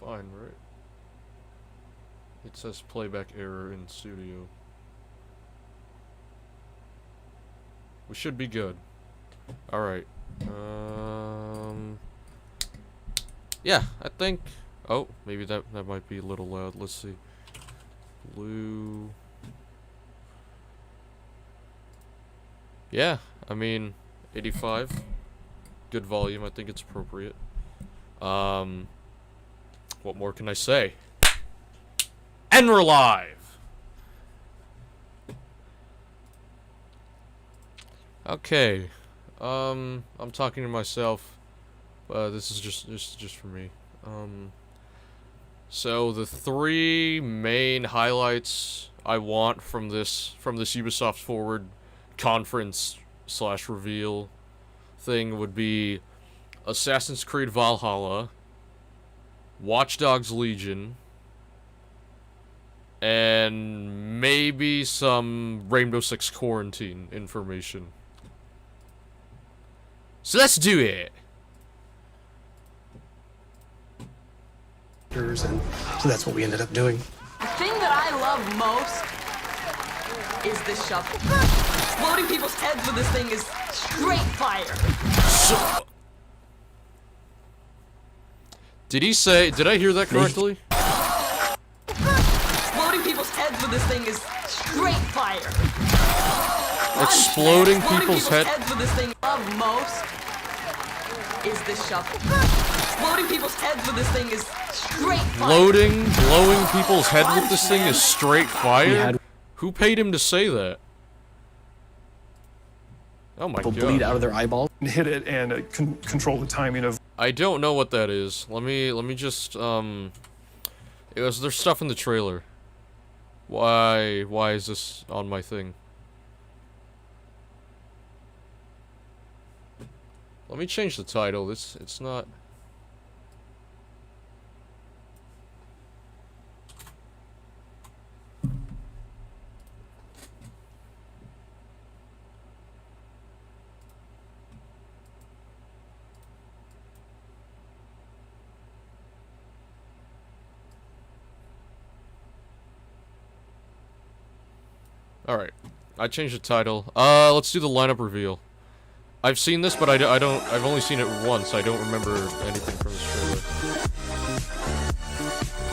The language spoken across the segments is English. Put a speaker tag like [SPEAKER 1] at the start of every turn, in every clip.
[SPEAKER 1] fine, right? It says playback error in studio. We should be good. Alright. Yeah, I think... Oh, maybe that might be a little loud. Let's see. Blue... Yeah, I mean, 85. Good volume, I think it's appropriate. What more can I say? And we're live! Okay. I'm talking to myself. This is just for me. So the three main highlights I want from this Ubisoft Forward conference / reveal thing would be Assassin's Creed Valhalla, Watch Dogs Legion, and maybe some Rainbow Six Quarantine information. So let's do it!
[SPEAKER 2] And so that's what we ended up doing.
[SPEAKER 3] The thing that I love most is the shovel. Exploding people's heads with this thing is straight fire.
[SPEAKER 1] Did I hear that correctly?
[SPEAKER 3] Exploding people's heads with this thing is straight fire.
[SPEAKER 1] Exploding people's
[SPEAKER 3] heads with this thing I love most is the shovel. Exploding people's heads with this thing is straight fire.
[SPEAKER 1] Blowing people's head with this thing is straight fire? Who paid him to say that? Oh my god.
[SPEAKER 2] People bleed out of their eyeballs.
[SPEAKER 4] Hit it and control the timing of...
[SPEAKER 1] I don't know what that is. Let me just, there's stuff in the trailer. Why is this on my thing? Let me change the title. It's not... Alright, I changed the title. Let's do the lineup reveal. I've seen this, but I've only seen it once. I don't remember anything from this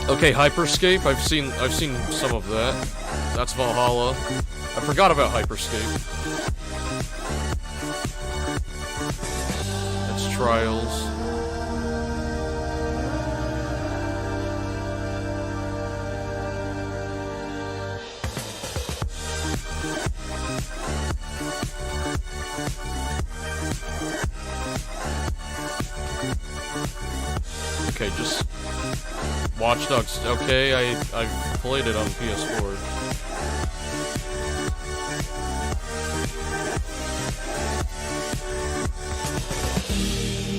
[SPEAKER 1] trailer. Okay, Hyperscape. I've seen some of that. That's Valhalla. I forgot about Hyperscape. That's Trials. Okay, just Watch Dogs. Okay, I've played it on PS4.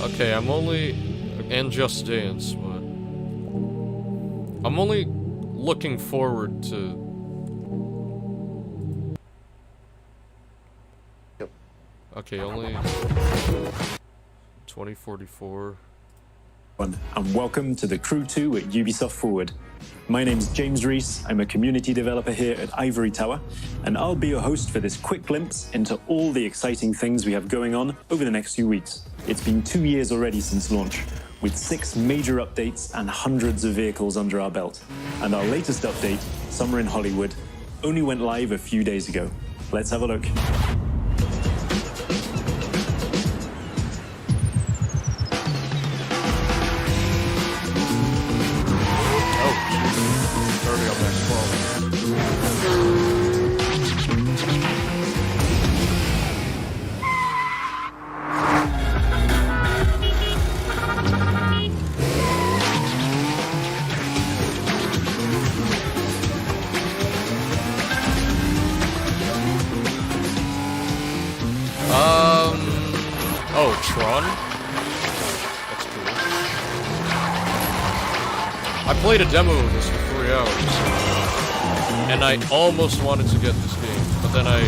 [SPEAKER 1] Okay, and Just Dance, but I'm only looking forward to.
[SPEAKER 2] Yep.
[SPEAKER 1] Okay, only 2044.
[SPEAKER 5] And welcome to the Crew 2 at Ubisoft Forward. My name's James Reese, I'm a community developer here at Ivory Tower, and I'll be your host for this quick glimpse into all the exciting things we have going on over the next few weeks. It's been 2 years already since launch, with 6 major updates and hundreds of vehicles under our belt. And our latest update, Summer in Hollywood, only went live a few days ago. Let's have a look.
[SPEAKER 1] Oh, Tron? That's cool. I played a demo of this for 3 hours. And I almost wanted to get this game, but then I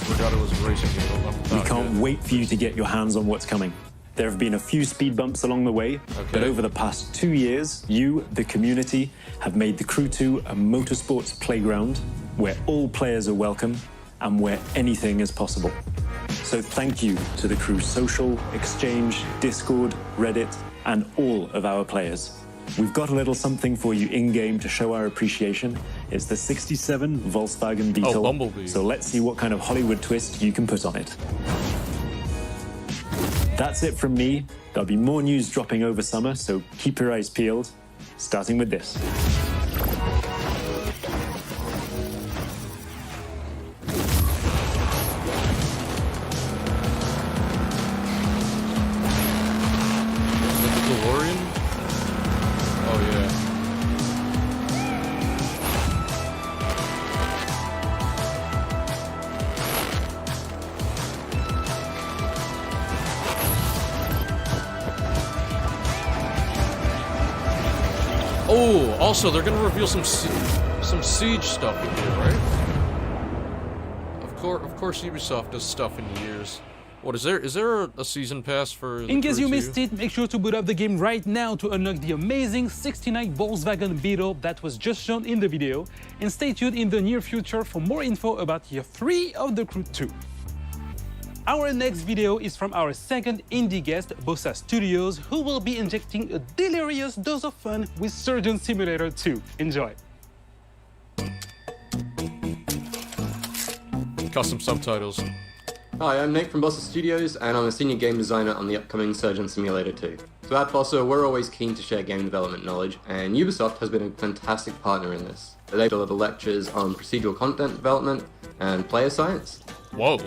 [SPEAKER 1] forgot it was a racing game.
[SPEAKER 5] We can't wait for you to get your hands on what's coming. There have been a few speed bumps along the way, but over the past 2 years, you, the community, have made the Crew 2 a motorsports playground where all players are welcome and where anything is possible. So thank you to the Crew Social, Exchange, Discord, Reddit, and all of our players. We've got a little something for you in-game to show our appreciation. It's the 67 Volkswagen Beetle.
[SPEAKER 1] Oh, Bumblebee.
[SPEAKER 5] So let's see what kind of Hollywood twist you can put on it. That's it from me. There'll be more news dropping over summer, so keep your eyes peeled, starting with this.
[SPEAKER 1] Oh, also they're gonna reveal some Siege stuff in here, right? Of course, Ubisoft does stuff in years. What is there? Is there a season pass for?
[SPEAKER 6] In case you missed it, make sure to boot up the game right now to unlock the amazing 69 Volkswagen Beetle that was just shown in the video, and stay tuned in the near future for more info about Year 3 of the Crew 2. Our next video is from our second indie guest, Bossa Studios, who will be injecting a delirious dose of fun with Surgeon Simulator 2. Enjoy!
[SPEAKER 1] Custom subtitles.
[SPEAKER 7] Hi, I'm Nate from Bossa Studios, and I'm a senior game designer on the upcoming Surgeon Simulator 2. So at Bossa, we're always keen to share game development knowledge, and Ubisoft has been a fantastic partner in this. They deliver lectures on procedural content development and player science.
[SPEAKER 1] Whoa.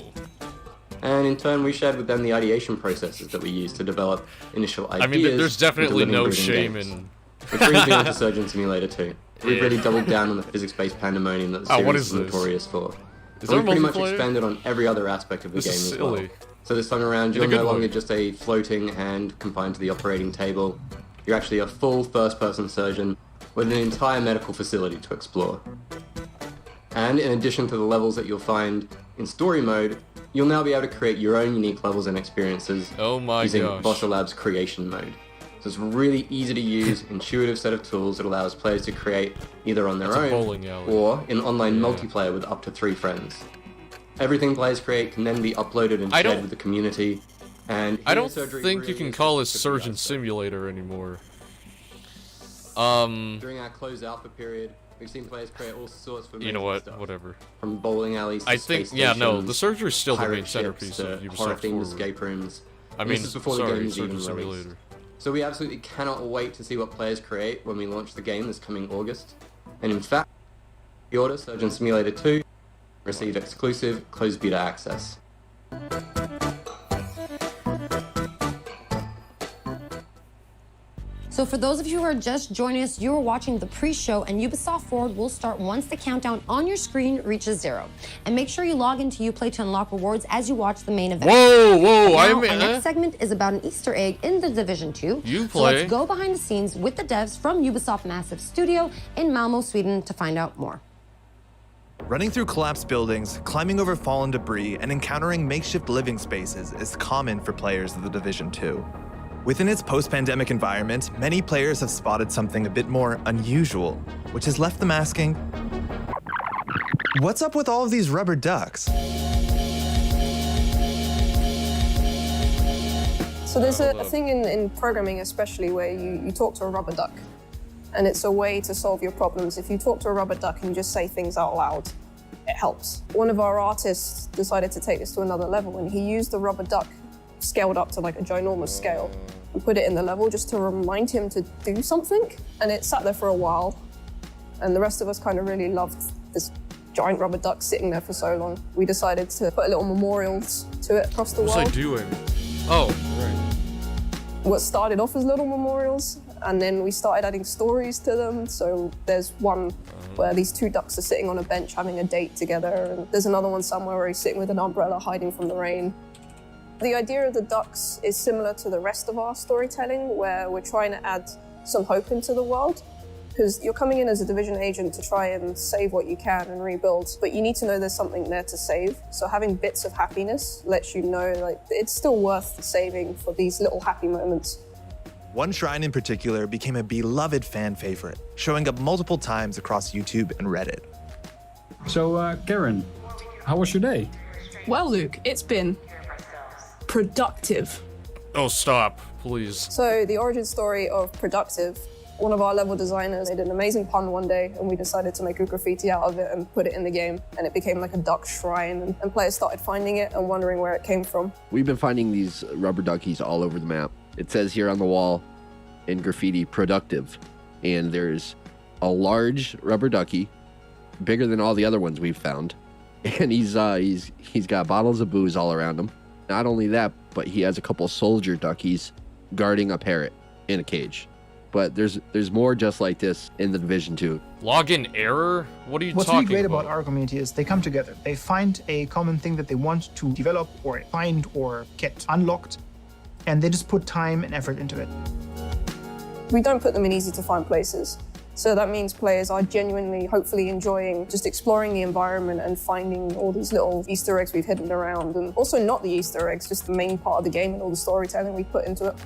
[SPEAKER 7] And in turn, we shared with them the ideation processes that we use to develop initial ideas.
[SPEAKER 1] I mean, there's definitely no shame
[SPEAKER 7] games.
[SPEAKER 1] in...
[SPEAKER 7] Which brings me on to Surgeon Simulator 2. We've really doubled down on the physics-based pandemonium that the series is notorious for.
[SPEAKER 1] Is
[SPEAKER 7] and
[SPEAKER 1] there
[SPEAKER 7] we pretty much
[SPEAKER 1] multiplayer?
[SPEAKER 7] expanded on every other aspect of the
[SPEAKER 1] This
[SPEAKER 7] game
[SPEAKER 1] is
[SPEAKER 7] as well.
[SPEAKER 1] silly.
[SPEAKER 7] So this time around,
[SPEAKER 1] In a
[SPEAKER 7] you're
[SPEAKER 1] good
[SPEAKER 7] no longer
[SPEAKER 1] way.
[SPEAKER 7] just a floating hand confined to the operating table. You're actually a full first-person surgeon with an entire medical facility to explore. And in addition to the levels that you'll find in story mode, you'll now be able to create your own unique levels and experiences
[SPEAKER 1] Oh my
[SPEAKER 7] using
[SPEAKER 1] gosh.
[SPEAKER 7] Bossa Labs creation mode. So it's a really easy to use, intuitive set of tools that allows players to create either on their
[SPEAKER 1] It's a
[SPEAKER 7] own
[SPEAKER 1] bowling alley.
[SPEAKER 7] or in online multiplayer with up to 3 friends. Everything players create can then be uploaded and shared with the community. And
[SPEAKER 1] I don't
[SPEAKER 7] surgery
[SPEAKER 1] think you
[SPEAKER 7] really
[SPEAKER 1] can
[SPEAKER 7] is
[SPEAKER 1] call this
[SPEAKER 7] just
[SPEAKER 1] Surgeon
[SPEAKER 7] about
[SPEAKER 1] Simulator anymore.
[SPEAKER 7] During our closed alpha period, we've seen players create all sorts of
[SPEAKER 1] You know
[SPEAKER 7] amazing
[SPEAKER 1] what?
[SPEAKER 7] stuff.
[SPEAKER 1] Whatever.
[SPEAKER 7] From bowling alleys to
[SPEAKER 1] I think,
[SPEAKER 7] space
[SPEAKER 1] yeah, no,
[SPEAKER 7] stations,
[SPEAKER 1] the surgery is still the
[SPEAKER 7] pirate
[SPEAKER 1] main centerpiece
[SPEAKER 7] ships
[SPEAKER 1] of
[SPEAKER 7] to
[SPEAKER 1] Ubisoft
[SPEAKER 7] horror-themed
[SPEAKER 1] Forward.
[SPEAKER 7] escape rooms.
[SPEAKER 1] I
[SPEAKER 7] And
[SPEAKER 1] mean,
[SPEAKER 7] this is before the
[SPEAKER 1] sorry,
[SPEAKER 7] game's
[SPEAKER 1] Surgeon
[SPEAKER 7] even released.
[SPEAKER 1] Simulator.
[SPEAKER 7] So we absolutely cannot wait to see what players create when we launch the game this coming August. And in fact, the order Surgeon Simulator 2 received exclusive closed beta access.
[SPEAKER 8] So for those of you who are just joining us, you are watching the pre-show, and Ubisoft Forward will start once the countdown on your screen reaches 0. And make sure you log into Uplay to unlock rewards as you watch the main event.
[SPEAKER 1] Whoa, whoa,
[SPEAKER 8] Now, our next segment is about an Easter egg in the Division 2.
[SPEAKER 1] Uplay?
[SPEAKER 8] So let's go behind the scenes with the devs from Ubisoft Massive Studio in Malmo, Sweden to find out more.
[SPEAKER 9] Running through collapsed buildings, climbing over fallen debris, and encountering makeshift living spaces is common for players of the Division 2. Within its post-pandemic environment, many players have spotted something a bit more unusual, which has left them asking, what's up with all of these rubber ducks?
[SPEAKER 10] So there's a thing in programming especially where you talk to a rubber duck, and it's a way to solve your problems. If you talk to a rubber duck and you just say things out loud, it helps. One of our artists decided to take this to another level, and he used the rubber duck scaled up to like a ginormous scale and put it in the level just to remind him to do something. And it sat there for a while, and the rest of us kind of really loved this giant rubber duck sitting there for so long. We decided to put little memorials to it across the
[SPEAKER 1] What
[SPEAKER 10] world.
[SPEAKER 1] was I doing? Oh, right.
[SPEAKER 10] What started off as little memorials, and then we started adding stories to them. So there's one where these 2 ducks are sitting on a bench having a date together, and there's another one somewhere where he's sitting with an umbrella hiding from the rain. The idea of the ducks is similar to the rest of our storytelling, where we're trying to add some hope into the world. Because you're coming in as a Division agent to try and save what you can and rebuild, but you need to know there's something there to save. So having bits of happiness lets you know like it's still worth saving for these little happy moments.
[SPEAKER 9] One shrine in particular became a beloved fan favorite, showing up multiple times across YouTube and Reddit.
[SPEAKER 11] So, Karen, how was your day?
[SPEAKER 12] Well, Luke, it's been productive.
[SPEAKER 1] Oh, stop, please.
[SPEAKER 10] So the origin story of productive, one of our level designers made an amazing pun one day, and we decided to make a graffiti out of it and put it in the game, and it became like a duck shrine, and players started finding it and wondering where it came from.
[SPEAKER 13] We've been finding these rubber duckies all over the map. It says here on the wall in graffiti, productive, and there's a large rubber ducky, bigger than all the other ones we've found, and he's got bottles of booze all around him. Not only that, but he has a couple soldier duckies guarding a parrot in a cage. But there's more just like this in the Division 2.
[SPEAKER 1] Login error? What are you
[SPEAKER 14] What's
[SPEAKER 1] talking
[SPEAKER 14] really great
[SPEAKER 1] about?
[SPEAKER 14] about our community is they come together. They find a common thing that they want to develop or find or get unlocked, and they just put time and effort into it.
[SPEAKER 10] We don't put them in easy to find places. So that means players are genuinely, hopefully enjoying just exploring the environment and finding all these little Easter eggs we've hidden around. And also not the Easter eggs, just the main part of the game and all the storytelling we put into it.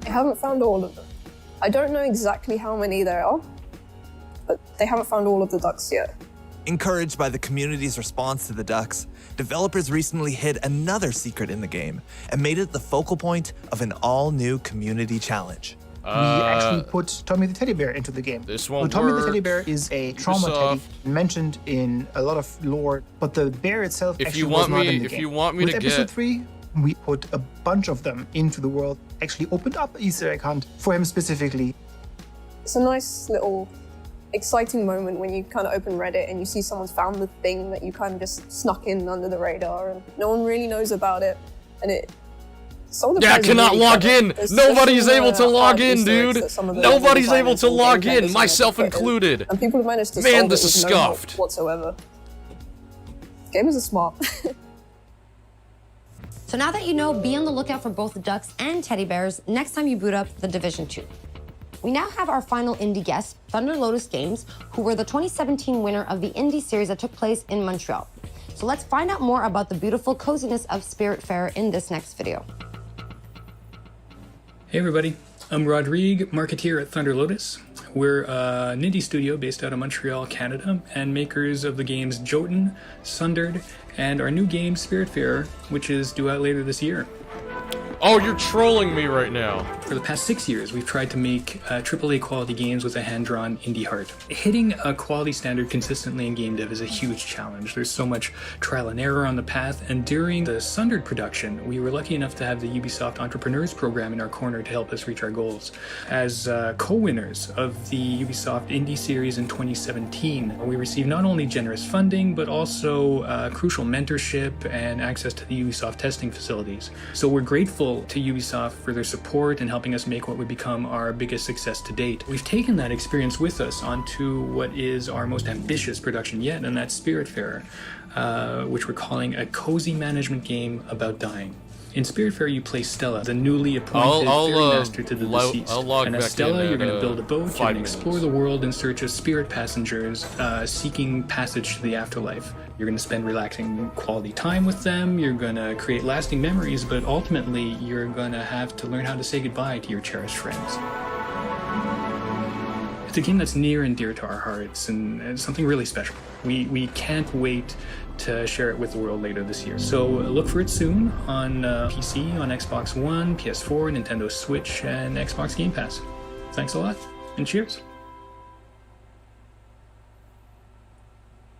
[SPEAKER 10] I haven't found all of them. I don't know exactly how many there are, but they haven't found all of the ducks yet.
[SPEAKER 9] Encouraged by the community's response to the ducks, developers recently hid another secret in the game and made it the focal point of an all-new community challenge.
[SPEAKER 14] We actually put Tommy the Teddy Bear into the game.
[SPEAKER 1] This won't
[SPEAKER 14] Tommy
[SPEAKER 1] work.
[SPEAKER 14] the Teddy Bear is a trauma
[SPEAKER 1] Ubisoft.
[SPEAKER 14] teddy mentioned in a lot of lore, but the bear itself
[SPEAKER 1] If
[SPEAKER 14] actually
[SPEAKER 1] you
[SPEAKER 14] was
[SPEAKER 1] want
[SPEAKER 14] not
[SPEAKER 1] me-
[SPEAKER 14] in the
[SPEAKER 1] if
[SPEAKER 14] game.
[SPEAKER 1] you want me
[SPEAKER 14] With
[SPEAKER 1] to
[SPEAKER 14] episode
[SPEAKER 1] get-
[SPEAKER 14] 3, we put a bunch of them into the world, actually opened up an Easter egg hunt for him specifically.
[SPEAKER 10] It's a nice little exciting moment when you kind of open Reddit and you see someone's found the thing that you kind of just snuck in under the radar and no one really knows about it. And some of the
[SPEAKER 1] Yeah, I
[SPEAKER 10] players are
[SPEAKER 1] cannot
[SPEAKER 10] really
[SPEAKER 1] log
[SPEAKER 10] clever.
[SPEAKER 1] in.
[SPEAKER 10] There's
[SPEAKER 1] Nobody's
[SPEAKER 10] some,
[SPEAKER 1] able to
[SPEAKER 10] hard
[SPEAKER 1] log in,
[SPEAKER 10] Easter eggs
[SPEAKER 1] dude.
[SPEAKER 10] that some of the
[SPEAKER 1] Nobody's
[SPEAKER 10] designers
[SPEAKER 1] able to
[SPEAKER 10] and
[SPEAKER 1] log
[SPEAKER 10] game
[SPEAKER 1] in,
[SPEAKER 10] designers
[SPEAKER 1] myself
[SPEAKER 10] put in.
[SPEAKER 1] included.
[SPEAKER 10] And people have managed to
[SPEAKER 1] Man,
[SPEAKER 10] solve
[SPEAKER 1] this
[SPEAKER 10] it
[SPEAKER 1] is
[SPEAKER 10] with no help
[SPEAKER 1] scuffed.
[SPEAKER 10] whatsoever. Gamers are smart.
[SPEAKER 8] So now that you know, be on the lookout for both the ducks and teddy bears next time you boot up the Division 2. We now have our final indie guest, Thunder Lotus Games, who were the 2017 winner of the indie series that took place in Montreal. So let's find out more about the beautiful coziness of Spiritfarer in this next video.
[SPEAKER 11] Hey everybody, I'm Rodrigue, marketeer at Thunder Lotus. We're an indie studio based out of Montreal, Canada, and makers of the games Jotun, Sundered, and our new game Spiritfarer, which is due out later this year.
[SPEAKER 1] Oh, you're trolling me right now.
[SPEAKER 11] For the past 6 years, we've tried to make AAA quality games with a hand-drawn indie heart. Hitting a quality standard consistently in game dev is a huge challenge. There's so much trial and error on the path, and during the Sundered production, we were lucky enough to have the Ubisoft Entrepreneurs Program in our corner to help us reach our goals. As co-winners of the Ubisoft Indie Series in 2017, we received not only generous funding, but also crucial mentorship and access to the Ubisoft testing facilities. So we're grateful to Ubisoft for their support and helping us make what would become our biggest success to date. We've taken that experience with us onto what is our most ambitious production yet, and that's Spiritfarer, which we're calling a cozy management game about dying. In Spiritfarer, you play Stella, the newly appointed fairy master to the deceased.
[SPEAKER 1] I'll log
[SPEAKER 11] and
[SPEAKER 1] back
[SPEAKER 11] as Stella,
[SPEAKER 1] in
[SPEAKER 11] you're going to
[SPEAKER 1] at,
[SPEAKER 11] build a boat
[SPEAKER 1] 5
[SPEAKER 11] and
[SPEAKER 1] minutes.
[SPEAKER 11] explore the world in search of spirit passengers seeking passage to the afterlife. You're going to spend relaxing quality time with them, you're going to create lasting memories, but ultimately, you're going to have to learn how to say goodbye to your cherished friends. It's a game that's near and dear to our hearts and it's something really special. We can't wait to share it with the world later this year. So look for it soon on PC, on Xbox One, PS4, Nintendo Switch, and Xbox Game Pass. Thanks a lot, and cheers.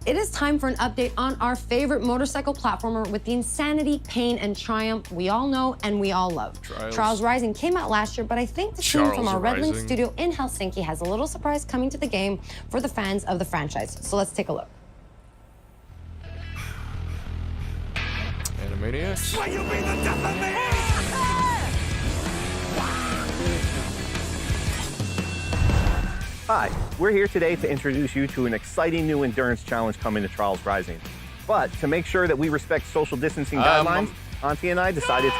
[SPEAKER 8] It is time for an update on our favorite motorcycle platformer with the insanity, pain, and triumph we all know and we all love. Trials Rising came out last year, but I think the team from our Red Link studio in Helsinki has a little surprise coming to the game for the fans of the franchise. So let's take a look.
[SPEAKER 1] Animaniacs.
[SPEAKER 15] Will you be the death of me?
[SPEAKER 16] Hi, we're here today to introduce you to an exciting new endurance challenge coming to Trials Rising. But to make sure that we respect social distancing guidelines, Auntie and I decided to...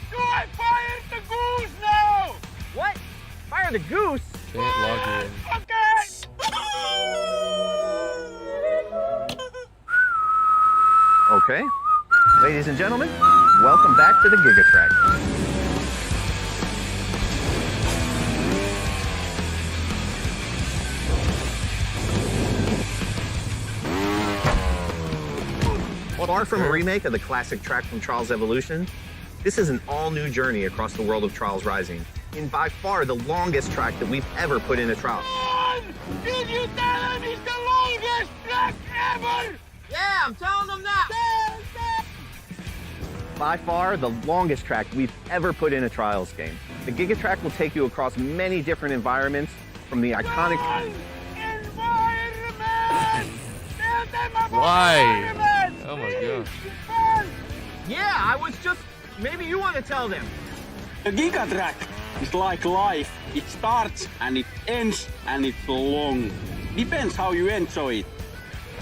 [SPEAKER 15] Do I fire the goose now?
[SPEAKER 16] What? Fire the goose?
[SPEAKER 1] Can't log in.
[SPEAKER 16] Okay. Ladies and gentlemen, welcome back to the Gigatrack. Far from a remake of the classic track from Trials Evolution, this is an all-new journey across the world of Trials Rising, in by far the longest track that we've ever put in a trial.
[SPEAKER 15] Did you tell him it's the longest track ever? Yeah, I'm telling them that.
[SPEAKER 16] By far the longest track we've ever put in a Trials game. The Gigatrack will take you across many different environments, from the iconic...
[SPEAKER 1] Why? Oh my god.
[SPEAKER 15] Yeah, I was just... Maybe you want to tell them. The Gigatrack is like life. It starts and it ends and it's long. Depends how you enjoy it.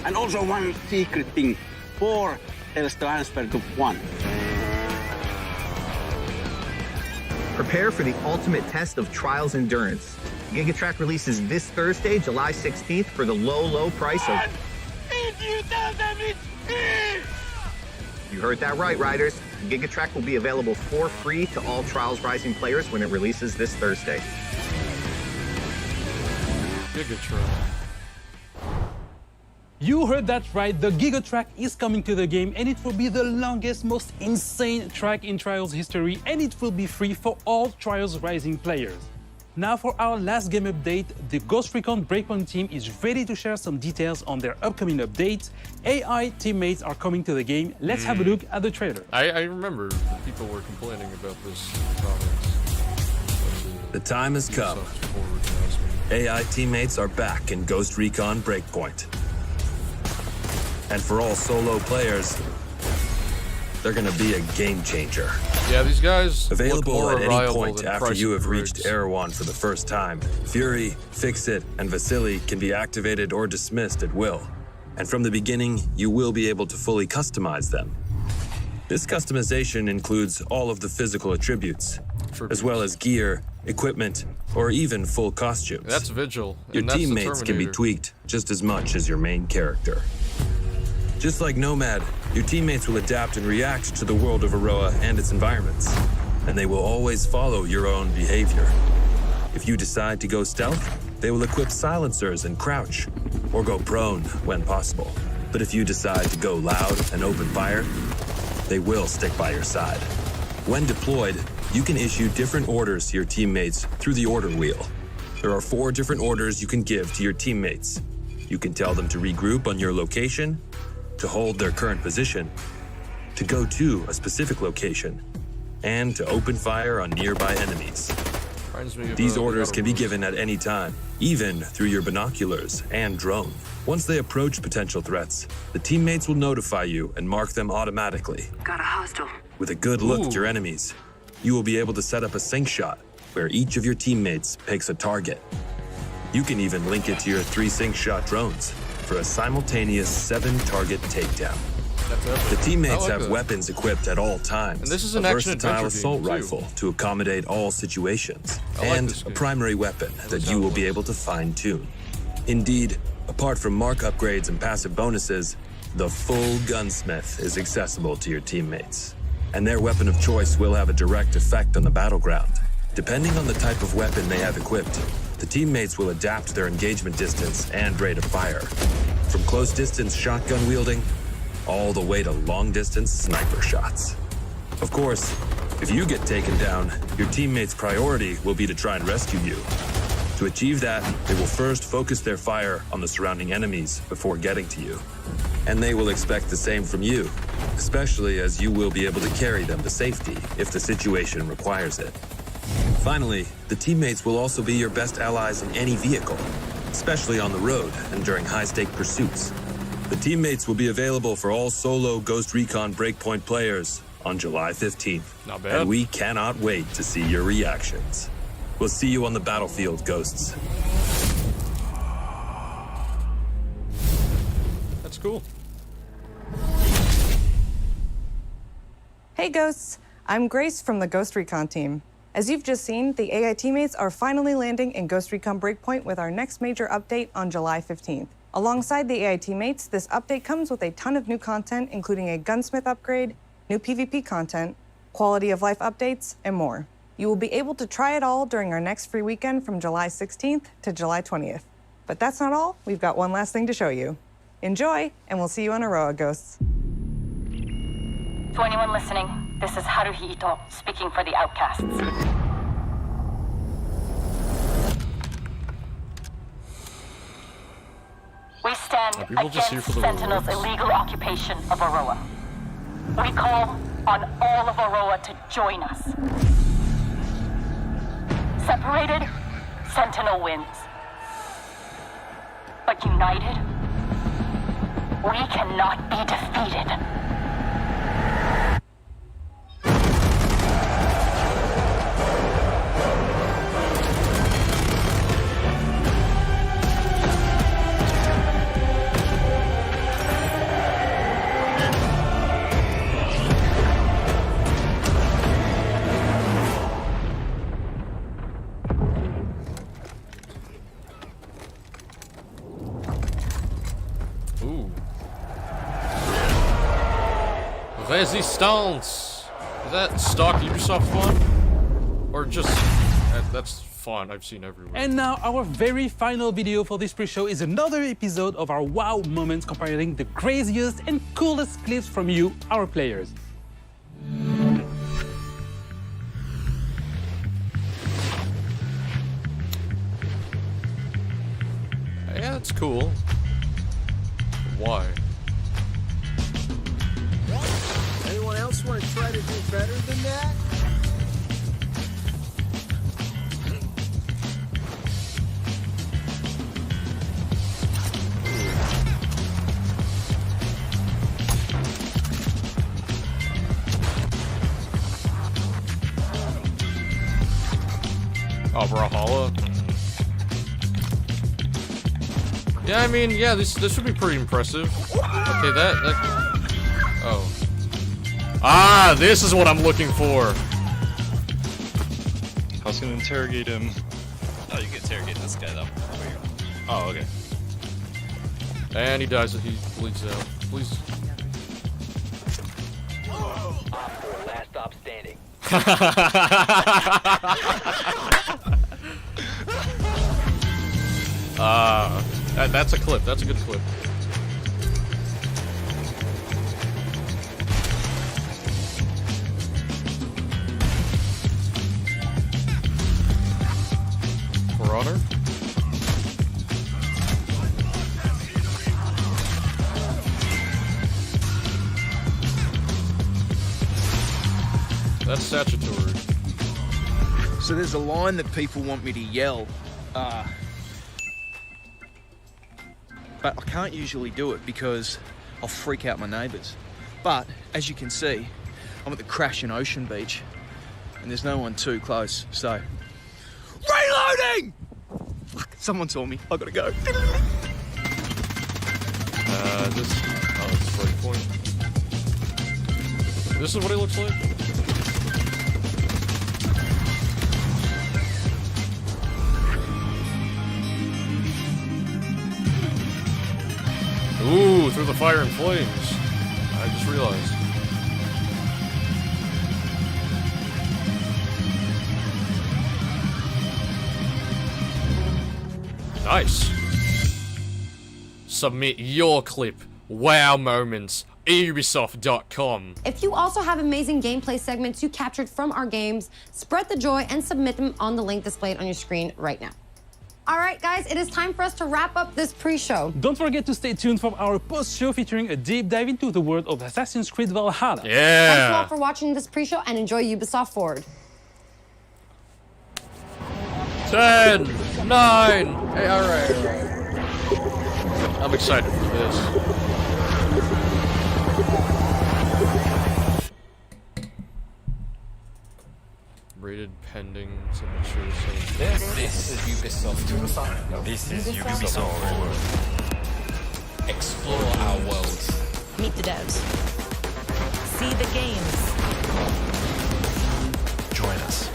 [SPEAKER 15] And also one secret thing. 4 tells the answer to 1.
[SPEAKER 16] Prepare for the ultimate test of Trials endurance. Gigatrack releases this Thursday, July 16th for the low price of...
[SPEAKER 15] If you tell them it's free!
[SPEAKER 16] You heard that right, riders. Gigatrack will be available for free to all Trials Rising players when it releases this Thursday.
[SPEAKER 1] Gigatrack.
[SPEAKER 6] You heard that right, the Gigatrack is coming to the game and it will be the longest, most insane track in Trials history, and it will be free for all Trials Rising players. Now for our last game update, the Ghost Recon Breakpoint team is ready to share some details on their upcoming update. AI teammates are coming to the game. Let's have a look at the trailer.
[SPEAKER 1] I remember people were complaining about this comments.
[SPEAKER 17] The time has come. AI teammates are back in Ghost Recon Breakpoint. And for all solo players, they're gonna be a game changer.
[SPEAKER 1] Yeah, these guys
[SPEAKER 17] available
[SPEAKER 1] look more
[SPEAKER 17] at any point after
[SPEAKER 1] Price
[SPEAKER 17] you
[SPEAKER 1] of
[SPEAKER 17] have reached
[SPEAKER 1] Briggs.
[SPEAKER 17] Erewhon for the first time. Fury, Fix-It, and Vasily can be activated or dismissed at will. And from the beginning, you will be able to fully customize them. This customization includes all of the physical attributes, as well as gear, equipment, or even full costumes.
[SPEAKER 1] That's Vigil.
[SPEAKER 17] Your
[SPEAKER 1] and that's the
[SPEAKER 17] teammates can be
[SPEAKER 1] Terminator.
[SPEAKER 17] tweaked just as much as your main character. Just like Nomad, your teammates will adapt and react to the world of Aroa and its environments, and they will always follow your own behavior. If you decide to go stealth, they will equip silencers and crouch, or go prone when possible. But if you decide to go loud and open fire, they will stick by your side. When deployed, you can issue different orders to your teammates through the order wheel. There are 4 different orders you can give to your teammates. You can tell them to regroup on your location, to hold their current position, to go to a specific location, and to open fire on nearby enemies. These orders can be given at any time, even through your binoculars and drone. Once they approach potential threats, the teammates will notify you and mark them automatically.
[SPEAKER 18] Got a hostile.
[SPEAKER 17] With a good look at your enemies, you will be able to set up a sync shot where each of your teammates picks a target. You can even link it to your 3 sync shot drones for a simultaneous 7-target takedown. The teammates
[SPEAKER 1] I like
[SPEAKER 17] have
[SPEAKER 1] that.
[SPEAKER 17] weapons equipped at all times.
[SPEAKER 1] And this is an
[SPEAKER 17] a
[SPEAKER 1] action-adventure
[SPEAKER 17] versatile assault
[SPEAKER 1] game, too.
[SPEAKER 17] rifle to accommodate all situations,
[SPEAKER 1] I like
[SPEAKER 17] and
[SPEAKER 1] this
[SPEAKER 17] a
[SPEAKER 1] game.
[SPEAKER 17] primary weapon that you will be able to fine-tune. Indeed, apart from mark upgrades and passive bonuses, the full gunsmith is accessible to your teammates. And their weapon of choice will have a direct effect on the battleground. Depending on the type of weapon they have equipped, the teammates will adapt their engagement distance and rate of fire, from close-distance shotgun wielding all the way to long-distance sniper shots. Of course, if you get taken down, your teammates' priority will be to try and rescue you. To achieve that, they will first focus their fire on the surrounding enemies before getting to you. And they will expect the same from you, especially as you will be able to carry them to safety if the situation requires it. Finally, the teammates will also be your best allies in any vehicle, especially on the road and during high-stake pursuits. The teammates will be available for all solo Ghost Recon Breakpoint players on July 15th.
[SPEAKER 1] Not bad.
[SPEAKER 17] And we cannot wait to see your reactions. We'll see you on the battlefield, Ghosts.
[SPEAKER 1] That's cool.
[SPEAKER 19] Hey Ghosts, I'm Grace from the Ghost Recon team.
[SPEAKER 18] As you've just seen, the AI teammates are finally landing in Ghost Recon Breakpoint with our next major update on July 15th. Alongside the AI teammates, this update comes with a ton of new content, including a gunsmith upgrade, new PvP content, quality of life updates, and more. You will be able to try it all during our next free weekend from July 16th to July 20th. But that's not all. We've got one last thing to show you. Enjoy, and we'll see you on Aroa, Ghosts.
[SPEAKER 19] To anyone listening, this is Haruhi Ito speaking for the Outcasts. We stand against Sentinel's illegal occupation of Aroa. We call on all of Aroa to join us. Separated, Sentinel wins. But united, we cannot be defeated.
[SPEAKER 1] Ooh. Resistance! Is that stock Ubisoft fun? Or just... that's fun I've seen everywhere.
[SPEAKER 6] And now our very final video for this pre-show is another episode of our wow moments comparing the craziest and coolest clips from you, our players.
[SPEAKER 1] Yeah, that's cool. Why?
[SPEAKER 20] Anyone else want to try to do better than that?
[SPEAKER 1] Oh, Brawlhalla? Yeah, I mean, yeah, this would be pretty impressive. Okay, that... Oh. Ah, this is what I'm looking for!
[SPEAKER 21] I was gonna interrogate him. Oh, you can interrogate this guy, though. Where you go? Oh, okay.
[SPEAKER 1] And he dies, he bleeds out. Please.
[SPEAKER 22] Last stop standing.
[SPEAKER 1] That's a clip. That's a good clip. For honor. That's statutory.
[SPEAKER 20] So there's a line that people want me to yell. But I can't usually do it because I'll freak out my neighbours. But, as you can see, I'm at the Crashing Ocean Beach, and there's no one too close, so... Reloading! Fuck, someone saw me. I gotta go.
[SPEAKER 1] This is Breakpoint. This is what he looks like? Ooh, through the fire and flames. I just realized. Nice. Submit your clip. Wow moments. Ubisoft.com.
[SPEAKER 8] If you also have amazing gameplay segments you captured from our games, spread the joy and submit them on the link displayed on your screen right now. All right, guys, it is time for us to wrap up this pre-show.
[SPEAKER 6] Don't forget to stay tuned for our post-show featuring a deep dive into the world of Assassin's Creed Valhalla.
[SPEAKER 1] Yeah.
[SPEAKER 8] Thanks a lot for watching this pre-show and enjoy Ubisoft Forward.
[SPEAKER 1] 10, 9. Hey, all right. I'm excited for this. Rated pending signatures.
[SPEAKER 22] This is Ubisoft.
[SPEAKER 17] This is Ubisoft.
[SPEAKER 22] Explore our world.
[SPEAKER 23] Meet the devs. See the games.
[SPEAKER 17] Join us.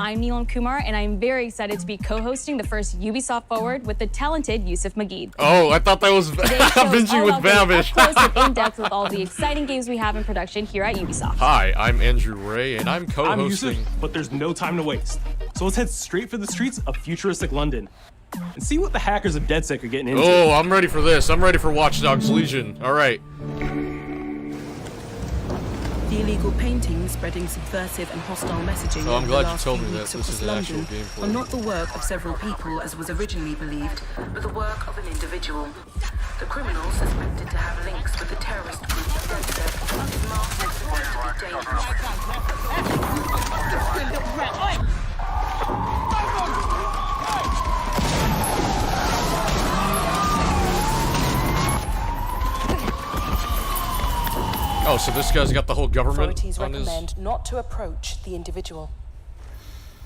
[SPEAKER 3] I'm Neelam Kumar, and I'm very excited to be co-hosting the first Ubisoft Forward with the talented Yusuf Mageed.
[SPEAKER 1] Oh, I thought that was binging with Babish.
[SPEAKER 3] Up close and in-depth with all the exciting games we have in production here at Ubisoft.
[SPEAKER 1] Hi, I'm Andrew Ray, and I'm co-hosting.
[SPEAKER 4] I'm Yusuf, but there's no time to waste. So let's head straight for the streets of futuristic London and see what the hackers of DedSec are getting into.
[SPEAKER 1] Oh, I'm ready for this. I'm ready for Watch Dogs Legion. All right.
[SPEAKER 23] The illegal paintings spreading subversive and hostile messaging
[SPEAKER 1] Oh, I'm
[SPEAKER 23] over
[SPEAKER 1] glad
[SPEAKER 23] the
[SPEAKER 1] you
[SPEAKER 23] last
[SPEAKER 1] told
[SPEAKER 23] few
[SPEAKER 1] me that
[SPEAKER 23] weeks
[SPEAKER 1] this is an
[SPEAKER 23] across
[SPEAKER 1] actual
[SPEAKER 23] London
[SPEAKER 1] gameplay.
[SPEAKER 23] are not the work of several people as was originally believed, but the work of an individual. The criminal suspected to have links with the terrorist group DedSec is marked as potentially dangerous.
[SPEAKER 1] Oh, so this guy's got the whole government
[SPEAKER 24] Authorities
[SPEAKER 1] on his...
[SPEAKER 24] recommend not to approach the individual.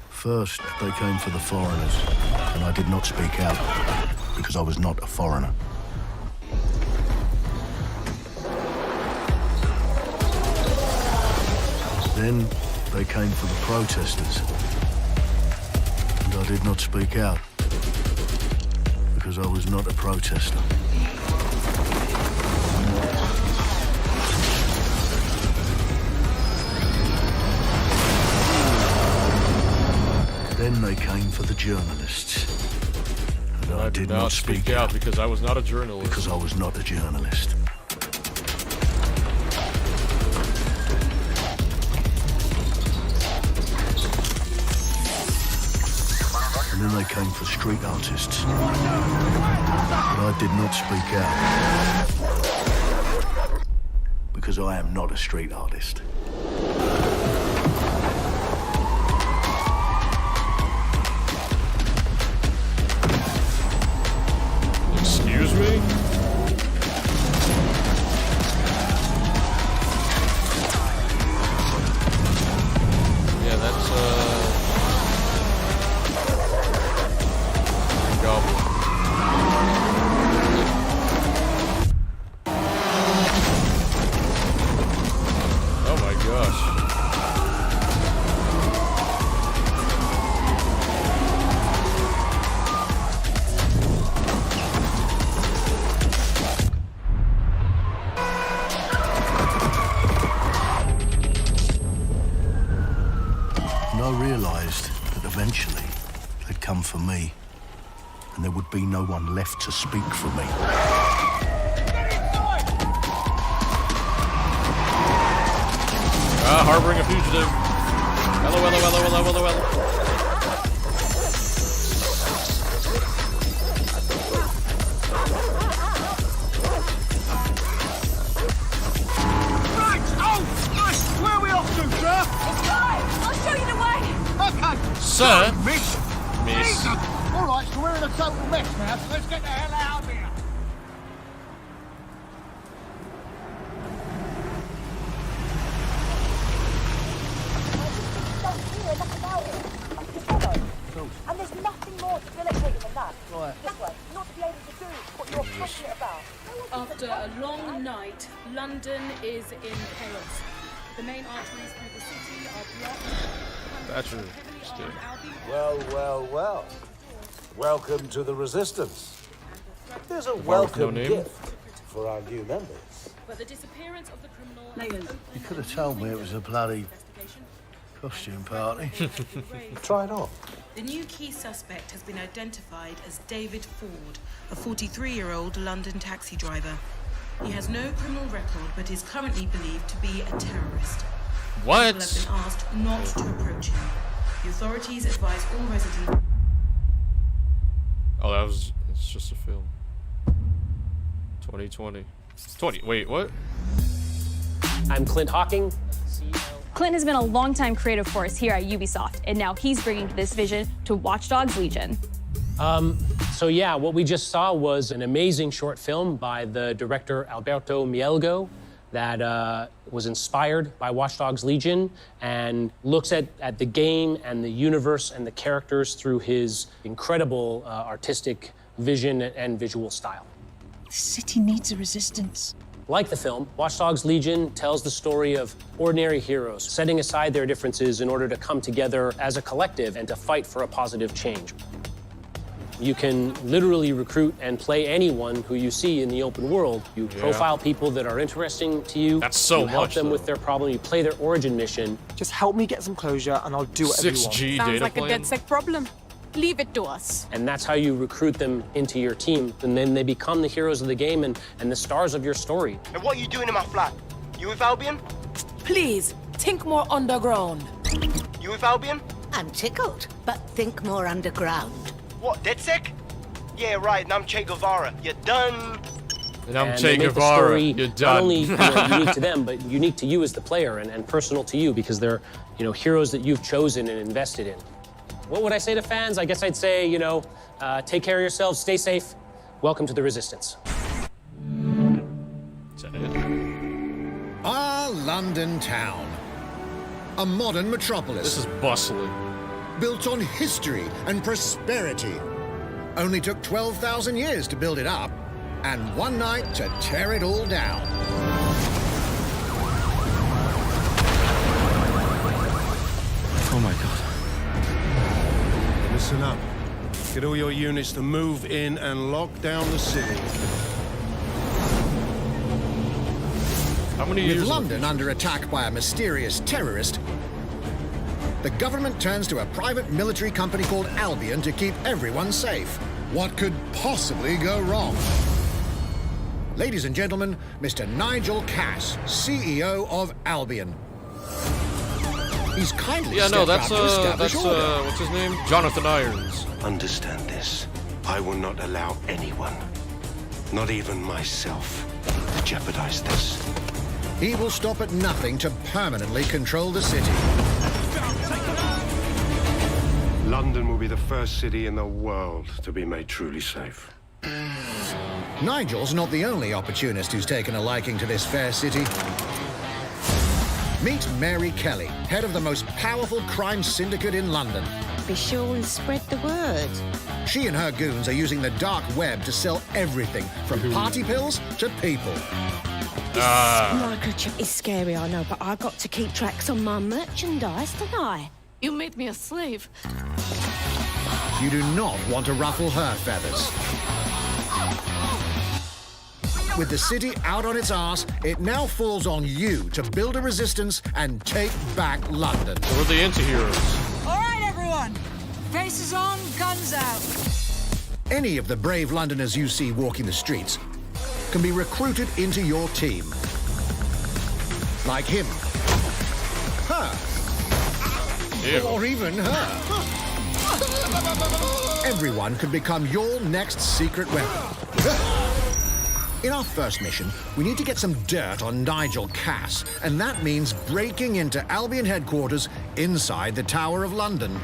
[SPEAKER 25] First, they came for the foreigners, and I did not speak out, because I was not a foreigner. Then, they came for the protesters, and I did not speak out, because I was not a protester. Then they came for the journalists. And I did not speak
[SPEAKER 1] out because I was not a journalist.
[SPEAKER 25] Because I was not a journalist. And then they came for street artists. But I did not speak out. Because I am not a street artist.
[SPEAKER 1] Excuse me? Yeah, that's, Goblin. Oh my gosh.
[SPEAKER 25] And I realised that eventually they'd come for me, and there would be no one left to speak for me.
[SPEAKER 1] Harboring a fugitive. Hello, hello, hello, hello, hello, hello.
[SPEAKER 15] Right! Oh! Nice! Where are we off to, sir?
[SPEAKER 19] I'll show you the way.
[SPEAKER 15] Okay.
[SPEAKER 1] Sir?
[SPEAKER 15] Miss.
[SPEAKER 1] Miss.
[SPEAKER 15] Jesus. All right, so we're in a total mess now, so let's get the hell out of here.
[SPEAKER 19] And there's nothing more debilitating than that. Right. This way, not to be able to do what you're passionate about.
[SPEAKER 23] After a long night, London is in chaos. The main arteries through the city are blocked.
[SPEAKER 1] Thatcher. Still.
[SPEAKER 26] Well, well, well. Welcome to the Resistance. There's a
[SPEAKER 1] Bar with
[SPEAKER 26] welcome
[SPEAKER 1] no name.
[SPEAKER 26] gift for our new members.
[SPEAKER 23] But the disappearance of the criminal...
[SPEAKER 25] You could have told me it was a bloody costume party.
[SPEAKER 26] Try it on.
[SPEAKER 23] The new key suspect has been identified as David Ford, a 43-year-old London taxi driver. He has no criminal record, but is currently believed to be a terrorist.
[SPEAKER 1] What?
[SPEAKER 23] People have been asked not to approach him. The authorities advise all residents...
[SPEAKER 1] Oh, it's just a film. 2020. Wait, what?
[SPEAKER 27] I'm Clint Hawking.
[SPEAKER 3] Clint has been a longtime creative force here at Ubisoft, and now he's bringing this vision to Watch Dogs Legion.
[SPEAKER 27] So yeah, what we just saw was an amazing short film by the director Alberto Mielgo that was inspired by Watch Dogs Legion and looks at the game and the universe and the characters through his incredible artistic vision and visual style.
[SPEAKER 28] The city needs a resistance.
[SPEAKER 27] Like the film, Watch Dogs Legion tells the story of ordinary heroes setting aside their differences in order to come together as a collective and to fight for a positive change. You can literally recruit and play anyone who you see in the open world. You profile people that are interesting to you.
[SPEAKER 1] That's so
[SPEAKER 27] you help
[SPEAKER 1] much,
[SPEAKER 27] them
[SPEAKER 1] though.
[SPEAKER 27] with their problem. You play their origin mission.
[SPEAKER 2] Just help me get some closure and I'll do whatever you want.
[SPEAKER 1] 6G
[SPEAKER 5] Sounds
[SPEAKER 1] data
[SPEAKER 5] like
[SPEAKER 1] plan.
[SPEAKER 5] a DedSec problem. Leave it to us.
[SPEAKER 27] And that's how you recruit them into your team. And then they become the heroes of the game and the stars of your story.
[SPEAKER 7] And what are you doing in my flat? You with Albion?
[SPEAKER 24] Please, think more underground.
[SPEAKER 7] You with Albion?
[SPEAKER 9] I'm tickled, but think more underground.
[SPEAKER 7] What, DedSec? Yeah, right, and I'm Che Guevara. You're done.
[SPEAKER 1] And I'm
[SPEAKER 27] And
[SPEAKER 1] Che
[SPEAKER 27] they make the
[SPEAKER 1] Guevara.
[SPEAKER 27] story
[SPEAKER 1] You're
[SPEAKER 27] not
[SPEAKER 1] done.
[SPEAKER 27] only unique to them, but unique to you as the player and personal to you because they're heroes that you've chosen and invested in. What would I say to fans? I guess I'd say, take care of yourselves, stay safe. Welcome to the Resistance.
[SPEAKER 1] Is that it?
[SPEAKER 12] Our London town. A modern metropolis.
[SPEAKER 1] This is bustling.
[SPEAKER 12] Built on history and prosperity. Only took 12,000 years to build it up, and one night to tear it all down.
[SPEAKER 13] Oh my God. Listen up. Get all your units to move in and lock down the city.
[SPEAKER 1] How many
[SPEAKER 12] With
[SPEAKER 1] years?
[SPEAKER 12] London under attack by a mysterious terrorist, the government turns to a private military company called Albion to keep everyone safe. What could possibly go wrong? Ladies and gentlemen, Mr. Nigel Cass, CEO of Albion. He's kindly
[SPEAKER 1] Yeah, no,
[SPEAKER 12] stepped
[SPEAKER 1] that's
[SPEAKER 12] up to establish order.
[SPEAKER 1] what's his name? Jonathan Irons.
[SPEAKER 26] Understand this. I will not allow anyone, not even myself, to jeopardize this.
[SPEAKER 12] He will stop at nothing to permanently control the city.
[SPEAKER 26] London will be the first city in the world to be made truly safe.
[SPEAKER 12] Nigel's not the only opportunist who's taken a liking to this fair city. Meet Mary Kelly, head of the most powerful crime syndicate in London.
[SPEAKER 9] Be sure and spread the word.
[SPEAKER 12] She and her goons are using the dark web to sell everything from party pills to people.
[SPEAKER 9] Microchip is scary, I know, but I got to keep tracks on my merchandise, don't I?
[SPEAKER 5] You made me a slave.
[SPEAKER 12] You do not want to ruffle her feathers. With the city out on its arse, it now falls on you to build a resistance and take back London.
[SPEAKER 1] We're the anti-heroes.
[SPEAKER 24] All right, everyone. Faces on, guns out.
[SPEAKER 12] Any of the brave Londoners you see walking the streets can be recruited into your team. Like him, her, or even her. Everyone could become your next secret weapon. In our first mission, we need to get some dirt on Nigel Cass, and that means breaking into Albion headquarters inside the Tower of London.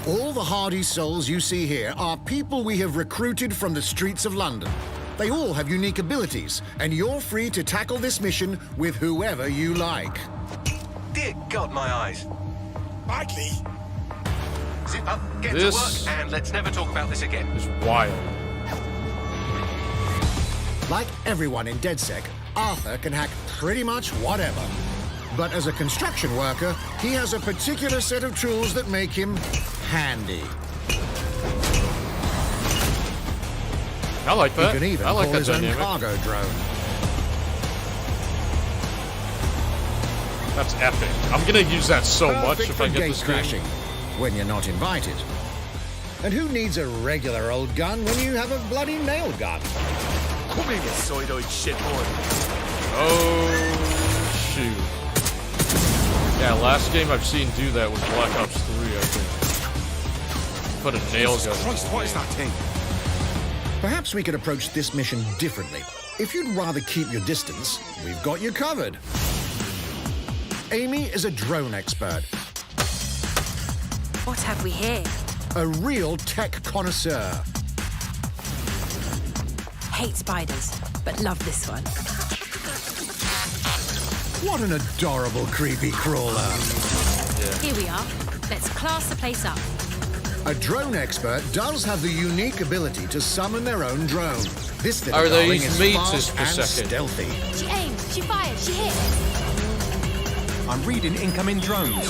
[SPEAKER 12] All the hardy souls you see here are people we have recruited from the streets of London. They all have unique abilities, and you're free to tackle this mission with whoever you like.
[SPEAKER 26] Dear God, my eyes.
[SPEAKER 14] Mikey!
[SPEAKER 26] Zip up, get
[SPEAKER 1] This
[SPEAKER 26] to work, and let's never talk about this again.
[SPEAKER 1] is wild.
[SPEAKER 12] Like everyone in DedSec, Arthur can hack pretty much whatever. But as a construction worker, he has a particular set of tools that make him handy.
[SPEAKER 1] I like that.
[SPEAKER 12] He can even
[SPEAKER 1] I like
[SPEAKER 12] call
[SPEAKER 1] that
[SPEAKER 12] his own
[SPEAKER 1] dynamic.
[SPEAKER 12] cargo drone.
[SPEAKER 1] That's epic. I'm gonna use that so much
[SPEAKER 12] Perfect
[SPEAKER 1] if
[SPEAKER 12] for
[SPEAKER 1] I get
[SPEAKER 12] gate
[SPEAKER 1] this game.
[SPEAKER 12] crashing when you're not invited. And who needs a regular old gun when you have a bloody nail gun?
[SPEAKER 14] Come here, you side-eyed shitboy.
[SPEAKER 1] Oh, shoot. Yeah, last game I've seen do that was Black Ops 3, I think. Put a nail gun.
[SPEAKER 14] Christ, what is that thing?
[SPEAKER 12] Perhaps we could approach this mission differently. If you'd rather keep your distance, we've got you covered. Amy is a drone expert,
[SPEAKER 24] What have we here?
[SPEAKER 12] a real tech connoisseur.
[SPEAKER 24] Hate spiders, but love this one.
[SPEAKER 12] What an adorable creepy crawler.
[SPEAKER 24] Here we are. Let's class the place up.
[SPEAKER 12] A drone expert does have the unique ability to summon their own drone. This little
[SPEAKER 1] Are
[SPEAKER 12] darling
[SPEAKER 1] they
[SPEAKER 12] is
[SPEAKER 1] meters
[SPEAKER 12] fast
[SPEAKER 1] per
[SPEAKER 12] and
[SPEAKER 1] second?
[SPEAKER 12] stealthy.
[SPEAKER 5] She aimed, she fired, she hit.
[SPEAKER 14] I'm reading incoming drones.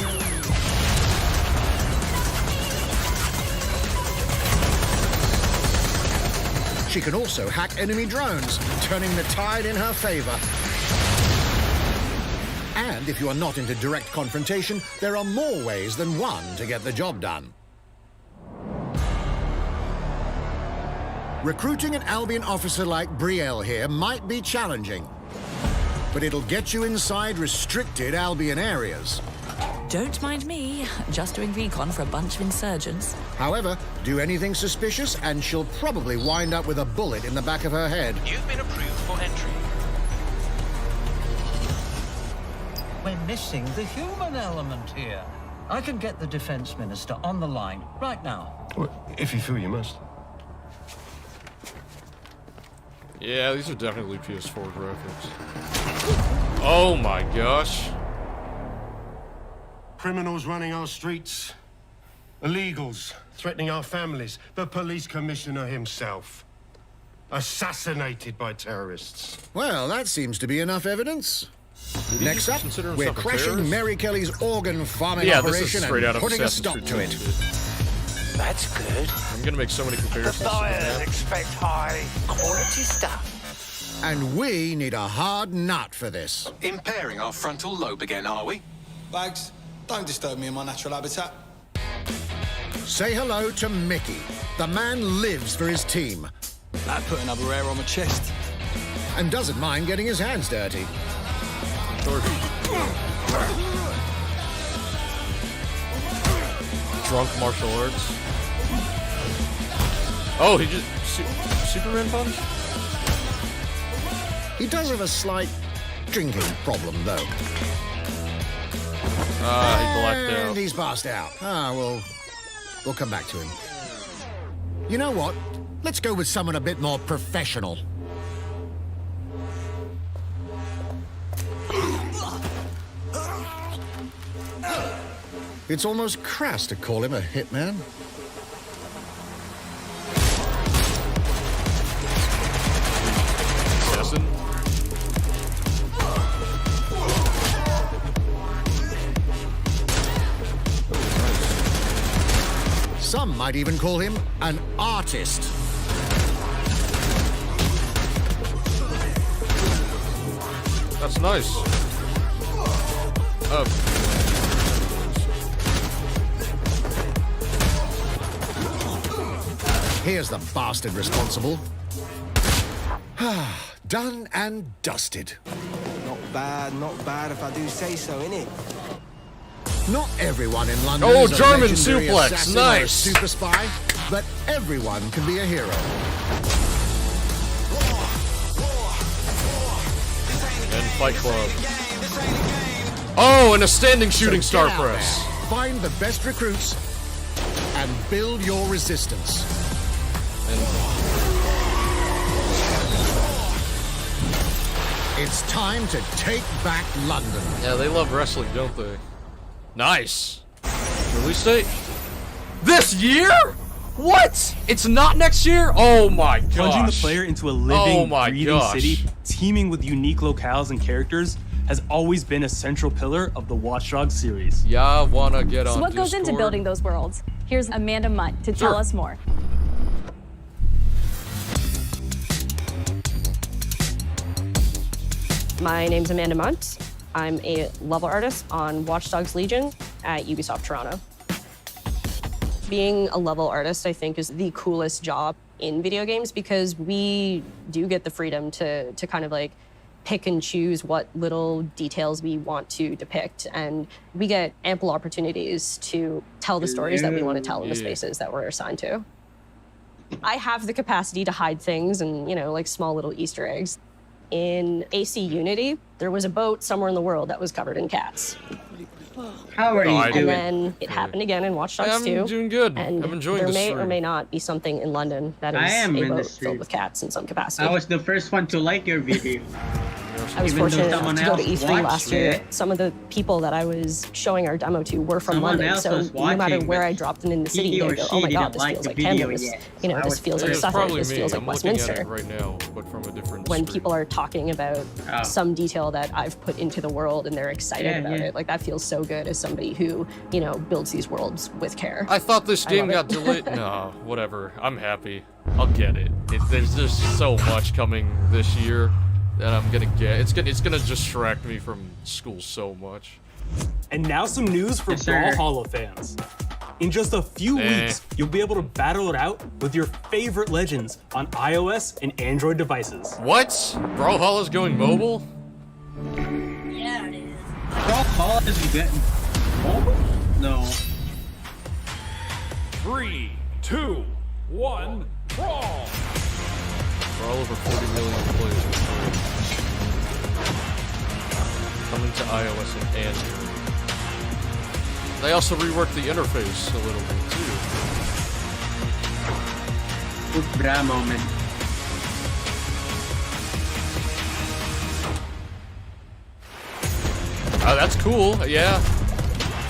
[SPEAKER 12] She can also hack enemy drones, turning the tide in her favor. And if you are not into direct confrontation, there are more ways than one to get the job done. Recruiting an Albion officer like Brielle here might be challenging, but it'll get you inside restricted Albion areas.
[SPEAKER 6] Don't mind me, just doing recon for a bunch of insurgents.
[SPEAKER 12] However, do anything suspicious and she'll probably wind up with a bullet in the back of her head.
[SPEAKER 10] You've been approved for entry.
[SPEAKER 11] We're missing the human element here. I can get the Defense Minister on the line right now.
[SPEAKER 13] Well, if you feel you must.
[SPEAKER 1] Yeah, these are definitely PS4 graphics. Oh my gosh.
[SPEAKER 13] Criminals running our streets. Illegals threatening our families. The police commissioner himself. Assassinated by terrorists.
[SPEAKER 12] Well, that seems to be enough evidence.
[SPEAKER 1] Did
[SPEAKER 12] Next up,
[SPEAKER 1] consider
[SPEAKER 12] we're
[SPEAKER 1] himself a
[SPEAKER 12] crashing
[SPEAKER 1] terrorist?
[SPEAKER 12] Mary Kelly's organ farming
[SPEAKER 1] Yeah, this is
[SPEAKER 12] operation
[SPEAKER 1] straight out
[SPEAKER 12] and
[SPEAKER 1] of
[SPEAKER 12] putting a
[SPEAKER 1] Assassin's
[SPEAKER 12] stop
[SPEAKER 1] Creed
[SPEAKER 12] to it.
[SPEAKER 1] 2.
[SPEAKER 10] That's good.
[SPEAKER 1] I'm gonna make so many comparisons. to
[SPEAKER 10] Buyers
[SPEAKER 1] that.
[SPEAKER 10] expect high quality stuff.
[SPEAKER 12] And we need a hard nut for this.
[SPEAKER 14] Impairing our frontal lobe again, are we?
[SPEAKER 16] Bags, don't disturb me in my natural habitat.
[SPEAKER 12] Say hello to Mickey. The man lives for his team.
[SPEAKER 16] That put another hair on my chest.
[SPEAKER 12] And doesn't mind getting his hands dirty.
[SPEAKER 1] Drunk martial arts. Oh, he just Superman punch?
[SPEAKER 12] He does have a slight drinking problem, though.
[SPEAKER 1] He blacked out.
[SPEAKER 12] And he's passed out. We'll come back to him. You know what? Let's go with someone a bit more professional. It's almost crass to call him a hitman.
[SPEAKER 1] Assassin?
[SPEAKER 12] Some might even call him an artist.
[SPEAKER 1] That's nice.
[SPEAKER 12] Here's the bastard responsible. Done and dusted.
[SPEAKER 2] Not bad if I do say so, innit?
[SPEAKER 12] Not everyone in London
[SPEAKER 1] Oh,
[SPEAKER 12] is a
[SPEAKER 1] German
[SPEAKER 12] legendary
[SPEAKER 1] suplex,
[SPEAKER 12] assassin or a
[SPEAKER 1] nice.
[SPEAKER 12] super spy, but everyone can be a hero.
[SPEAKER 1] And Fight Club. Oh, and a standing shooting
[SPEAKER 12] So
[SPEAKER 1] star
[SPEAKER 12] get out
[SPEAKER 1] press.
[SPEAKER 12] there, find the best recruits and build your resistance. It's time to take back London.
[SPEAKER 1] Yeah, they love wrestling, don't they? Nice. Release date? This year? What? It's not next year? Oh my gosh.
[SPEAKER 4] Plunging the player into a living, breathing
[SPEAKER 1] gosh.
[SPEAKER 4] city, teeming with unique locales and characters, has always been a central pillar of the Watch Dogs series.
[SPEAKER 1] Yeah, wanna get on
[SPEAKER 3] So what goes into
[SPEAKER 1] Discord?
[SPEAKER 3] building those worlds? Here's Amanda Munt to tell us more.
[SPEAKER 18] My name's Amanda Munt. I'm a level artist on Watch Dogs Legion at Ubisoft Toronto. Being a level artist, I think, is the coolest job in video games because we do get the freedom to kind of like pick and choose what little details we want to depict. And we get ample opportunities to tell the stories that we want to tell in the spaces that we're assigned to. I have the capacity to hide things and, you know, like small little Easter eggs. In AC Unity, there was a boat somewhere in the world that was covered in cats.
[SPEAKER 20] How are you doing?
[SPEAKER 18] And then it happened again in Watch Dogs 2.
[SPEAKER 1] I'm doing good.
[SPEAKER 18] And
[SPEAKER 1] I'm enjoying
[SPEAKER 18] there
[SPEAKER 1] this
[SPEAKER 18] may or
[SPEAKER 1] stream.
[SPEAKER 18] may not be something in London that
[SPEAKER 20] I
[SPEAKER 18] is
[SPEAKER 20] am
[SPEAKER 18] a
[SPEAKER 20] in the
[SPEAKER 18] boat
[SPEAKER 20] stream.
[SPEAKER 18] filled with cats in some capacity.
[SPEAKER 20] I was the first one to like your video.
[SPEAKER 18] I was
[SPEAKER 20] Even though
[SPEAKER 18] fortunate enough
[SPEAKER 20] someone
[SPEAKER 18] to go to
[SPEAKER 20] else
[SPEAKER 18] E3 last
[SPEAKER 20] watched
[SPEAKER 18] year.
[SPEAKER 20] it.
[SPEAKER 18] Some of the people that I was showing our demo to were from
[SPEAKER 20] Someone
[SPEAKER 18] London,
[SPEAKER 20] else
[SPEAKER 18] so
[SPEAKER 20] was
[SPEAKER 18] no matter
[SPEAKER 20] watching,
[SPEAKER 18] where
[SPEAKER 20] but
[SPEAKER 18] I dropped them in the city,
[SPEAKER 20] he or
[SPEAKER 18] they go,
[SPEAKER 20] she
[SPEAKER 18] "Oh my god,
[SPEAKER 20] didn't
[SPEAKER 18] this
[SPEAKER 20] like
[SPEAKER 18] feels
[SPEAKER 20] the
[SPEAKER 18] like
[SPEAKER 20] video
[SPEAKER 18] Canvas.
[SPEAKER 20] yet,
[SPEAKER 18] You know,
[SPEAKER 20] so I
[SPEAKER 18] this
[SPEAKER 20] would-
[SPEAKER 18] feels like
[SPEAKER 1] It's
[SPEAKER 18] Suffolk.
[SPEAKER 1] probably
[SPEAKER 18] This
[SPEAKER 1] me.
[SPEAKER 18] feels like
[SPEAKER 1] I'm looking at
[SPEAKER 18] Westminster."
[SPEAKER 1] it right now, but from a different
[SPEAKER 18] When
[SPEAKER 1] screen.
[SPEAKER 18] people are talking about some detail that I've put into the world and they're excited
[SPEAKER 20] Yeah,
[SPEAKER 18] about
[SPEAKER 20] yeah.
[SPEAKER 18] it, like that feels so good as somebody who, you know, builds these worlds with care.
[SPEAKER 1] I thought this
[SPEAKER 18] I
[SPEAKER 1] game
[SPEAKER 18] love
[SPEAKER 1] got
[SPEAKER 18] it.
[SPEAKER 1] delayed. No, whatever. I'm happy. I'll get it. There's just so much coming this year that I'm gonna get. It's gonna distract me from school so much.
[SPEAKER 4] And now some news for
[SPEAKER 20] Yes, sir.
[SPEAKER 4] Brawlhalla fans. In just a few weeks, you'll be able to battle it out with your favorite legends on iOS and Android devices.
[SPEAKER 1] What? Brawlhalla's going mobile?
[SPEAKER 20] Yeah, it is. Brawlhalla is getting mobile? No.
[SPEAKER 8] 3, 2, 1, brawl!
[SPEAKER 1] We're all over 40 million players. Coming to iOS and Android. They also reworked the interface a little bit too.
[SPEAKER 20] Good bra moment.
[SPEAKER 1] Oh, that's cool. Yeah.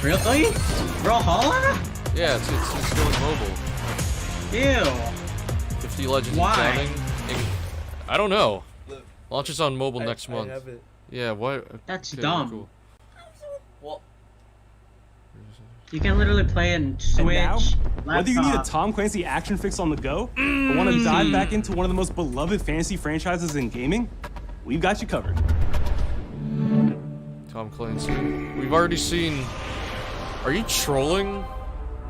[SPEAKER 20] Really? Brawlhalla?
[SPEAKER 1] Yeah, it's going mobile.
[SPEAKER 20] Ew.
[SPEAKER 1] 50 Legends
[SPEAKER 20] Why?
[SPEAKER 1] and counting. I don't know. Launches on mobile next month.
[SPEAKER 15] have it.
[SPEAKER 1] Yeah, what?
[SPEAKER 20] That's
[SPEAKER 1] okay,
[SPEAKER 20] dumb.
[SPEAKER 1] Cool.
[SPEAKER 15] Well,
[SPEAKER 20] You can literally play in Switch,
[SPEAKER 4] And now, whether you need a
[SPEAKER 20] laptop.
[SPEAKER 4] Tom Clancy action fix on the go, or want to dive back into one of the most beloved fantasy franchises in gaming, we've got you covered.
[SPEAKER 1] Tom Clancy. We've already seen. Are you trolling?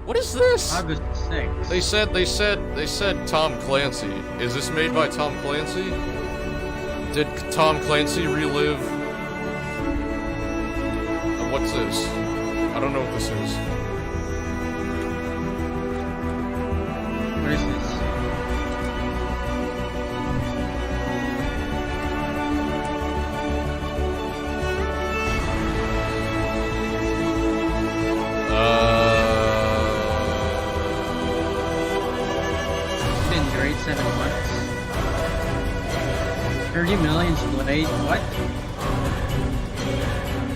[SPEAKER 1] What is this?
[SPEAKER 20] August 6th.
[SPEAKER 1] They said Tom Clancy. Is this made by Tom Clancy? Did Tom Clancy relive? What's this? I don't know what this is.
[SPEAKER 20] What is this? Been great 7 months. 30 million played. What?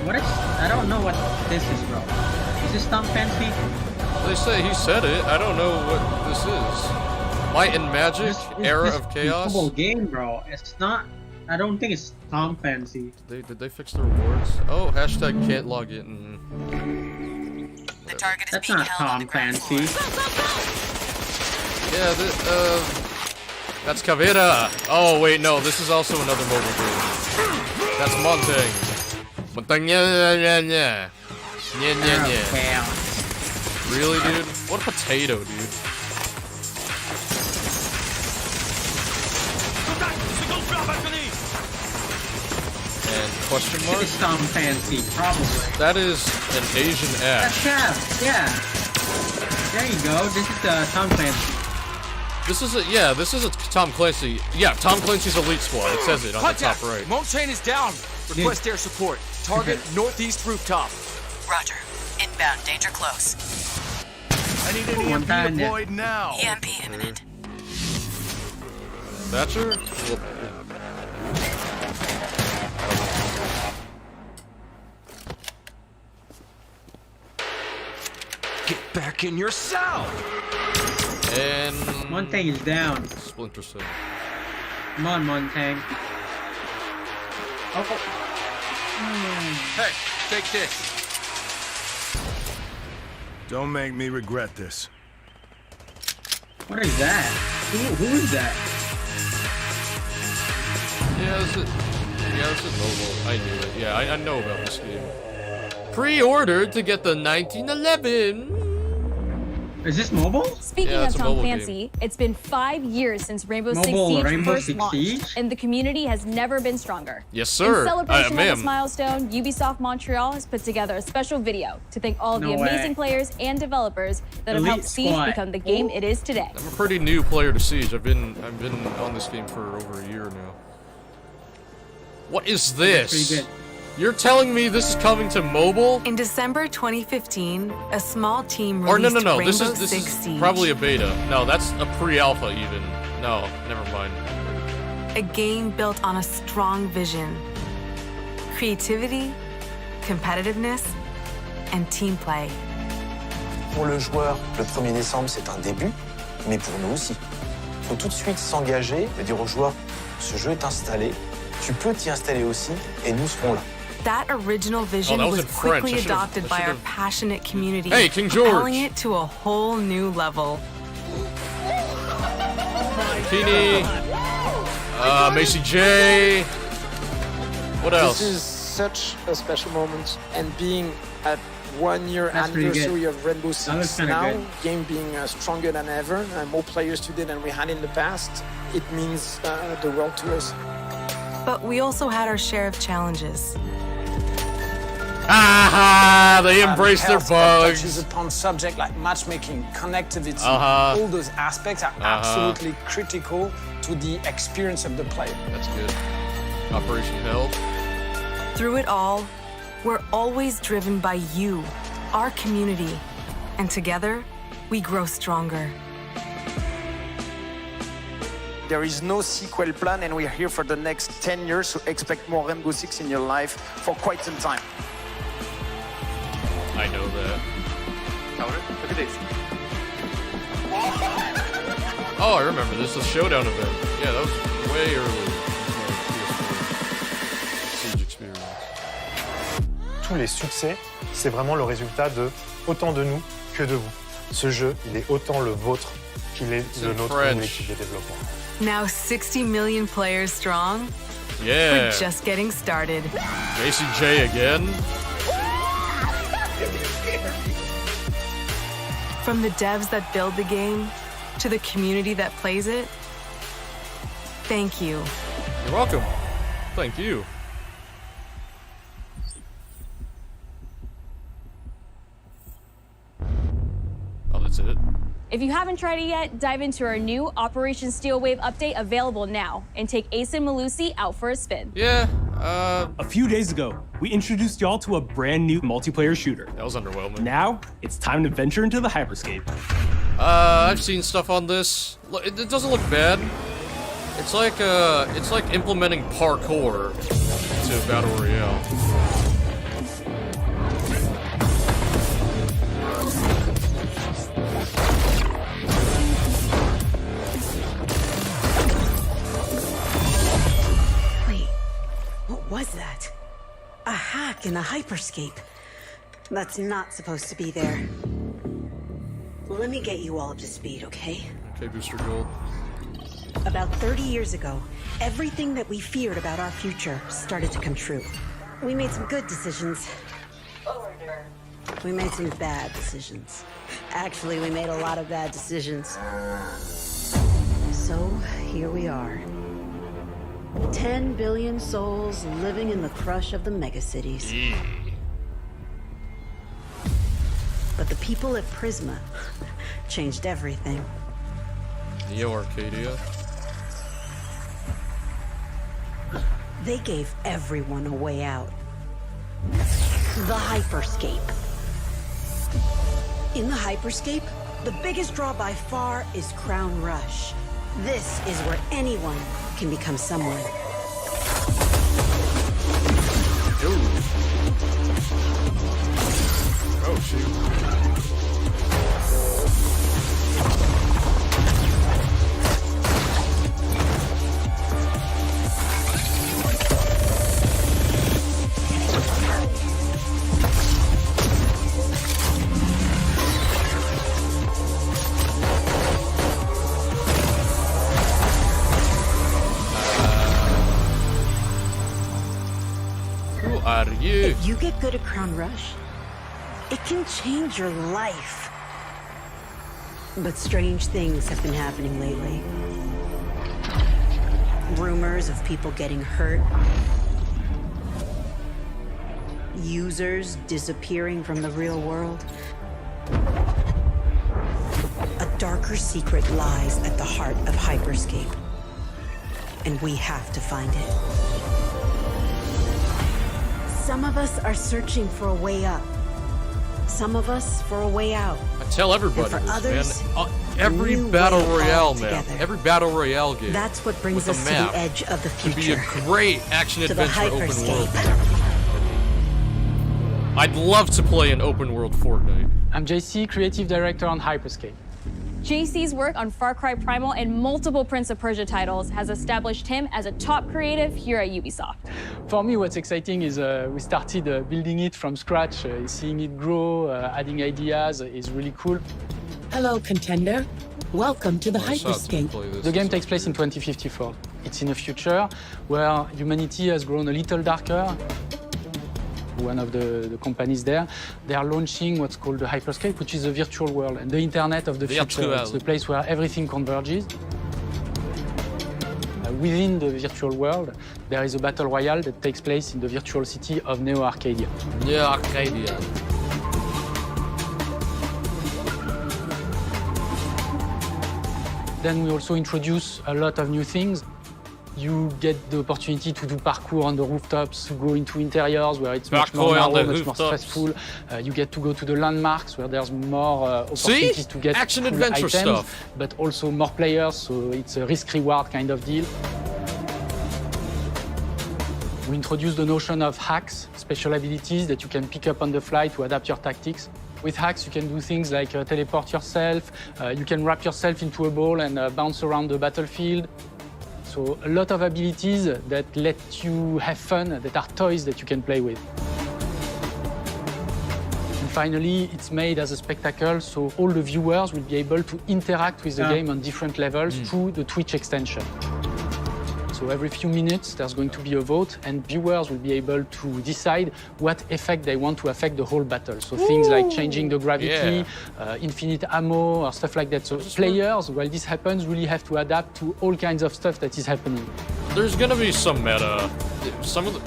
[SPEAKER 20] What is? I don't know what this is, bro. Is this Tom Clancy?
[SPEAKER 1] They say he said it. I don't know what this is. Might and Magic, Era
[SPEAKER 20] This
[SPEAKER 1] of Chaos.
[SPEAKER 20] mobile game, bro. It's not. I don't think it's Tom Clancy.
[SPEAKER 1] Did they fix the rewards? Oh, hashtag can't log in.
[SPEAKER 6] The target is
[SPEAKER 20] That's
[SPEAKER 6] being
[SPEAKER 20] not
[SPEAKER 6] held on
[SPEAKER 20] Tom
[SPEAKER 6] the ground
[SPEAKER 20] Clancy.
[SPEAKER 1] Yeah, that's Caveira. Oh wait, no, this is also another mobile game. That's Montaigne. Montaigne. Yeah. Really, dude? What a potato, dude. And question mark?
[SPEAKER 20] It's Tom Clancy, probably.
[SPEAKER 1] That is an Asian ash.
[SPEAKER 20] That's yeah. There you go. This is Tom Clancy.
[SPEAKER 1] This is a Tom Clancy. Yeah, Tom Clancy's Elite Squad. It says it on the top right.
[SPEAKER 8] Montaigne is down. Request air support. Target northeast rooftop.
[SPEAKER 6] Roger. Inbound. Danger close.
[SPEAKER 8] I need an EMP deployed now.
[SPEAKER 6] EMP imminent.
[SPEAKER 1] Thatcher?
[SPEAKER 8] Get back in your cell.
[SPEAKER 1] And
[SPEAKER 20] Montaigne is down.
[SPEAKER 1] Splinter Cell.
[SPEAKER 20] Come on, Montaigne. Oh.
[SPEAKER 8] Hey, take this.
[SPEAKER 17] Don't make me regret this.
[SPEAKER 20] What is that? Who is that?
[SPEAKER 1] Yeah, this is mobile. I knew it. Yeah, I know about this game. Pre-ordered to get the 1911.
[SPEAKER 20] Is this mobile?
[SPEAKER 3] Speaking
[SPEAKER 1] Yeah,
[SPEAKER 3] of
[SPEAKER 1] it's a
[SPEAKER 3] Tom
[SPEAKER 1] mobile
[SPEAKER 3] Clancy, it's been 5 years since Rainbow Six
[SPEAKER 20] Mobile
[SPEAKER 3] Siege
[SPEAKER 20] Rainbow
[SPEAKER 3] first
[SPEAKER 20] Six
[SPEAKER 3] launched,
[SPEAKER 20] Siege?
[SPEAKER 3] and the community has never been stronger.
[SPEAKER 1] Yes, sir.
[SPEAKER 3] In celebration of
[SPEAKER 1] ma'am.
[SPEAKER 3] this milestone, Ubisoft Montreal has put together a special video to thank all of
[SPEAKER 20] No
[SPEAKER 3] the
[SPEAKER 20] way.
[SPEAKER 3] amazing players and developers that have
[SPEAKER 20] Elite
[SPEAKER 3] helped Siege
[SPEAKER 20] Squad.
[SPEAKER 3] become the game it is today.
[SPEAKER 1] I'm a pretty new player to Siege. I've been on this game for over a year now. What is
[SPEAKER 20] Pretty
[SPEAKER 1] this?
[SPEAKER 20] good.
[SPEAKER 1] You're telling me this is coming to mobile?
[SPEAKER 6] In December 2015, a small team
[SPEAKER 1] Or
[SPEAKER 6] released
[SPEAKER 1] no.
[SPEAKER 6] Rainbow
[SPEAKER 1] This
[SPEAKER 6] Six
[SPEAKER 1] is
[SPEAKER 6] Siege,
[SPEAKER 1] probably a beta. No, that's a pre-alpha even. No, never mind.
[SPEAKER 6] a game built on a strong vision,
[SPEAKER 7] creativity, competitiveness, and team play.
[SPEAKER 15] Pour le joueur, le 1er décembre, c'est un début, mais pour nous aussi. Il faut tout de suite s'engager et dire aux joueurs, ce jeu est installé, tu peux t'y installer aussi, et nous serons là.
[SPEAKER 7] That original vision
[SPEAKER 1] that was
[SPEAKER 7] was
[SPEAKER 1] in French.
[SPEAKER 7] quickly
[SPEAKER 1] I should've-
[SPEAKER 7] adopted
[SPEAKER 1] I
[SPEAKER 7] by our
[SPEAKER 1] should've-
[SPEAKER 7] passionate community,
[SPEAKER 1] Hey, King George.
[SPEAKER 7] propelling it to a whole new level.
[SPEAKER 1] Teeny. Macy J. What else?
[SPEAKER 19] This is such a special moment, and being at 1 year
[SPEAKER 20] That's pretty good.
[SPEAKER 19] anniversary of Rainbow
[SPEAKER 20] That
[SPEAKER 19] Six
[SPEAKER 20] looks kinda
[SPEAKER 19] now,
[SPEAKER 20] good.
[SPEAKER 19] game being stronger than ever, more players today than we had in the past, it means the world to us.
[SPEAKER 7] But we also had our share of challenges.
[SPEAKER 1] Ah, they embrace their
[SPEAKER 19] Health that touches
[SPEAKER 1] bugs.
[SPEAKER 19] upon subject like matchmaking, connectivity,
[SPEAKER 1] Uh-huh.
[SPEAKER 19] all those aspects are absolutely critical to the experience of the player.
[SPEAKER 1] That's good. Operation Held.
[SPEAKER 7] Through it all, we're always driven by you, our community. And together, we grow stronger.
[SPEAKER 19] There is no sequel plan, and we're here for the next 10 years, so expect more Rainbow Six in your life for quite some time.
[SPEAKER 1] I know that.
[SPEAKER 19] Look at this.
[SPEAKER 1] Oh, I remember this. The Showdown event. Yeah, that was way early. Siege experience.
[SPEAKER 21] Tous les succès, c'est vraiment le résultat de autant de nous que de vous. Ce jeu, il est autant le vôtre qu'il est le nôtre
[SPEAKER 1] French.
[SPEAKER 21] de l'équipe de développement.
[SPEAKER 7] Now 60 million players strong,
[SPEAKER 1] Yeah.
[SPEAKER 7] we're just getting started.
[SPEAKER 1] Macy J again.
[SPEAKER 7] From the devs that build the game to the community that plays it, thank you.
[SPEAKER 1] You're welcome. Thank you. Oh, that's it.
[SPEAKER 3] If you haven't tried it yet, dive into our new Operation Steel Wave update available now and take Ace and Malusi out for a spin.
[SPEAKER 1] Yeah,
[SPEAKER 4] A few days ago, we introduced y'all to a brand new multiplayer shooter.
[SPEAKER 1] that was underwhelming.
[SPEAKER 4] Now, it's time to venture into the hyperscape.
[SPEAKER 1] I've seen stuff on this. Look, it doesn't look bad. It's like implementing parkour to Battle Royale.
[SPEAKER 9] Wait, what was that? A hack in the hyperscape. That's not supposed to be there. Let me get you all up to speed, okay?
[SPEAKER 1] Okay, Booster Gold.
[SPEAKER 9] About 30 years ago, everything that we feared about our future started to come true. We made some good decisions. We made some bad decisions. Actually, we made a lot of bad decisions. So, here we are. 10 billion souls living in the crush of the megacities. But the people at Prisma changed everything.
[SPEAKER 1] Neo Arcadia.
[SPEAKER 9] They gave everyone a way out. The hyperscape. In the hyperscape, the biggest draw by far is Crown Rush. This is where anyone can become someone.
[SPEAKER 1] Oh, shoot. Who are you?
[SPEAKER 9] If you get good at Crown Rush, it can change your life. But strange things have been happening lately. Rumors of people getting hurt. Users disappearing from the real world. A darker secret lies at the heart of Hyperscape. And we have to find it. Some of us are searching for a way up. Some of us for a way out.
[SPEAKER 1] I tell everybody
[SPEAKER 9] And for
[SPEAKER 1] this,
[SPEAKER 9] others,
[SPEAKER 1] man. Every
[SPEAKER 9] a new
[SPEAKER 1] Battle
[SPEAKER 9] way
[SPEAKER 1] Royale, man.
[SPEAKER 9] altogether.
[SPEAKER 1] Every Battle Royale game.
[SPEAKER 9] That's what brings
[SPEAKER 1] with
[SPEAKER 9] us
[SPEAKER 1] a
[SPEAKER 9] to
[SPEAKER 1] map
[SPEAKER 9] the edge of the
[SPEAKER 1] could
[SPEAKER 9] future.
[SPEAKER 1] be a great action
[SPEAKER 9] To the
[SPEAKER 1] adventure open
[SPEAKER 9] hyperscape.
[SPEAKER 1] world. I'd love to play an open world Fortnite.
[SPEAKER 5] I'm JC, Creative Director on Hyperscape.
[SPEAKER 3] JC's work on Far Cry Primal and multiple Prince of Persia titles has established him as a top creative here at Ubisoft.
[SPEAKER 5] For me, what's exciting is we started building it from scratch. Seeing it grow, adding ideas is really cool.
[SPEAKER 22] Hello, contender. Welcome to the Hyperscape.
[SPEAKER 5] The game takes place in 2054. It's in a future where humanity has grown a little darker. One of the companies there, they are launching what's called the Hyperscape, which is a virtual world and the internet of the future. It's the place where everything converges. Within the virtual world, there is a battle royale that takes place in the virtual city of Neo Arcadia.
[SPEAKER 1] Neo Arcadia.
[SPEAKER 5] Then we also introduce a lot of new things. You get the opportunity to do parkour on the rooftops, go into interiors where it's much more narrow, much more stressful. You get to go to the landmarks where there's more opportunities to get
[SPEAKER 1] action
[SPEAKER 5] cool
[SPEAKER 1] adventure
[SPEAKER 5] items,
[SPEAKER 1] stuff,
[SPEAKER 5] but also more players, so it's a risk-reward kind of deal. We introduce the notion of hacks, special abilities that you can pick up on the fly to adapt your tactics. With hacks, you can do things like teleport yourself, you can wrap yourself into a ball and bounce around the battlefield. So a lot of abilities that let you have fun, that are toys that you can play with. And finally, it's made as a spectacle, so all the viewers will be able to interact with the game on different levels through the Twitch extension. So every few minutes, there's going to be a vote, and viewers will be able to decide what effect they want to affect the whole battle. So things like changing the gravity, infinite ammo, or stuff like that. So players, while this happens, really have to adapt to all kinds of stuff that is happening.
[SPEAKER 1] There's gonna be some meta.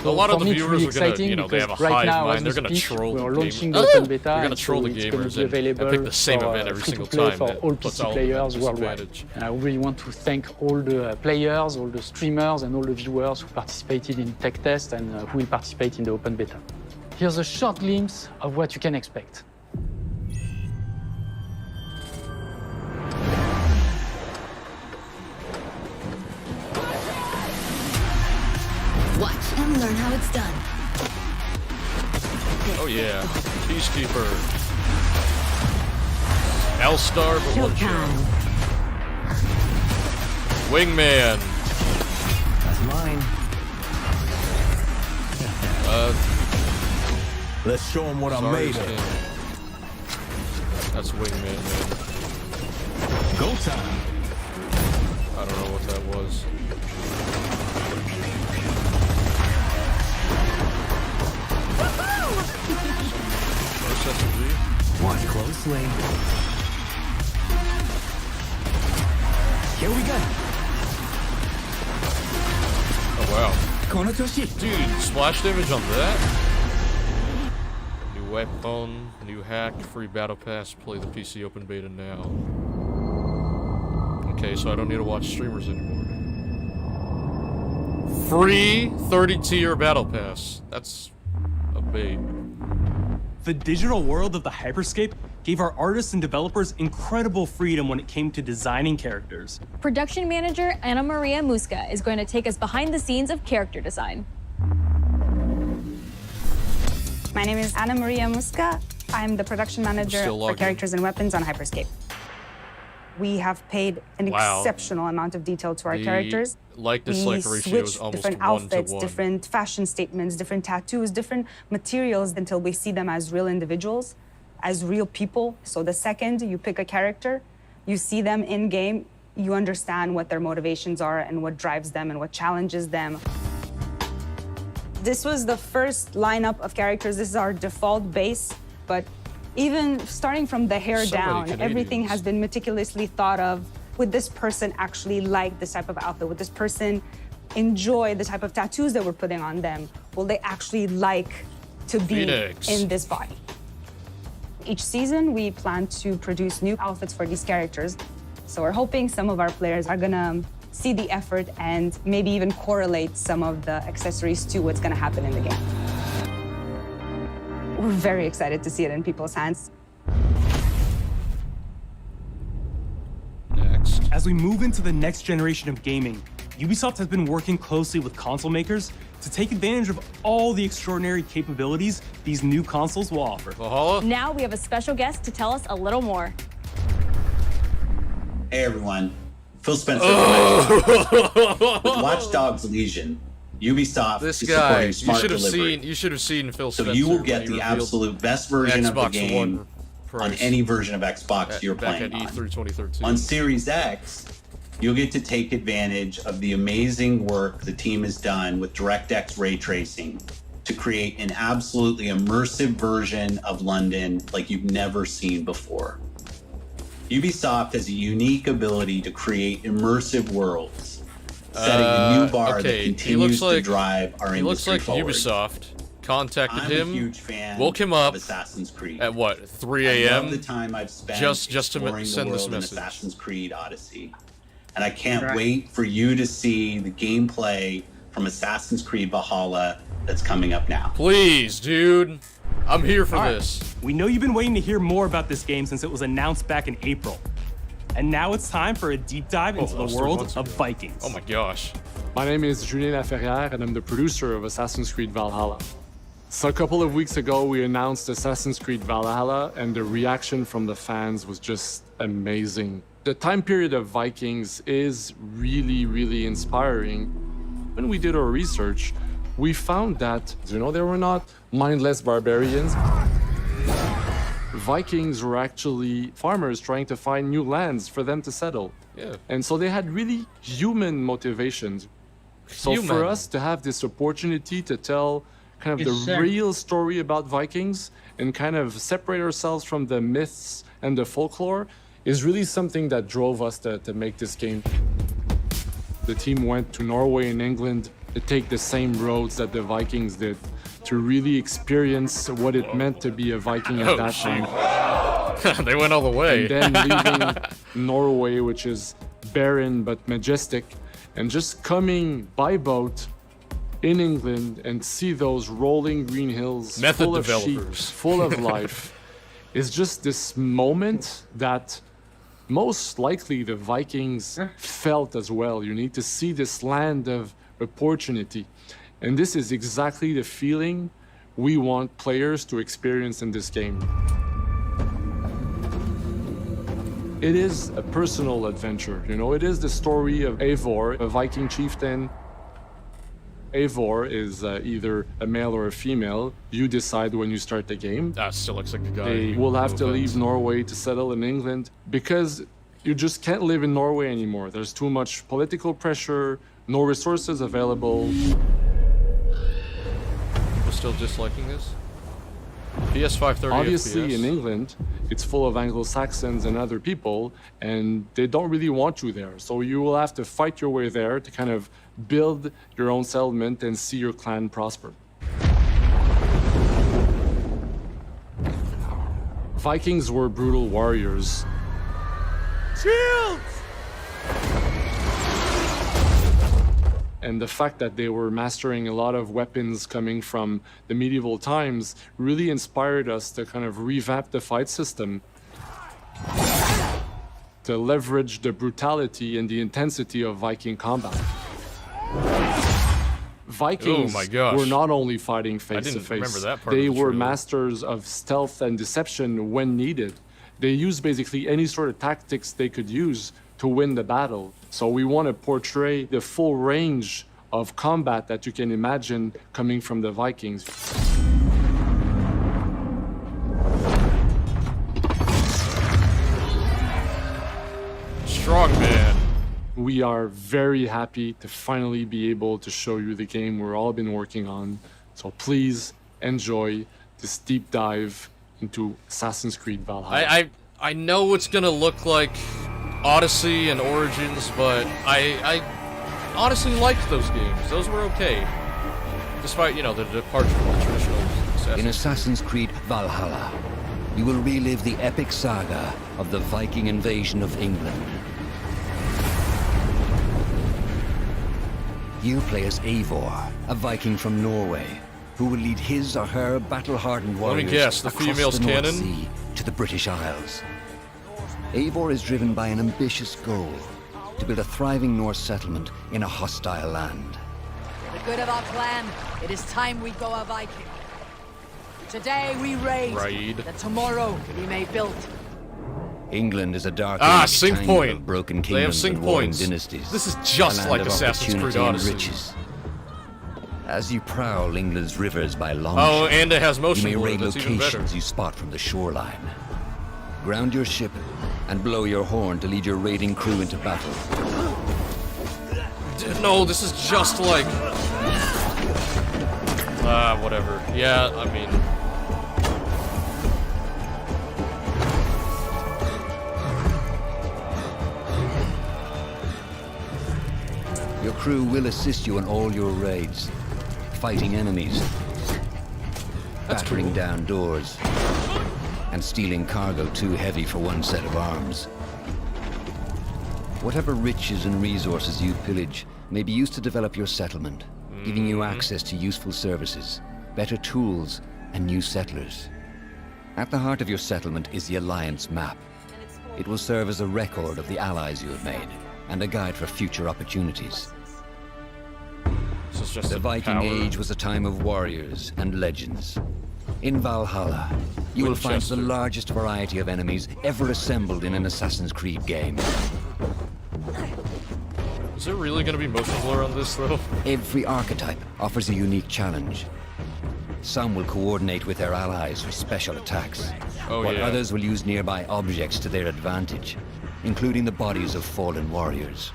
[SPEAKER 1] A lot of the viewers are gonna, you know, they have a hive mind. They're gonna troll the game. They're gonna troll the gamers and pick the same event every single time.
[SPEAKER 5] For all PC players worldwide. And I really want to thank all the players, all the streamers, and all the viewers who participated in tech test and who will participate in the open beta. Here's a short glimpse of what you can expect.
[SPEAKER 22] Watch and learn how it's done.
[SPEAKER 1] Oh yeah, Peacekeeper. L-Star, but one shot. Wingman.
[SPEAKER 2] That's mine.
[SPEAKER 17] Let's show him what I'm made of.
[SPEAKER 1] That's Wingman, man.
[SPEAKER 17] Go time.
[SPEAKER 1] I don't know what that was.
[SPEAKER 2] Watch closely. Here we go.
[SPEAKER 1] Oh wow. Dude, splash damage on that? New weapon, new hack, free battle pass, play the PC open beta now. Okay, so I don't need to watch streamers anymore. Free 30-tier battle pass. That's a bait.
[SPEAKER 4] The digital world of the Hyperscape gave our artists and developers incredible freedom when it came to designing characters.
[SPEAKER 3] Production manager Ana Maria Musca is going to take us behind the scenes of character design.
[SPEAKER 23] My name is Ana Maria Musca. I'm the production manager for characters and weapons on Hyperscape. We have paid an exceptional amount of detail to our characters.
[SPEAKER 1] Like-dislike ratio is almost
[SPEAKER 23] different
[SPEAKER 1] 1
[SPEAKER 23] outfits,
[SPEAKER 1] to 1.
[SPEAKER 23] different fashion statements, different tattoos, different materials until we see them as real individuals, as real people. So the second you pick a character, you see them in game, you understand what their motivations are and what drives them and what challenges them. This was the first lineup of characters. This is our default base, but even starting from the hair down, everything has been meticulously thought of. Would this person actually like this type of outfit? Would this person enjoy the type of tattoos that we're putting on them? Will they actually like to be in this body? Each season, we plan to produce new outfits for these characters. So we're hoping some of our players are gonna see the effort and maybe even correlate some of the accessories to what's gonna happen in the game. We're very excited to see it in people's hands.
[SPEAKER 4] As we move into the next generation of gaming, Ubisoft has been working closely with console makers to take advantage of all the extraordinary capabilities these new consoles will offer.
[SPEAKER 1] Valhalla?
[SPEAKER 3] Now we have a special guest to tell us a little more.
[SPEAKER 10] Hey everyone, Phil Spencer with Watch Dogs Legion. Ubisoft
[SPEAKER 1] This
[SPEAKER 10] is
[SPEAKER 1] guy,
[SPEAKER 10] supporting smart delivery.
[SPEAKER 1] you should have seen Phil
[SPEAKER 10] So
[SPEAKER 1] Spencer.
[SPEAKER 10] you will
[SPEAKER 1] when
[SPEAKER 10] get
[SPEAKER 1] he
[SPEAKER 10] the
[SPEAKER 1] revealed
[SPEAKER 10] absolute best version of the
[SPEAKER 1] Xbox
[SPEAKER 10] game
[SPEAKER 1] One
[SPEAKER 10] on
[SPEAKER 1] price
[SPEAKER 10] any version of Xbox you're
[SPEAKER 1] back
[SPEAKER 10] playing
[SPEAKER 1] at
[SPEAKER 10] on.
[SPEAKER 1] E3 2013.
[SPEAKER 10] On Series X, you'll get to take advantage of the amazing work the team has done with DirectX ray tracing to create an absolutely immersive version of London like you've never seen before. Ubisoft has a unique ability to create immersive worlds, setting a new bar that continues to drive our industry forward.
[SPEAKER 1] He looks like Ubisoft contacted
[SPEAKER 10] I'm
[SPEAKER 1] him,
[SPEAKER 10] a huge fan
[SPEAKER 1] woke him up
[SPEAKER 10] of Assassin's Creed.
[SPEAKER 1] at what, 3
[SPEAKER 10] I
[SPEAKER 1] a.m.
[SPEAKER 10] love the time I've spent
[SPEAKER 1] just to
[SPEAKER 10] exploring
[SPEAKER 1] send
[SPEAKER 10] the
[SPEAKER 1] this
[SPEAKER 10] world in
[SPEAKER 1] message.
[SPEAKER 10] Assassin's Creed Odyssey. And I can't
[SPEAKER 20] Right.
[SPEAKER 10] wait for you to see the gameplay from Assassin's Creed Valhalla that's coming up now.
[SPEAKER 1] Please, dude. I'm here for
[SPEAKER 4] All right.
[SPEAKER 1] this.
[SPEAKER 4] We know you've been waiting to hear more about this game since it was announced back in April. And now it's time for a deep dive into the world of Vikings.
[SPEAKER 1] Oh my gosh.
[SPEAKER 11] My name is Julien Laferrière, and I'm the producer of Assassin's Creed Valhalla. So a couple of weeks ago, we announced Assassin's Creed Valhalla, and the reaction from the fans was just amazing. The time period of Vikings is really, really inspiring. When we did our research, we found that, they were not mindless barbarians. Vikings were actually farmers trying to find new lands for them to settle.
[SPEAKER 1] Yeah.
[SPEAKER 11] And so they had really human motivations. So
[SPEAKER 1] Human.
[SPEAKER 11] for us to have this opportunity to tell kind of
[SPEAKER 20] Yes,
[SPEAKER 11] the
[SPEAKER 20] sir.
[SPEAKER 11] real story about Vikings and kind of separate ourselves from the myths and the folklore is really something that drove us to make this game. The team went to Norway and England to take the same roads that the Vikings did, to really experience what it meant to be a Viking at that time.
[SPEAKER 1] They went all the way.
[SPEAKER 11] And then leaving Norway, which is barren but majestic, and just coming by boat in England and see those rolling green hills
[SPEAKER 1] Method
[SPEAKER 11] full of sheep,
[SPEAKER 1] developers.
[SPEAKER 11] full of life, is just this moment that most likely the Vikings felt as well. You need to see this land of opportunity. And this is exactly the feeling we want players to experience in this game. It is a personal adventure, it is the story of Eivor, a Viking chieftain. Eivor is either a male or a female. You decide when you start the game.
[SPEAKER 1] That still looks like a guy.
[SPEAKER 11] They will have to
[SPEAKER 1] No
[SPEAKER 11] leave
[SPEAKER 1] offense.
[SPEAKER 11] Norway to settle in England because you just can't live in Norway anymore. There's too much political pressure, no resources available.
[SPEAKER 1] We're still disliking this? PS 530
[SPEAKER 11] Obviously,
[SPEAKER 1] FPS.
[SPEAKER 11] in England, it's full of Anglo-Saxons and other people, and they don't really want you there. So you will have to fight your way there to kind of build your own settlement and see your clan prosper. Vikings were brutal warriors.
[SPEAKER 1] Shields!
[SPEAKER 11] And the fact that they were mastering a lot of weapons coming from the medieval times really inspired us to kind of revamp the fight system, to leverage the brutality and the intensity of Viking combat. Vikings
[SPEAKER 1] Oh my gosh.
[SPEAKER 11] were not only fighting face to
[SPEAKER 1] didn't
[SPEAKER 11] face,
[SPEAKER 1] remember that part of
[SPEAKER 11] they
[SPEAKER 1] the
[SPEAKER 11] were
[SPEAKER 1] trailer.
[SPEAKER 11] masters of stealth and deception when needed. They used basically any sort of tactics they could use to win the battle. So we want to portray the full range of combat that you can imagine coming from the Vikings.
[SPEAKER 1] Strong man.
[SPEAKER 11] We are very happy to finally be able to show you the game we've all been working on. So please enjoy this deep dive into Assassin's Creed Valhalla.
[SPEAKER 1] I know it's gonna look like Odyssey and Origins, but I honestly liked those games. Those were okay. Despite, the departure from the traditional Assassin's
[SPEAKER 13] In Assassin's Creed Valhalla, you will relive the epic saga of the Viking invasion of England. You play as Eivor, a Viking from Norway, who will lead his or her battle-hardened
[SPEAKER 1] Let me
[SPEAKER 13] warriors
[SPEAKER 1] guess, the
[SPEAKER 13] across
[SPEAKER 1] female's
[SPEAKER 13] the North
[SPEAKER 1] canon?
[SPEAKER 13] Sea to the British Isles. Eivor is driven by an ambitious goal, to build a thriving Norse settlement in a hostile land.
[SPEAKER 12] For the good of our clan, it is time we go a Viking. Today we raid, that tomorrow we may build.
[SPEAKER 13] England is a dark
[SPEAKER 1] sync
[SPEAKER 13] tangle
[SPEAKER 1] point.
[SPEAKER 13] of broken
[SPEAKER 1] They have
[SPEAKER 13] kingdoms
[SPEAKER 1] sync
[SPEAKER 13] and warring
[SPEAKER 1] points.
[SPEAKER 13] dynasties.
[SPEAKER 1] This is just
[SPEAKER 13] a land
[SPEAKER 1] like
[SPEAKER 13] of
[SPEAKER 1] Assassin's Creed
[SPEAKER 13] opportunity and
[SPEAKER 1] Odyssey.
[SPEAKER 13] riches. As you prowl England's rivers by long
[SPEAKER 1] Oh, and it has motion
[SPEAKER 13] you may
[SPEAKER 1] blur,
[SPEAKER 13] raid
[SPEAKER 1] that's even
[SPEAKER 13] locations
[SPEAKER 1] better.
[SPEAKER 13] you spot from the shoreline. Ground your ship and blow your horn to lead your raiding crew into battle.
[SPEAKER 1] No, this is just like... whatever. Yeah, I mean...
[SPEAKER 13] Your crew will assist you in all your raids, fighting enemies, battering down doors, and stealing cargo too heavy for one set of arms. Whatever riches and resources you pillage may be used to develop your settlement, giving you access to useful services, better tools, and new settlers. At the heart of your settlement is the Alliance map. It will serve as a record of the allies you have made, and a guide for future opportunities. The Viking Age was a time of warriors and legends. In Valhalla, you will find the largest variety of enemies ever assembled in an Assassin's Creed game.
[SPEAKER 1] Is there really going to be motion blur on this, though?
[SPEAKER 13] Every archetype offers a unique challenge. Some will coordinate with their allies for special attacks, while others will use nearby objects to their advantage, including the bodies of fallen warriors.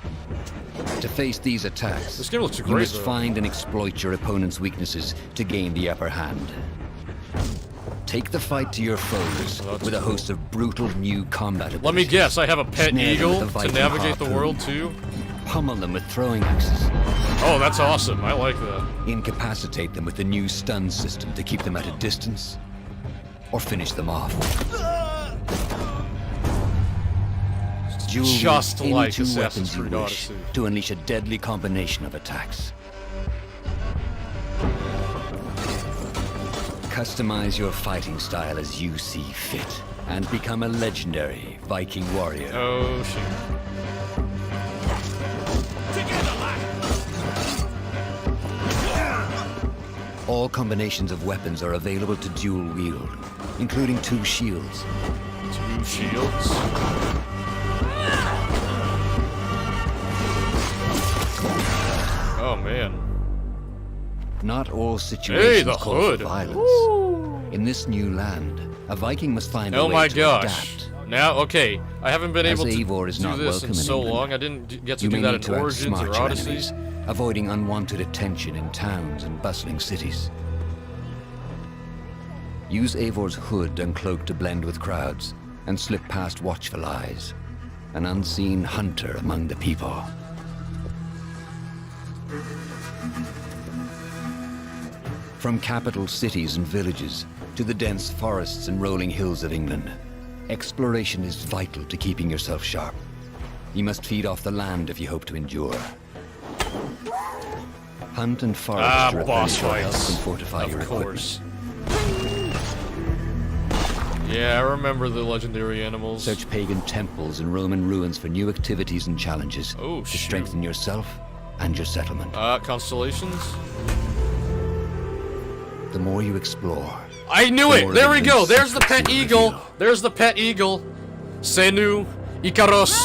[SPEAKER 13] To face these attacks,
[SPEAKER 1] this game looks
[SPEAKER 13] you
[SPEAKER 1] great,
[SPEAKER 13] must
[SPEAKER 1] though.
[SPEAKER 13] find and exploit your opponent's weaknesses to gain the upper hand. Take the fight to your foes with a host of brutal new combat abilities.
[SPEAKER 1] Let me guess, I have a pet
[SPEAKER 13] Snare them
[SPEAKER 1] eagle
[SPEAKER 13] with a
[SPEAKER 1] to
[SPEAKER 13] Viking
[SPEAKER 1] navigate the
[SPEAKER 13] harpoon.
[SPEAKER 1] world, too?
[SPEAKER 13] Pummel them with throwing axes.
[SPEAKER 1] Oh, that's awesome. I like that.
[SPEAKER 13] Incapacitate them with the new stun system to keep them at a distance, or finish them off. Dual
[SPEAKER 1] Just
[SPEAKER 13] any
[SPEAKER 1] like
[SPEAKER 13] two
[SPEAKER 1] Assassin's
[SPEAKER 13] weapons you
[SPEAKER 1] Creed
[SPEAKER 13] wish
[SPEAKER 1] Odyssey.
[SPEAKER 13] to unleash a deadly combination of attacks. Customize your fighting style as you see fit, and become a legendary Viking warrior.
[SPEAKER 1] Oh, shit.
[SPEAKER 13] All combinations of weapons are available to dual wield, including 2 shields.
[SPEAKER 1] 2 shields? Oh, man.
[SPEAKER 13] Not all situations
[SPEAKER 1] Hey, the
[SPEAKER 13] call
[SPEAKER 1] hood.
[SPEAKER 13] for violence. In this new land, a Viking must find a
[SPEAKER 1] Oh
[SPEAKER 13] way
[SPEAKER 1] my
[SPEAKER 13] to
[SPEAKER 1] gosh.
[SPEAKER 13] adapt.
[SPEAKER 1] Now, okay, I haven't been
[SPEAKER 13] As
[SPEAKER 1] able to
[SPEAKER 13] Eivor is
[SPEAKER 1] do
[SPEAKER 13] not
[SPEAKER 1] this in
[SPEAKER 13] welcome in
[SPEAKER 1] so
[SPEAKER 13] England,
[SPEAKER 1] long. I didn't get to
[SPEAKER 13] You
[SPEAKER 1] do
[SPEAKER 13] may
[SPEAKER 1] that
[SPEAKER 13] need
[SPEAKER 1] in
[SPEAKER 13] to
[SPEAKER 1] Origins
[SPEAKER 13] outsmart
[SPEAKER 1] or
[SPEAKER 13] your
[SPEAKER 1] Odysseys.
[SPEAKER 13] enemies, avoiding unwanted attention in towns and bustling cities. Use Eivor's hood and cloak to blend with crowds, and slip past watchful eyes. An unseen hunter among the people. From capital cities and villages to the dense forests and rolling hills of England, exploration is vital to keeping yourself sharp. You must feed off the land if you hope to endure. Hunt and forage to replenish
[SPEAKER 1] boss
[SPEAKER 13] your health
[SPEAKER 1] fights.
[SPEAKER 13] and fortify your
[SPEAKER 1] Of course.
[SPEAKER 13] equipment.
[SPEAKER 1] Yeah, I remember the legendary animals.
[SPEAKER 13] Search pagan temples and Roman ruins for new activities and challenges
[SPEAKER 1] Oh,
[SPEAKER 13] to strengthen yourself and your settlement.
[SPEAKER 1] Constellations?
[SPEAKER 13] The more you explore,
[SPEAKER 1] I knew
[SPEAKER 13] the
[SPEAKER 1] it!
[SPEAKER 13] more
[SPEAKER 1] There we go!
[SPEAKER 13] evidence
[SPEAKER 1] There's the
[SPEAKER 13] secrets
[SPEAKER 1] pet
[SPEAKER 13] you
[SPEAKER 1] eagle!
[SPEAKER 13] reveal.
[SPEAKER 1] There's the pet eagle! Senu, Icaros.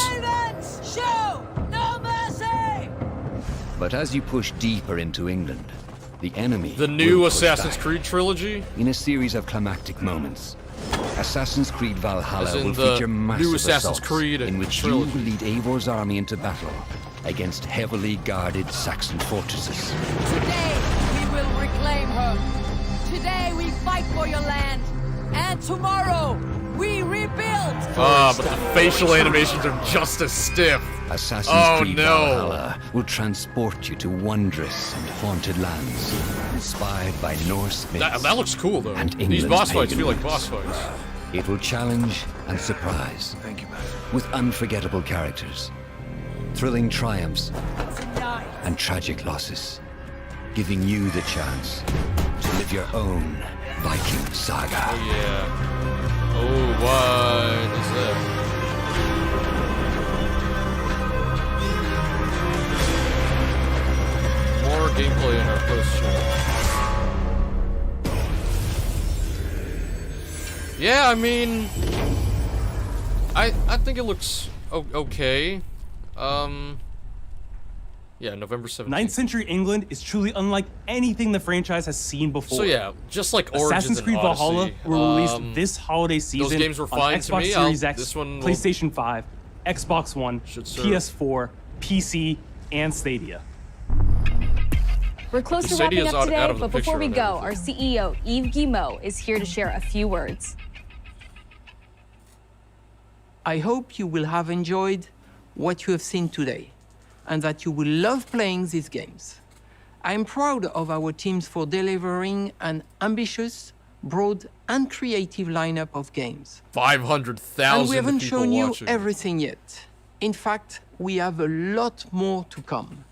[SPEAKER 12] Show no mercy!
[SPEAKER 13] But as you push deeper into England, the enemy
[SPEAKER 1] The new
[SPEAKER 13] will push
[SPEAKER 1] Assassin's
[SPEAKER 13] back.
[SPEAKER 1] Creed trilogy?
[SPEAKER 13] In a series of climactic moments, Assassin's Creed
[SPEAKER 1] As
[SPEAKER 13] Valhalla
[SPEAKER 1] in
[SPEAKER 13] will
[SPEAKER 1] the
[SPEAKER 13] feature massive
[SPEAKER 1] new Assassin's
[SPEAKER 13] assaults
[SPEAKER 1] Creed
[SPEAKER 13] in which
[SPEAKER 1] trilogy.
[SPEAKER 13] you will lead Eivor's army into battle against heavily guarded Saxon fortresses.
[SPEAKER 12] Today we will reclaim her. Today we fight for your land. And tomorrow we rebuild.
[SPEAKER 1] Ah, but the facial animations are just as stiff.
[SPEAKER 13] Assassin's
[SPEAKER 1] Oh,
[SPEAKER 13] Creed
[SPEAKER 1] no.
[SPEAKER 13] Valhalla will transport you to wondrous and haunted lands, inspired by Norse myths.
[SPEAKER 1] That looks cool, though.
[SPEAKER 13] And
[SPEAKER 1] These
[SPEAKER 13] England's
[SPEAKER 1] boss fights
[SPEAKER 13] pagan
[SPEAKER 1] feel like
[SPEAKER 13] roots.
[SPEAKER 1] boss fights.
[SPEAKER 13] It will challenge and surprise.
[SPEAKER 17] Thank you, man.
[SPEAKER 13] With unforgettable characters, thrilling triumphs, and tragic losses, giving you the chance to live your own Viking saga.
[SPEAKER 1] Oh, yeah. Oh, what is that? gameplay in our post show. Yeah, I mean, I think it looks okay. Yeah, November 17th.
[SPEAKER 4] 9th Century England is truly unlike anything the franchise has seen before.
[SPEAKER 1] So yeah, just like Origins
[SPEAKER 4] Assassin's Creed
[SPEAKER 1] and
[SPEAKER 4] Valhalla
[SPEAKER 1] Odyssey,
[SPEAKER 4] were released this holiday season.
[SPEAKER 1] those games were
[SPEAKER 4] on
[SPEAKER 1] fine to
[SPEAKER 4] Xbox
[SPEAKER 1] me.
[SPEAKER 4] Series X,
[SPEAKER 1] this one will-
[SPEAKER 4] PlayStation 5, Xbox One,
[SPEAKER 1] serve.
[SPEAKER 4] PS4, PC, and Stadia.
[SPEAKER 3] We're close to
[SPEAKER 1] Stadia
[SPEAKER 3] wrapping
[SPEAKER 1] is
[SPEAKER 3] up
[SPEAKER 1] out
[SPEAKER 3] today,
[SPEAKER 1] of the
[SPEAKER 3] but before we
[SPEAKER 1] picture
[SPEAKER 3] go,
[SPEAKER 1] and
[SPEAKER 3] our CEO, Yves Guillemot, is here to share a few words.
[SPEAKER 14] I hope you will have enjoyed what you have seen today, and that you will love playing these games. I'm proud of our teams for delivering an ambitious, broad, and creative lineup of games.
[SPEAKER 1] 500,000
[SPEAKER 14] And we haven't
[SPEAKER 1] people
[SPEAKER 14] shown you
[SPEAKER 1] watching.
[SPEAKER 14] everything yet. In fact, we have a lot more to come.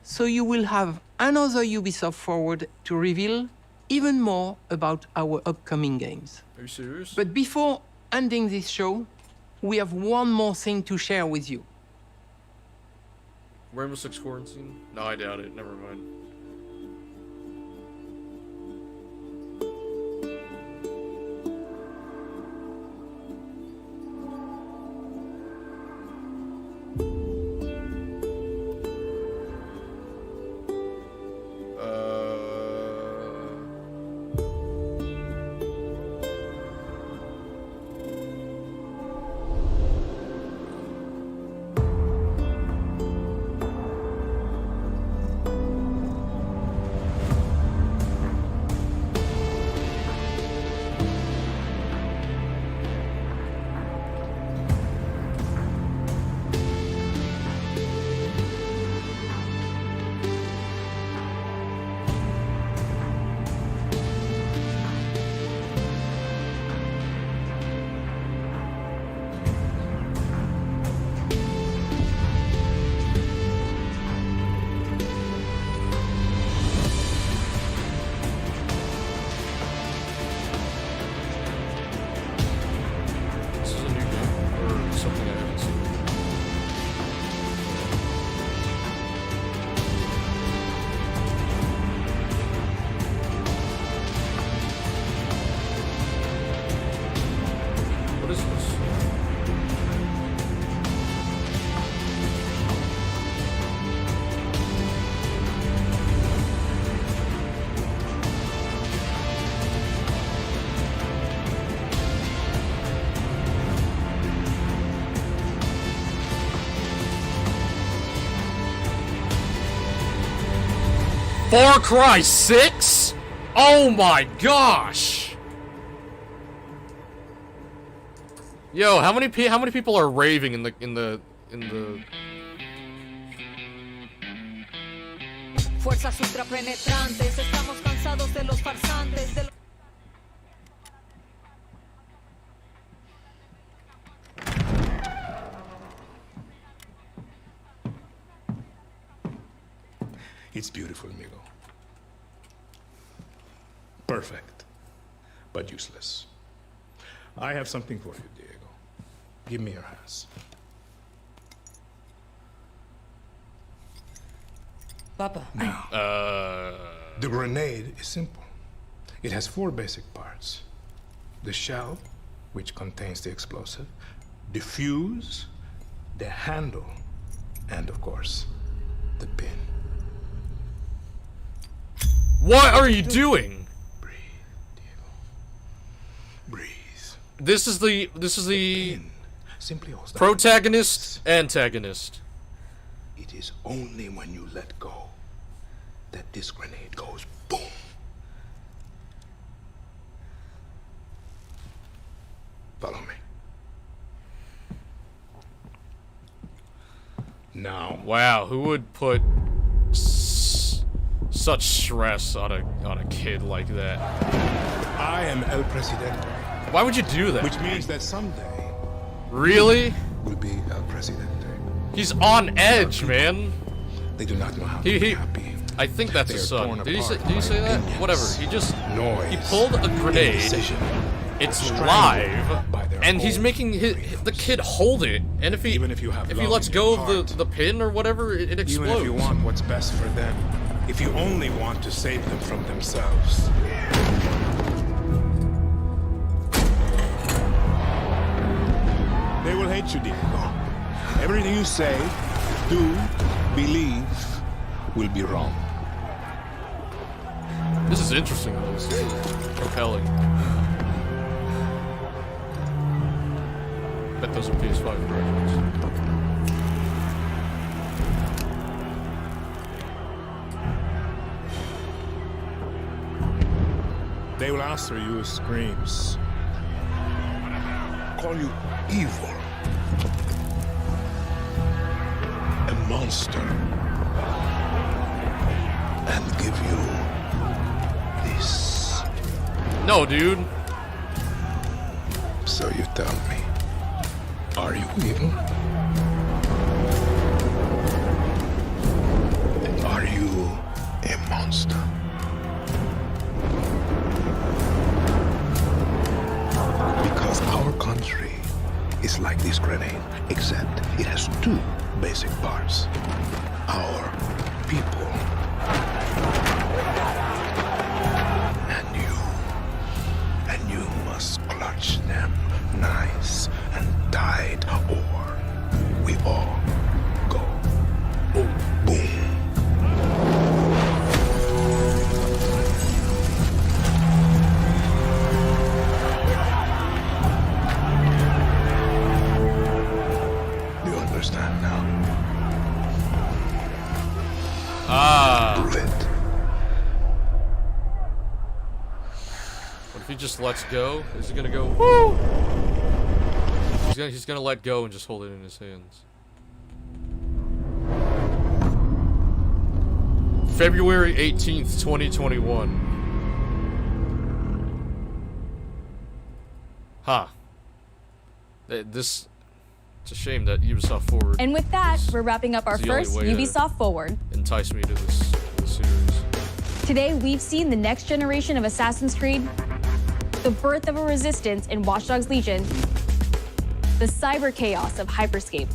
[SPEAKER 14] So you will have another Ubisoft Forward to reveal even more about our upcoming games.
[SPEAKER 1] Are you serious?
[SPEAKER 14] But before ending this show, we have one more thing to share with you.
[SPEAKER 1] Rainbow Six Quarantine? No, I doubt it. Never mind. This is a new game, or something I haven't seen. What is this? Far Cry 6? Oh my gosh! Yo, how many people are raving in the
[SPEAKER 12] Fuerzas ultrapenetrantes, estamos cansados de los farsantes, de
[SPEAKER 16] It's beautiful, amigo. Perfect, but useless. I have something for you, Diego. Give me your hands.
[SPEAKER 6] Papa.
[SPEAKER 16] Now, the grenade is simple. It has 4 basic parts. The shell, which contains the explosive, the fuse, the handle, and of course, the pin.
[SPEAKER 1] What are you doing?
[SPEAKER 16] Breathe, Diego. Breathe.
[SPEAKER 1] This is the
[SPEAKER 16] Simply holds the
[SPEAKER 1] protagonist, antagonist.
[SPEAKER 16] It is only when you let go that this grenade goes boom. Follow me. Now.
[SPEAKER 1] Wow, who would put such stress on a kid like that?
[SPEAKER 16] I am El Presidente.
[SPEAKER 1] Why would you do that?
[SPEAKER 16] Which means that someday.
[SPEAKER 1] Really?
[SPEAKER 16] Will be El Presidente.
[SPEAKER 1] He's on edge, man.
[SPEAKER 16] They do not know how to be happy.
[SPEAKER 1] I think that's his
[SPEAKER 16] They are
[SPEAKER 1] son.
[SPEAKER 16] torn
[SPEAKER 1] Did you
[SPEAKER 16] apart
[SPEAKER 1] say
[SPEAKER 16] by
[SPEAKER 1] that?
[SPEAKER 16] opinions,
[SPEAKER 1] Whatever. He just
[SPEAKER 16] noise,
[SPEAKER 1] he pulled a grenade.
[SPEAKER 16] indecision,
[SPEAKER 1] It's
[SPEAKER 16] strangled
[SPEAKER 1] live,
[SPEAKER 16] by their
[SPEAKER 1] and he's
[SPEAKER 16] own
[SPEAKER 1] making the kid hold it. And if he
[SPEAKER 16] Even if you have
[SPEAKER 1] if he
[SPEAKER 16] love
[SPEAKER 1] lets
[SPEAKER 16] in
[SPEAKER 1] go
[SPEAKER 16] your
[SPEAKER 1] of the pin or whatever, it explodes.
[SPEAKER 16] Even if you want what's best for them, if you only want to save them from themselves. They will hate you, Diego. Everything you say, do, believe, will be wrong.
[SPEAKER 1] This is interesting, though. This is compelling. Bet those are PS5 graphics.
[SPEAKER 16] They will answer you with screams. Call you evil. A monster. And give you this.
[SPEAKER 1] No, dude.
[SPEAKER 16] So you tell me, are you evil? Are you a monster? Because our country is like this grenade, except it has two basic parts. Our people. And you must clutch them nice and tight, or we all go boom, boom. Do you understand now?
[SPEAKER 1] Ah.
[SPEAKER 16] Do it.
[SPEAKER 1] What if he just lets go? Is he gonna go, woo? He's gonna let go and just hold it in his hands. February 18th, 2021. Huh. It's a shame that Ubisoft Forward.
[SPEAKER 3] And with that, we're wrapping up our first Ubisoft Forward.
[SPEAKER 1] Entice me to this series.
[SPEAKER 3] Today, we've seen the next generation of Assassin's Creed, the birth of a resistance in Watch Dogs Legion, the cyber chaos of Hyperscape,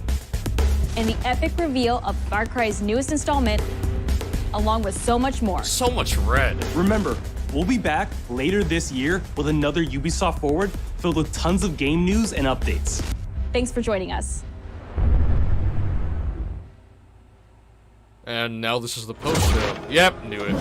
[SPEAKER 3] and the epic reveal of Far Cry's newest installment, along with so much more.
[SPEAKER 1] So much red.
[SPEAKER 4] Remember, we'll be back later this year with another Ubisoft Forward filled with tons of game news and updates.
[SPEAKER 3] Thanks for joining us.
[SPEAKER 1] And now this is the post show. Yep, knew it.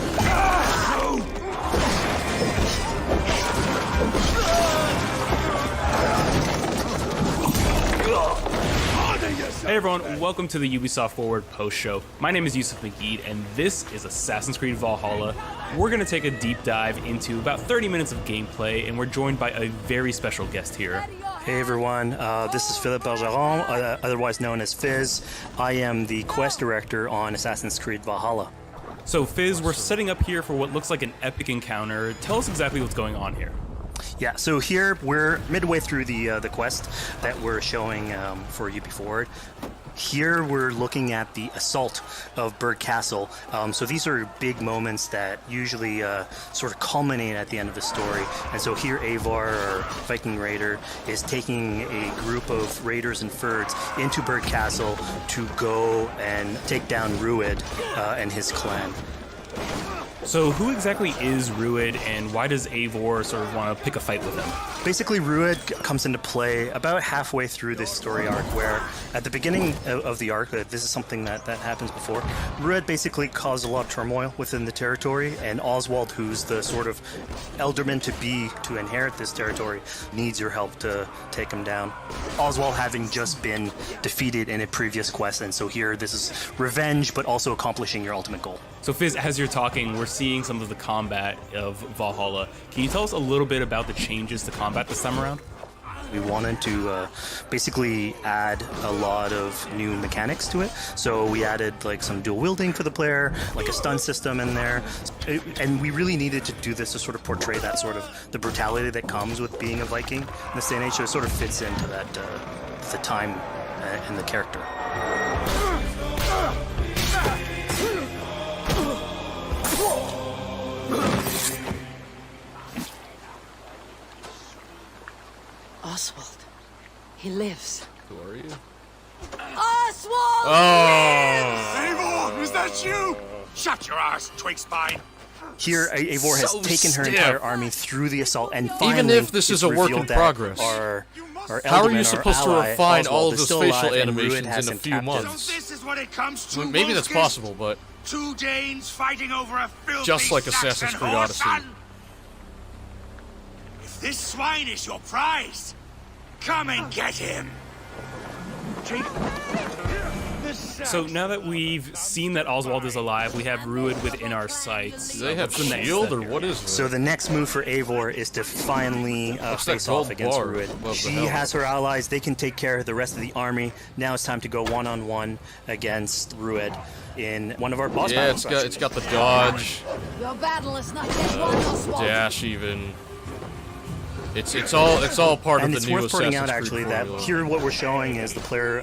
[SPEAKER 4] Hey everyone, welcome to the Ubisoft Forward post show. My name is Yusuf McGee, and this is Assassin's Creed Valhalla. We're going to take a deep dive into about 30 minutes of gameplay, and we're joined by a very special guest here.
[SPEAKER 8] Hey everyone, this is Philippe Bergeron, otherwise known as Fizz. I am the quest director on Assassin's Creed Valhalla.
[SPEAKER 4] So Fizz, we're setting up here for what looks like an epic encounter. Tell us exactly what's going on here.
[SPEAKER 8] Yeah, so here we're midway through the quest that we're showing for UB Forward. Here we're looking at the assault of Berg Castle. So these are big moments that usually sort of culminate at the end of the story. And so here Eivor, our Viking raider, is taking a group of raiders and Fyrds into Berg Castle to go and take down Rued and his clan.
[SPEAKER 4] So who exactly is Rued, and why does Eivor sort of want to pick a fight with him?
[SPEAKER 8] Basically, Rued comes into play about halfway through this story arc, where at the beginning of the arc, this is something that happens before, Rued basically caused a lot of turmoil within the territory, and Oswald, who's the sort of elderman to inherit this territory, needs your help to take him down. Oswald having just been defeated in a previous quest, and so here this is revenge, but also accomplishing your ultimate goal.
[SPEAKER 4] So Fizz, as you're talking, we're seeing some of the combat of Valhalla. Can you tell us a little bit about the changes to combat this time around?
[SPEAKER 8] We wanted to basically add a lot of new mechanics to it. So we added like some dual wielding for the player, like a stun system in there. And we really needed to do this to sort of portray that sort of the brutality that comes with being a Viking in this day and age. So it sort of fits into that, the time and the character.
[SPEAKER 9] Oswald. He lives.
[SPEAKER 1] Who are you?
[SPEAKER 12] Oswald!
[SPEAKER 1] Oh!
[SPEAKER 17] Eivor, is that you?
[SPEAKER 15] Shut your arse, twig spine!
[SPEAKER 8] Here, Eivor has
[SPEAKER 1] So
[SPEAKER 8] taken her
[SPEAKER 1] stiff.
[SPEAKER 8] entire army through the assault, and finally,
[SPEAKER 1] Even if this
[SPEAKER 8] it's
[SPEAKER 1] is a work in
[SPEAKER 8] revealed that
[SPEAKER 1] progress,
[SPEAKER 8] our
[SPEAKER 1] how are
[SPEAKER 8] Eldorman,
[SPEAKER 1] you
[SPEAKER 8] our
[SPEAKER 1] supposed to
[SPEAKER 8] ally,
[SPEAKER 1] refine
[SPEAKER 8] Oswald,
[SPEAKER 1] all of
[SPEAKER 8] is
[SPEAKER 1] those
[SPEAKER 8] still
[SPEAKER 1] facial
[SPEAKER 8] alive, and Rued
[SPEAKER 1] animations
[SPEAKER 8] has
[SPEAKER 1] in a
[SPEAKER 8] him
[SPEAKER 1] few
[SPEAKER 8] captive.
[SPEAKER 1] months?
[SPEAKER 15] So this is what it comes to,
[SPEAKER 1] Well, maybe that's
[SPEAKER 15] Wolfkist?
[SPEAKER 1] possible, but
[SPEAKER 15] 2 Danes fighting over a filthy
[SPEAKER 1] just like
[SPEAKER 15] Saxon
[SPEAKER 1] Assassin's Creed
[SPEAKER 15] whore,
[SPEAKER 1] Odyssey.
[SPEAKER 15] son? If this swine is your prize, come and get him.
[SPEAKER 4] So now that we've seen that Oswald is alive, we have Rued within our sights.
[SPEAKER 1] Do they have
[SPEAKER 4] What's the next
[SPEAKER 1] shield,
[SPEAKER 4] step
[SPEAKER 1] or
[SPEAKER 4] here?
[SPEAKER 1] what is
[SPEAKER 8] So the next move for Eivor is to finally
[SPEAKER 1] What's that
[SPEAKER 8] face off
[SPEAKER 1] gold
[SPEAKER 8] against
[SPEAKER 1] bar
[SPEAKER 8] Rued.
[SPEAKER 1] above the
[SPEAKER 8] She
[SPEAKER 1] helmet?
[SPEAKER 8] has her allies; they can take care of the rest of the army. Now it's time to go one-on-one against Rued in one of our boss
[SPEAKER 1] Yeah,
[SPEAKER 8] battles.
[SPEAKER 1] it's got the dodge,
[SPEAKER 12] Your battle is not yet won, Oswald.
[SPEAKER 1] dash even. It's all part
[SPEAKER 8] And
[SPEAKER 1] of
[SPEAKER 8] it's
[SPEAKER 1] the new
[SPEAKER 8] worth pointing
[SPEAKER 1] Assassin's
[SPEAKER 8] out,
[SPEAKER 1] Creed
[SPEAKER 8] actually, that
[SPEAKER 1] formula.
[SPEAKER 8] here what we're showing is the player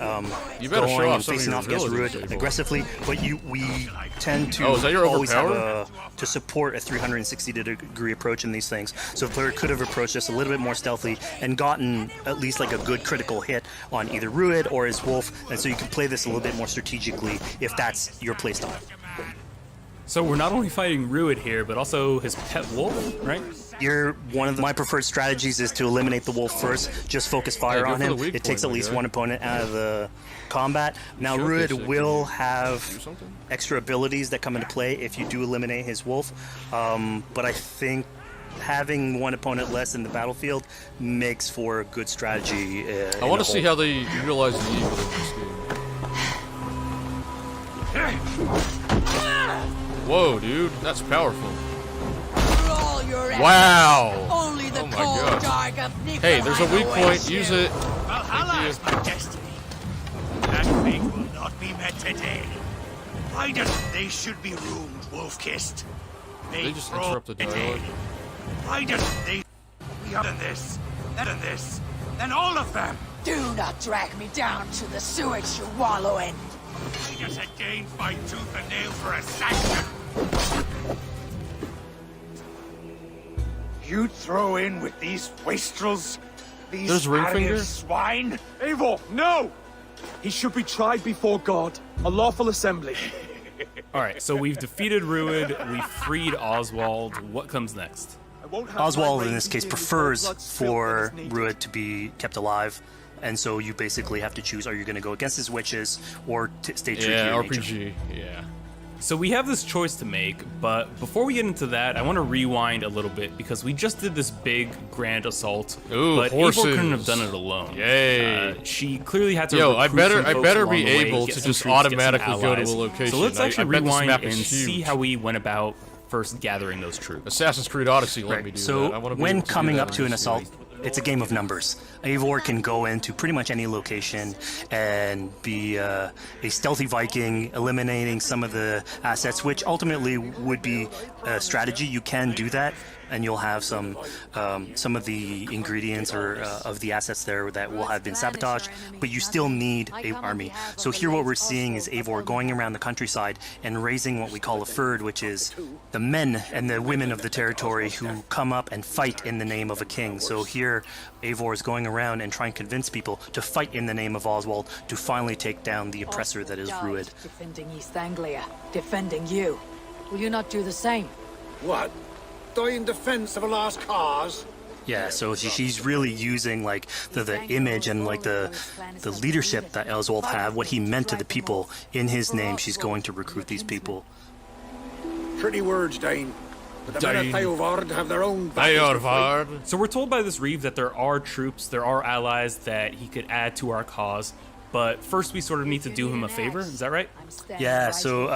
[SPEAKER 1] You better show
[SPEAKER 8] going
[SPEAKER 1] off
[SPEAKER 8] and
[SPEAKER 1] some of
[SPEAKER 8] facing
[SPEAKER 1] your
[SPEAKER 8] off against
[SPEAKER 1] abilities,
[SPEAKER 8] Rued
[SPEAKER 1] Abel.
[SPEAKER 8] aggressively, but we tend to
[SPEAKER 1] Oh, is that your
[SPEAKER 8] always have
[SPEAKER 1] overpower?
[SPEAKER 8] to support a 360-degree approach in these things. So the player could have approached this a little bit more stealthily and gotten at least like a good critical hit on either Rued or his wolf, and so you can play this a little bit more strategically if that's your playstyle.
[SPEAKER 4] So we're not only fighting Rued here, but also his pet wolf, right?
[SPEAKER 8] Here, one of my preferred strategies is to eliminate the wolf first. Just focus fire
[SPEAKER 1] go
[SPEAKER 8] on
[SPEAKER 1] for the
[SPEAKER 8] him.
[SPEAKER 1] weak
[SPEAKER 8] It takes
[SPEAKER 1] point,
[SPEAKER 8] at least
[SPEAKER 1] my guy.
[SPEAKER 8] one opponent out of the combat. Now,
[SPEAKER 1] Showcase
[SPEAKER 8] Rued
[SPEAKER 1] it.
[SPEAKER 8] will
[SPEAKER 1] Do
[SPEAKER 8] have
[SPEAKER 1] something?
[SPEAKER 8] extra abilities that come into play if you do eliminate his wolf. But I think having one opponent less in the battlefield makes for a good strategy.
[SPEAKER 1] I want to see how they utilize the eagle in this game. Whoa, dude, that's powerful.
[SPEAKER 12] For all your efforts,
[SPEAKER 1] Wow!
[SPEAKER 12] Only the
[SPEAKER 1] Oh my
[SPEAKER 12] cold
[SPEAKER 1] God.
[SPEAKER 12] dark of
[SPEAKER 1] Hey, there's a weak point. Use it.
[SPEAKER 15] Valhalla is my destiny. That fate will not be met today. Why doesn't they should be roomed, wolf-kissed?
[SPEAKER 1] They just interrupt the dialogue.
[SPEAKER 15] Why doesn't they be other than this, then all of them?
[SPEAKER 12] Do not drag me down to the sewage you wallow in.
[SPEAKER 15] Why does a Dane fight tooth and nail for a Saxon? You throw in with these wastrels? These
[SPEAKER 1] There's Ringfinger?
[SPEAKER 15] arrogant swine?
[SPEAKER 18] Eivor, no! He should be tried before God, a lawful assembly.
[SPEAKER 4] All right, so we've defeated Rued, we've freed Oswald. What comes next?
[SPEAKER 8] Oswald, in this case, prefers for Rued to be kept alive. And so you basically have to choose, are you going to go against his wishes or stay true to
[SPEAKER 1] Yeah,
[SPEAKER 8] your
[SPEAKER 1] RPG.
[SPEAKER 8] nature?
[SPEAKER 1] Yeah.
[SPEAKER 4] So we have this choice to make, but before we get into that, I want to rewind a little bit because we just did this big grand assault.
[SPEAKER 1] Ooh,
[SPEAKER 4] but
[SPEAKER 1] horses.
[SPEAKER 4] Eivor couldn't have done it alone.
[SPEAKER 1] Yay.
[SPEAKER 4] She clearly had to.
[SPEAKER 1] Yo, I
[SPEAKER 4] recruit
[SPEAKER 1] better
[SPEAKER 4] some folks
[SPEAKER 1] be
[SPEAKER 4] along the way,
[SPEAKER 1] able
[SPEAKER 4] get
[SPEAKER 1] to
[SPEAKER 4] some
[SPEAKER 1] just
[SPEAKER 4] troops, get some
[SPEAKER 1] automatically go to a
[SPEAKER 4] allies.
[SPEAKER 1] location.
[SPEAKER 4] So let's
[SPEAKER 1] I
[SPEAKER 4] actually
[SPEAKER 1] bet this
[SPEAKER 4] rewind
[SPEAKER 1] map
[SPEAKER 4] and
[SPEAKER 1] is
[SPEAKER 4] see
[SPEAKER 1] huge.
[SPEAKER 4] how we went about first gathering those troops.
[SPEAKER 1] Assassin's Creed Odyssey let me
[SPEAKER 8] Right.
[SPEAKER 1] do
[SPEAKER 8] So
[SPEAKER 1] that. I want to be
[SPEAKER 8] when
[SPEAKER 1] able to do
[SPEAKER 8] coming
[SPEAKER 1] that
[SPEAKER 8] up
[SPEAKER 1] in
[SPEAKER 8] to an
[SPEAKER 1] this
[SPEAKER 8] assault,
[SPEAKER 1] game.
[SPEAKER 8] it's a game of numbers. Eivor can go into pretty much any location and be a stealthy Viking, eliminating some of the assets, which ultimately would be a strategy. You can do that, and you'll have some of the ingredients or of the assets there that will have been sabotaged, but you still need an army. So here what we're seeing is Eivor going around the countryside and raising what we call a fyrd, which is the men and the women of the territory who come up and fight in the name of a king. So here Eivor is going around and trying to convince people to fight in the name of Oswald to finally take down the oppressor that is Rued.
[SPEAKER 12] Defending East Anglia, defending you. Will you not do the same?
[SPEAKER 15] What? Die in defense of a lost cause?
[SPEAKER 8] Yeah, so she's really using like the image and like the leadership that Oswald had, what he meant to the people in his name. She's going to recruit these people.
[SPEAKER 15] Pretty words, Dane. The men of Theovard have their own
[SPEAKER 4] So we're told by this Reeve that there are troops, there are allies that he could add to our cause, but first we sort of need to do him a favor. Is that right?
[SPEAKER 8] Yeah, so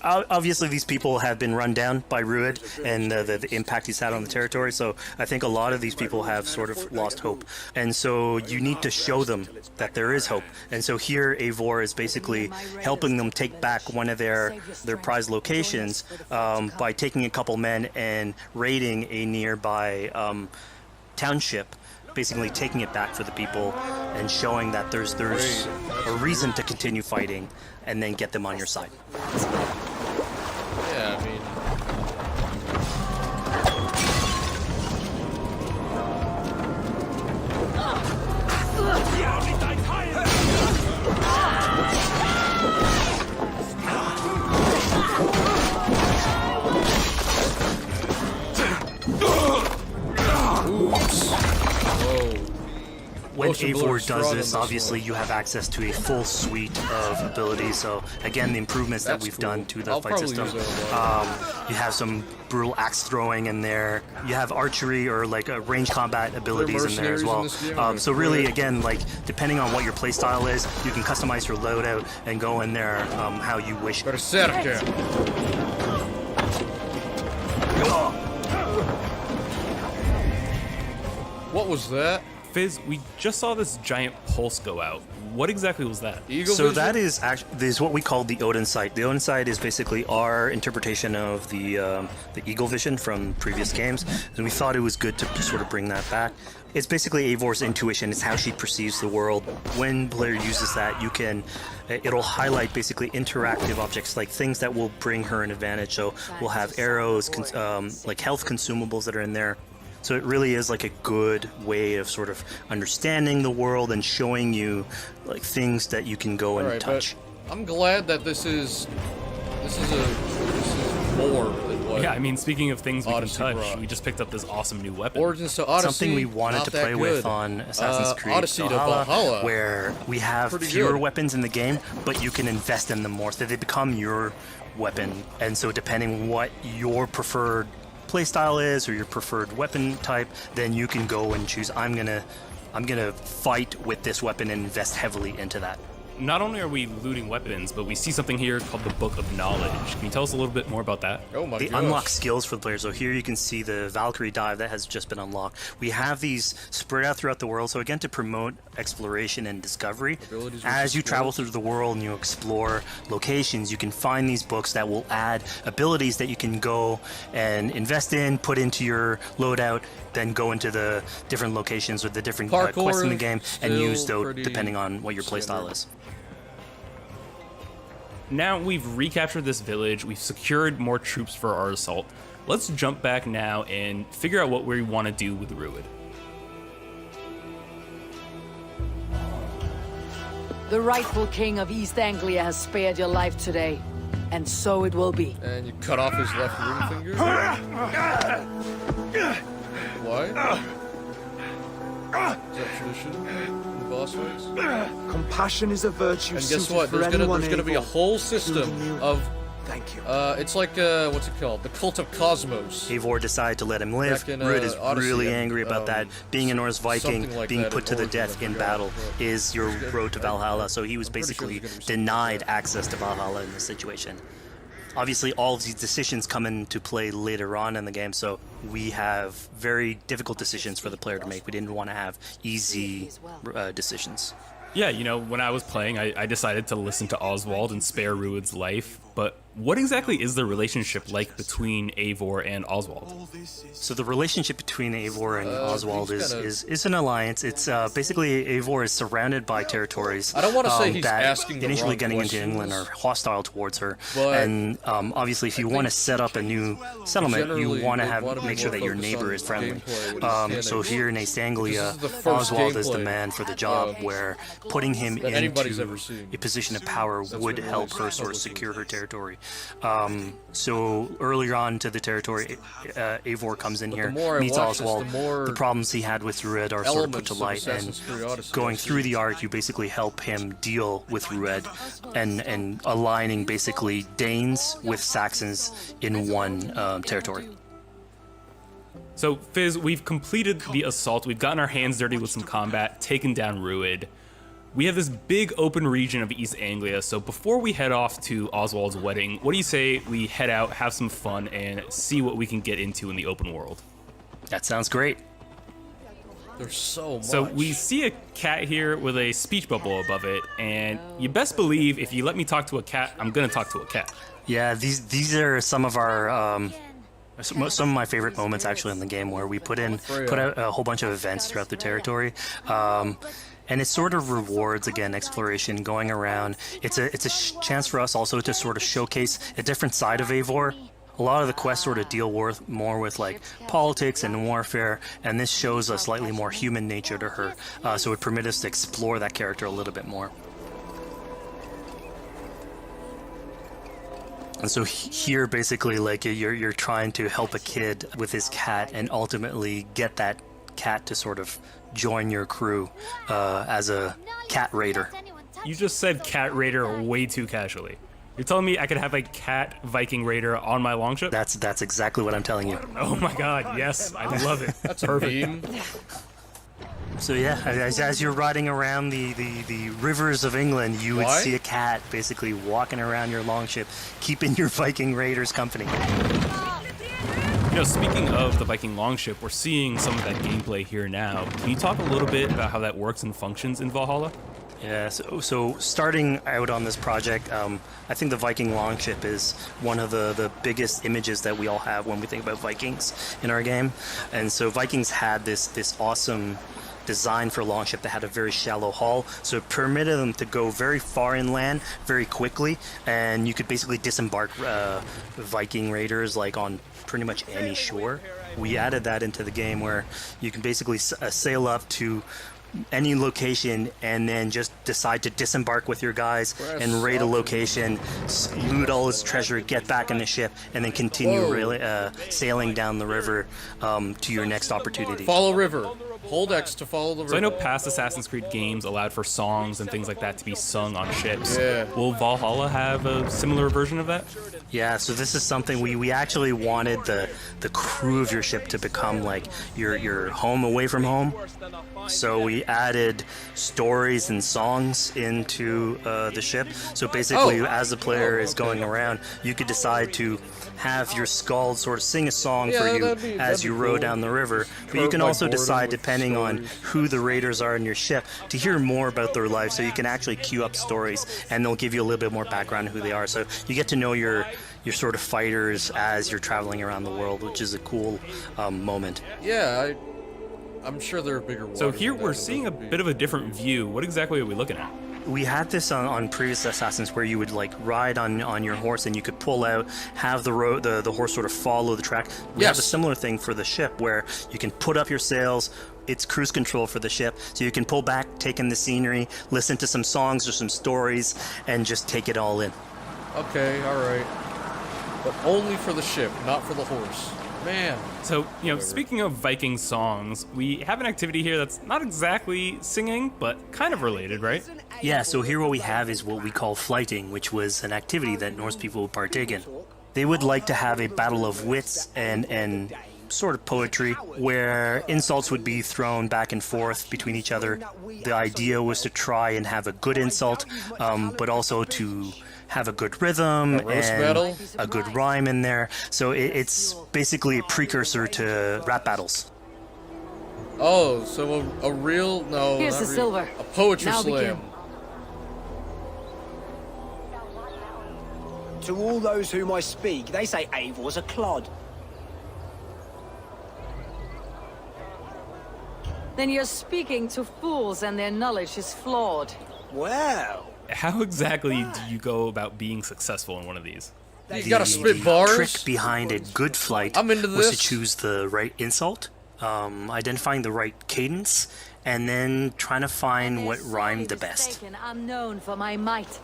[SPEAKER 8] obviously these people have been run down by Rued and the impact he's had on the territory, so I think a lot of these people have sort of lost hope. And so you need to show them that there is hope. And so here Eivor is basically helping them take back one of their prized locations by taking a couple men and raiding a nearby township, basically taking it back for the people and showing that there's a reason to continue fighting and then get them on your side.
[SPEAKER 1] Yeah, I mean...
[SPEAKER 8] when
[SPEAKER 1] Ocean Blur
[SPEAKER 8] Eivor
[SPEAKER 1] is
[SPEAKER 8] does
[SPEAKER 1] fraud
[SPEAKER 8] this,
[SPEAKER 1] on this
[SPEAKER 8] obviously
[SPEAKER 1] one.
[SPEAKER 8] you have access to a full suite of abilities. So again, the improvements that
[SPEAKER 1] That's
[SPEAKER 8] we've
[SPEAKER 1] cool.
[SPEAKER 8] done to the
[SPEAKER 1] I'll
[SPEAKER 8] fight
[SPEAKER 1] probably
[SPEAKER 8] system.
[SPEAKER 1] use that a lot.
[SPEAKER 8] You have some brutal axe throwing in there. You have archery or like range combat abilities in there as
[SPEAKER 1] mercenaries in
[SPEAKER 8] well.
[SPEAKER 1] this game? Okay.
[SPEAKER 8] So really, again, like depending on what your playstyle is, you can customize your loadout and go in there how you wish.
[SPEAKER 1] Berserker. What was that?
[SPEAKER 4] Fizz, we just saw this giant pulse go out. What exactly was that?
[SPEAKER 8] So that is actually what we call the Odin sight. The Odin sight is basically our interpretation of the eagle vision from previous games, and we thought it was good to sort of bring that back. It's basically Eivor's intuition. It's how she perceives the world. When player uses that, it'll highlight basically interactive objects, like things that will bring her an advantage. So we'll have arrows, like health consumables that are in there. So it really is like a good way of sort of understanding the world and showing you like things that you can go and
[SPEAKER 1] Alright,
[SPEAKER 8] touch.
[SPEAKER 1] but I'm glad that this is more than what.
[SPEAKER 4] Yeah, I mean, speaking of things we
[SPEAKER 1] Odyssey
[SPEAKER 4] can touch,
[SPEAKER 1] brought.
[SPEAKER 4] we just picked up this awesome new weapon.
[SPEAKER 1] Origins to Odyssey,
[SPEAKER 8] Something we wanted
[SPEAKER 1] not
[SPEAKER 8] to
[SPEAKER 1] that
[SPEAKER 8] play with
[SPEAKER 1] good.
[SPEAKER 8] on Assassin's Creed
[SPEAKER 1] Odyssey to
[SPEAKER 8] Valhalla,
[SPEAKER 1] Valhalla,
[SPEAKER 8] where we have
[SPEAKER 1] pretty
[SPEAKER 8] fewer
[SPEAKER 1] good.
[SPEAKER 8] weapons in the game, but you can invest in them more, so they become your weapon. And so depending what your preferred playstyle is or your preferred weapon type, then you can go and choose. I'm gonna fight with this weapon and invest heavily into that.
[SPEAKER 4] Not only are we looting weapons, but we see something here called the Book of Knowledge. Can you tell us a little bit more about that?
[SPEAKER 1] Oh my
[SPEAKER 8] They
[SPEAKER 1] gosh.
[SPEAKER 8] unlock skills for the players. So here you can see the Valkyrie dive that has just been unlocked. We have these spread out throughout the world. So again, to promote exploration and discovery,
[SPEAKER 1] Abilities
[SPEAKER 8] as you
[SPEAKER 1] versus
[SPEAKER 8] travel
[SPEAKER 1] skills.
[SPEAKER 8] through the world and you explore locations, you can find these books that will add abilities that you can go and invest in, put into your loadout, then go into the different locations or the different quests in the game and use
[SPEAKER 1] still
[SPEAKER 8] those
[SPEAKER 1] pretty
[SPEAKER 8] depending on what your playstyle is.
[SPEAKER 4] Now we've recaptured this village, we've secured more troops for our assault. Let's jump back now and figure out what we want to do with Rued.
[SPEAKER 12] The rightful king of East Anglia has spared your life today, and so it will be.
[SPEAKER 1] And you cut off his left ring finger? Why? Is that tradition in boss fights?
[SPEAKER 18] Compassion is a virtue.
[SPEAKER 1] And guess
[SPEAKER 18] suited
[SPEAKER 1] what?
[SPEAKER 18] for
[SPEAKER 1] There's
[SPEAKER 18] anyone
[SPEAKER 1] gonna be a
[SPEAKER 18] able,
[SPEAKER 1] whole system
[SPEAKER 18] including you.
[SPEAKER 1] of.
[SPEAKER 18] Thank you.
[SPEAKER 1] It's like what's it called? The Cult of Cosmos.
[SPEAKER 8] Eivor decided to let him live.
[SPEAKER 1] Back in,
[SPEAKER 8] Rued is
[SPEAKER 1] Odyssey
[SPEAKER 8] really
[SPEAKER 1] and,
[SPEAKER 8] angry about that. Being a Norse Viking,
[SPEAKER 1] something like
[SPEAKER 8] being
[SPEAKER 1] that
[SPEAKER 8] put
[SPEAKER 1] in
[SPEAKER 8] to the
[SPEAKER 1] Origins,
[SPEAKER 8] death
[SPEAKER 1] I
[SPEAKER 8] in
[SPEAKER 1] forgot,
[SPEAKER 8] battle
[SPEAKER 1] but
[SPEAKER 8] is your road to Valhalla. So he was
[SPEAKER 1] I'm pretty sure
[SPEAKER 8] basically
[SPEAKER 1] there's gonna be something
[SPEAKER 8] denied access to Valhalla in this situation. Obviously, all of these decisions come into play later on in the game, so we have very difficult decisions for the player to make. We didn't want to have easy decisions.
[SPEAKER 4] Yeah, you know, when I was playing, I decided to listen to Oswald and spare Rued's life, but what exactly is the relationship like between Eivor and Oswald?
[SPEAKER 8] So the relationship between Eivor and Oswald
[SPEAKER 1] he's
[SPEAKER 8] is an alliance. It's basically Eivor is surrounded by territories.
[SPEAKER 1] I don't wanna say he's
[SPEAKER 8] that
[SPEAKER 1] asking the
[SPEAKER 8] initially
[SPEAKER 1] wrong
[SPEAKER 8] getting into
[SPEAKER 1] questions,
[SPEAKER 8] England are hostile towards her,
[SPEAKER 1] but
[SPEAKER 8] and obviously if you want to set up a new settlement, you
[SPEAKER 1] generally
[SPEAKER 8] want to
[SPEAKER 1] would
[SPEAKER 8] have
[SPEAKER 1] wanna be
[SPEAKER 8] make sure
[SPEAKER 1] more
[SPEAKER 8] that your
[SPEAKER 1] focused
[SPEAKER 8] neighbor
[SPEAKER 1] on
[SPEAKER 8] is friendly.
[SPEAKER 1] gameplay,
[SPEAKER 8] So here in East Anglia,
[SPEAKER 1] This is the first
[SPEAKER 8] Oswald is the
[SPEAKER 1] gameplay,
[SPEAKER 8] man for the job, where putting him
[SPEAKER 1] that anybody's
[SPEAKER 8] into
[SPEAKER 1] ever seen.
[SPEAKER 8] a position of power would
[SPEAKER 1] been
[SPEAKER 8] help her
[SPEAKER 1] released
[SPEAKER 8] sort of
[SPEAKER 1] publicly.
[SPEAKER 8] secure her territory. So earlier on to the territory, Eivor comes in
[SPEAKER 1] But
[SPEAKER 8] here,
[SPEAKER 1] the more I
[SPEAKER 8] meets
[SPEAKER 1] watch this,
[SPEAKER 8] Oswald.
[SPEAKER 1] the more
[SPEAKER 8] The problems he had with Rued are sort of put
[SPEAKER 1] elements
[SPEAKER 8] to
[SPEAKER 1] of
[SPEAKER 8] light, and
[SPEAKER 1] Assassin's Creed Odyssey
[SPEAKER 8] going
[SPEAKER 1] I
[SPEAKER 8] through
[SPEAKER 1] see.
[SPEAKER 8] the arc, you basically help him deal with Rued, and aligning basically Danes with Saxons in one territory.
[SPEAKER 4] So, Fizz, we've completed the assault, we've gotten our hands dirty with some combat, taken down Rued. We have this big open region of East Anglia, so before we head off to Oswald's wedding, what do you say we head out, have some fun, and see what we can get into in the open world?
[SPEAKER 8] That sounds great.
[SPEAKER 1] There's so much.
[SPEAKER 4] So we see a cat here with a speech bubble above it, and you best believe if you let me talk to a cat, I'm gonna talk to a cat.
[SPEAKER 8] Yeah, these are some of our some of my favorite moments actually in the game, where we put out a whole bunch of events throughout the territory. And it sort of rewards, again, exploration, going around. It's a chance for us also to sort of showcase a different side of Eivor. A lot of the quests sort of deal more with like politics and warfare, and this shows a slightly more human nature to her. So it permits us to explore that character a little bit more. And so here, basically, like you're trying to help a kid with his cat, and ultimately get that cat to sort of join your crew as a cat raider.
[SPEAKER 4] You just said cat raider way too casually. You're telling me I could have a cat Viking raider on my longship?
[SPEAKER 8] That's exactly what I'm telling you.
[SPEAKER 4] Oh my god, yes, I love it. That's perfect.
[SPEAKER 8] So yeah, as you're riding around the rivers of England, you would see a cat basically walking around your longship, keeping your Viking raiders company.
[SPEAKER 4] You know, speaking of the Viking longship, we're seeing some of that gameplay here now. Can you talk a little bit about how that works and functions in Valhalla?
[SPEAKER 8] Yeah, so starting out on this project, I think the Viking longship is one of the biggest images that we all have when we think about Vikings in our game. And so Vikings had this awesome design for longship that had a very shallow hull, so it permitted them to go very far inland very quickly, and you could basically disembark Viking raiders like on pretty much any shore. We added that into the game where you can basically sail up to any location and then just decide to disembark with your guys and raid a location, loot all its treasure, get back in the ship, and then continue sailing down the river to your next opportunity.
[SPEAKER 1] Follow river. Hold X to follow the river.
[SPEAKER 4] So I know past Assassin's Creed games allowed for songs and things like that to be sung on ships.
[SPEAKER 1] Yeah.
[SPEAKER 4] Will Valhalla have a similar version of that?
[SPEAKER 8] Yeah, so this is something we actually wanted the crew of your ship to become like your home away from home. So we added stories and songs into the ship. So basically, as the player is going around, you could decide to have your skald sort of sing a song for you as you row down the river. But you can also decide, depending on who the raiders are in your ship, to hear more about their life. So you can actually queue up stories, and they'll give you a little bit more background on who they are. So you get to know your sort of fighters as you're traveling around the world, which is a cool moment.
[SPEAKER 1] Yeah, I'm sure there are bigger waters.
[SPEAKER 4] So here we're seeing a bit of a different view. What exactly are we looking at?
[SPEAKER 8] We had this on previous Assassins where you would like ride on your horse and you could pull out, have the horse sort of follow the track. We have a similar thing for the ship where you can put up your sails. It's cruise control for the ship, so you can pull back, take in the scenery, listen to some songs or some stories, and just take it all in.
[SPEAKER 1] Okay, all right. But only for the ship, not for the horse. Man.
[SPEAKER 4] So, speaking of Viking songs, we have an activity here that's not exactly singing, but kind of related, right?
[SPEAKER 8] Yeah, so here what we have is what we call flighting, which was an activity that Norse people would partake in. They would like to have a battle of wits and sort of poetry where insults would be thrown back and forth between each other. The idea was to try and have a good insult, but also to have a good rhythm and a good rhyme in there. So it's basically a precursor to rap battles.
[SPEAKER 1] Oh, so a real, no,
[SPEAKER 12] Here's
[SPEAKER 1] not
[SPEAKER 12] the
[SPEAKER 1] real,
[SPEAKER 12] silver.
[SPEAKER 1] a poetry
[SPEAKER 12] Now
[SPEAKER 1] slam.
[SPEAKER 12] begin.
[SPEAKER 2] To all those whom I speak, they say Eivor's a clod.
[SPEAKER 12] Then you're speaking to fools and their knowledge is flawed.
[SPEAKER 2] Well,
[SPEAKER 4] How exactly do you go about being successful in one of these?
[SPEAKER 1] You gotta spit bars.
[SPEAKER 8] The trick behind a good flight
[SPEAKER 1] I'm into
[SPEAKER 8] was to
[SPEAKER 1] this.
[SPEAKER 8] choose the right insult, identifying the right cadence, and then trying to find what rhymed the best.
[SPEAKER 12] I'm known for my might.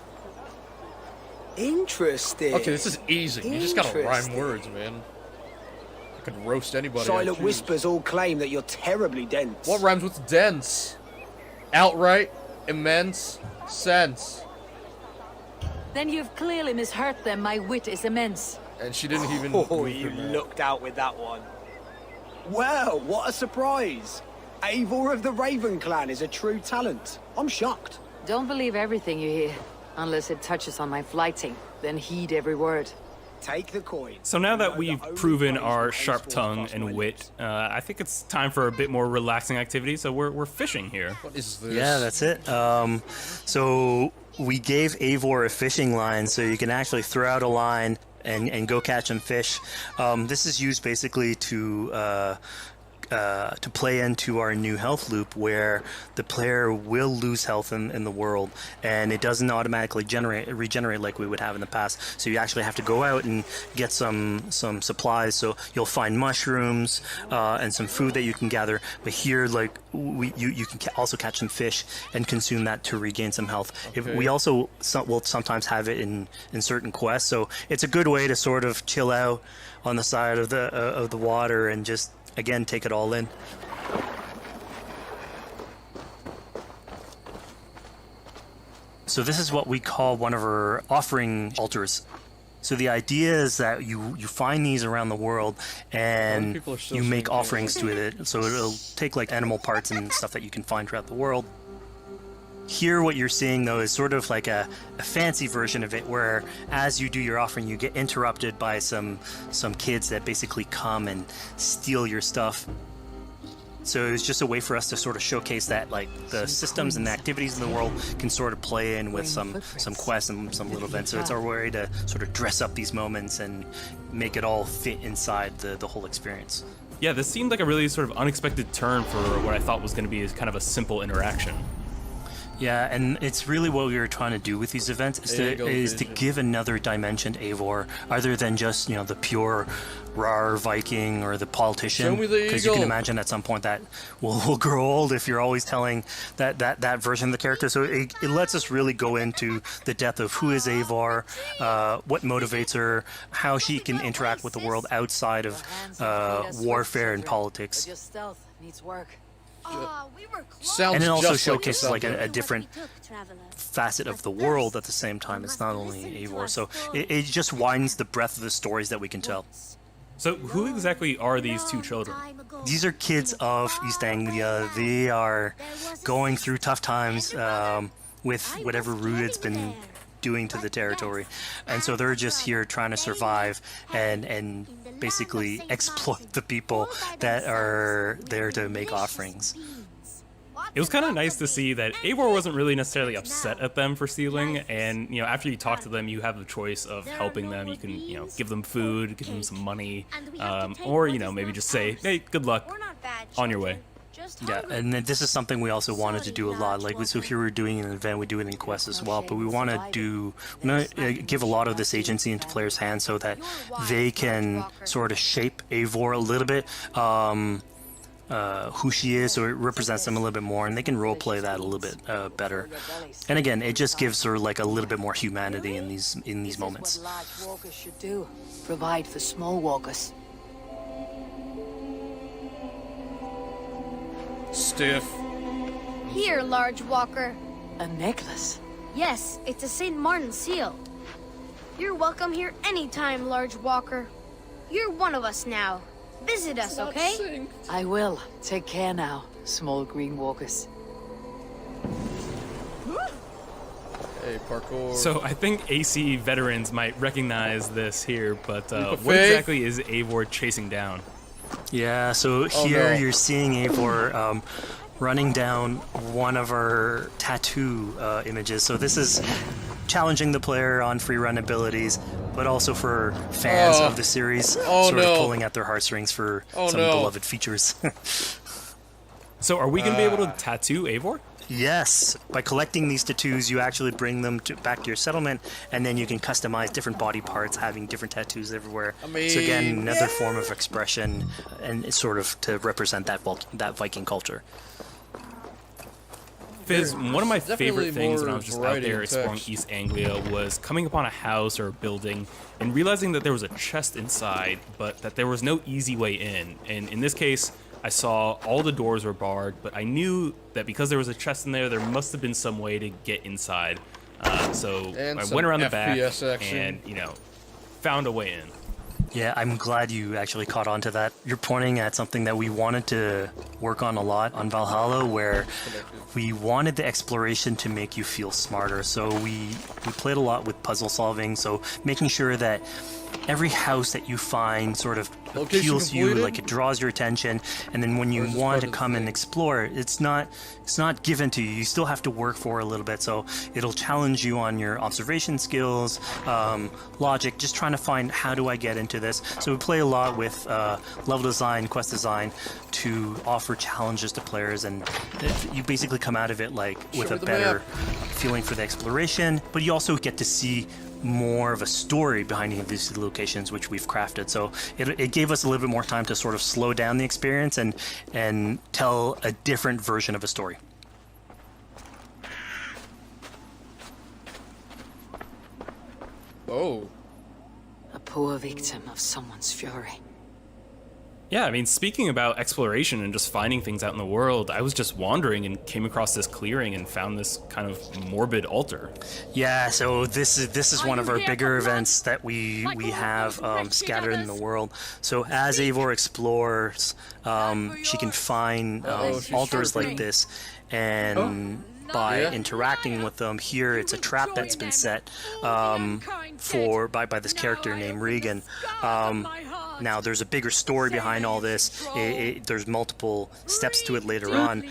[SPEAKER 2] interesting.
[SPEAKER 1] Okay, this is easy. You just gotta rhyme words, man. I could roast anybody. I
[SPEAKER 2] Silent
[SPEAKER 1] choose.
[SPEAKER 2] whispers all claim that you're terribly dense.
[SPEAKER 1] What rhymes with dense? Outright, immense, sense.
[SPEAKER 12] Then you've clearly misheard them. My wit is immense.
[SPEAKER 1] And she didn't even.
[SPEAKER 2] Oh, you looked out with that one. Well, what a surprise. Eivor of the Raven Clan is a true talent. I'm shocked.
[SPEAKER 12] Don't believe everything you hear, unless it touches on my flighting. Then heed every word.
[SPEAKER 2] Take the coin.
[SPEAKER 4] So now that we've proven our sharp tongue and wit, I think it's time for a bit more relaxing activity. So we're fishing here.
[SPEAKER 1] What is this?
[SPEAKER 8] Yeah, that's it. So we gave Eivor a fishing line, so you can actually throw out a line and go catch some fish. This is used basically to play into our new health loop where the player will lose health in the world, and it doesn't automatically regenerate like we would have in the past. So you actually have to go out and get some supplies. So you'll find mushrooms and some food that you can gather. But here, like you can also catch some fish and consume that to regain some health.
[SPEAKER 1] Okay.
[SPEAKER 8] We also will sometimes have it in certain quests. So it's a good way to sort of chill out on the side of the water and just, again, take it all in. So this is what we call one of our offering altars. So the idea is that you find these around the world and you make offerings to it. So it'll take like animal parts and stuff that you can find throughout the world. Here what you're seeing though is sort of like a fancy version of it, where as you do your offering you get interrupted by some kids that basically come and steal your stuff. So it was just a way for us to sort of showcase that like the systems and the activities in the world can sort of play in with some quests and some little events. So it's our way to sort of dress up these moments and make it all fit inside the whole experience.
[SPEAKER 4] Yeah, this seemed like a really sort of unexpected turn for what I thought was going to be kind of a simple interaction.
[SPEAKER 8] Yeah, and it's really what we were trying to do with these events is to give another dimension to Eivor, other than just, the pure rar Viking or the politician.
[SPEAKER 1] Show me the
[SPEAKER 8] because you can
[SPEAKER 1] eagle.
[SPEAKER 8] imagine at some point that will grow old if you're always telling that version of the character. So it lets us really go into the depth of who is Eivor, what motivates her, how she can interact with the world outside of warfare and politics.
[SPEAKER 12] Your stealth needs work.
[SPEAKER 1] Sounds
[SPEAKER 8] And it also
[SPEAKER 1] just like
[SPEAKER 8] showcases like
[SPEAKER 1] Cassandra.
[SPEAKER 8] a different facet of the world at the same time. It's not only Eivor, so it just widens the breadth of the stories that we can tell.
[SPEAKER 4] So who exactly are these two children?
[SPEAKER 8] These are kids of East Anglia. They are going through tough times with whatever Rued's been doing to the territory, and so they're just here trying to survive and basically exploit the people that are there to make offerings.
[SPEAKER 4] It was kind of nice to see that Eivor wasn't really necessarily upset at them for stealing, and after you talk to them, you have the choice of helping them. You can give them food, give them some money, or maybe just say, hey, good luck, on your way.
[SPEAKER 8] Yeah, and then this is something we also wanted to do a lot. Like, so here we're doing an event, we do it in quests as well, but we want to give a lot of this agency into players' hands so that they can sort of shape Eivor a little bit, who she is, so it represents them a little bit more, and they can roleplay that a little bit better. And again, it just gives her like a little bit more humanity in these moments.
[SPEAKER 12] What large walkers should do. Provide for small walkers.
[SPEAKER 1] Stiff.
[SPEAKER 7] Here, large walker.
[SPEAKER 12] A necklace?
[SPEAKER 7] Yes, it's a St. Martin seal. You're welcome here anytime, large walker. You're one of us now. Visit us, okay?
[SPEAKER 12] I will. Take care now, small green walkers.
[SPEAKER 1] Hey, parkour.
[SPEAKER 4] So I think AC veterans might recognize this here, but what
[SPEAKER 1] Faith.
[SPEAKER 4] exactly is Eivor chasing down?
[SPEAKER 8] Yeah, so here you're seeing Eivor running down one of our tattoo images. So this is challenging the player on free run abilities, but also for fans of the series, sort of pulling at their heartstrings for some beloved features.
[SPEAKER 4] So are we going to be able to tattoo Eivor?
[SPEAKER 8] Yes, by collecting these tattoos, you actually bring them back to your settlement, and then you can customize different body parts, having different tattoos everywhere. So again, another form of expression, and it's sort of to represent that Viking culture.
[SPEAKER 4] Fizz, one of my favorite things when I was just out
[SPEAKER 1] variety
[SPEAKER 4] there
[SPEAKER 1] in
[SPEAKER 4] exploring
[SPEAKER 1] text.
[SPEAKER 4] East Anglia was coming upon a house or a building and realizing that there was a chest inside, but that there was no easy way in. And in this case, I saw all the doors were barred, but I knew that because there was a chest in there, there must have been some way to get inside. So
[SPEAKER 1] And
[SPEAKER 4] I
[SPEAKER 1] some
[SPEAKER 4] went around the
[SPEAKER 1] FPS
[SPEAKER 4] back
[SPEAKER 1] action.
[SPEAKER 4] and, found a way in.
[SPEAKER 8] Yeah, I'm glad you actually caught on to that. You're pointing at something that we wanted to work on a lot on Valhalla, where we wanted the exploration to make you feel smarter. So we played a lot with puzzle solving, so making sure that every house that you find sort of
[SPEAKER 1] Location
[SPEAKER 8] appeals to you,
[SPEAKER 1] completed?
[SPEAKER 8] like it draws your attention, and then when you
[SPEAKER 1] Or is this
[SPEAKER 8] want
[SPEAKER 1] part
[SPEAKER 8] to
[SPEAKER 1] of the
[SPEAKER 8] come and
[SPEAKER 1] thing?
[SPEAKER 8] explore, it's not given to you. You still have to work for it a little bit, so it'll challenge you on your observation skills, logic, just trying to find how do I get into this. So we play a lot with level design, quest design to offer challenges to players, and you basically come out of it like with
[SPEAKER 1] Show
[SPEAKER 8] a
[SPEAKER 1] me the
[SPEAKER 8] better
[SPEAKER 1] map.
[SPEAKER 8] feeling for the exploration, but you also get to see more of a story behind any of these locations which we've crafted. So it gave us a little bit more time to sort of slow down the experience and tell a different version of a story.
[SPEAKER 12] A poor victim of someone's fury.
[SPEAKER 4] Yeah, I mean, speaking about exploration and just finding things out in the world, I was just wandering and came across this clearing and found this kind of morbid altar.
[SPEAKER 8] Yeah, so this is one of our bigger events that we have scattered in the world. So as Eivor explores, she can find altars like this, and by interacting with them, here it's a trap that's been set by this character named Regan. Now, there's a bigger story behind all this. There's multiple steps to it later on.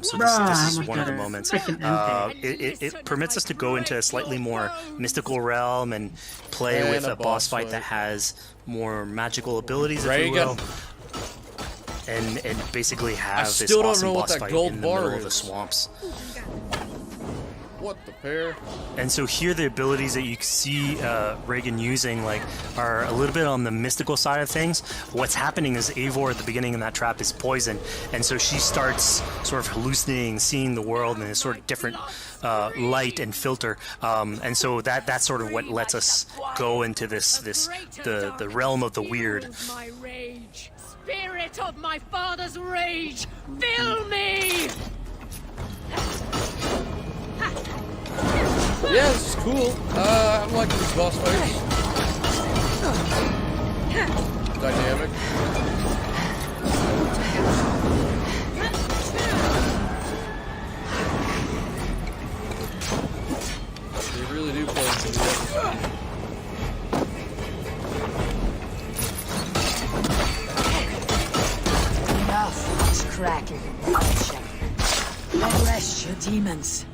[SPEAKER 8] So this is one of the moments. It permits us to go into a slightly more mystical realm and play with a boss fight that has more magical abilities, if you will. And basically have this awesome boss fight in the middle of the swamps.
[SPEAKER 1] What the pair?
[SPEAKER 8] And so here the abilities that you see Reagan using are a little bit on the mystical side of things. What's happening is Eivor at the beginning in that trap is poisoned, and so she starts sort of hallucinating, seeing the world in a sort of different light and filter. And so that's sort of what lets us go into the realm of the weird.
[SPEAKER 12] My rage, spirit of my father's rage, fill me!
[SPEAKER 1] Yeah, this is cool. I'm liking these boss fights. Dynamic. They really do play into the episode.
[SPEAKER 22] Enough is cracking and rest your demons.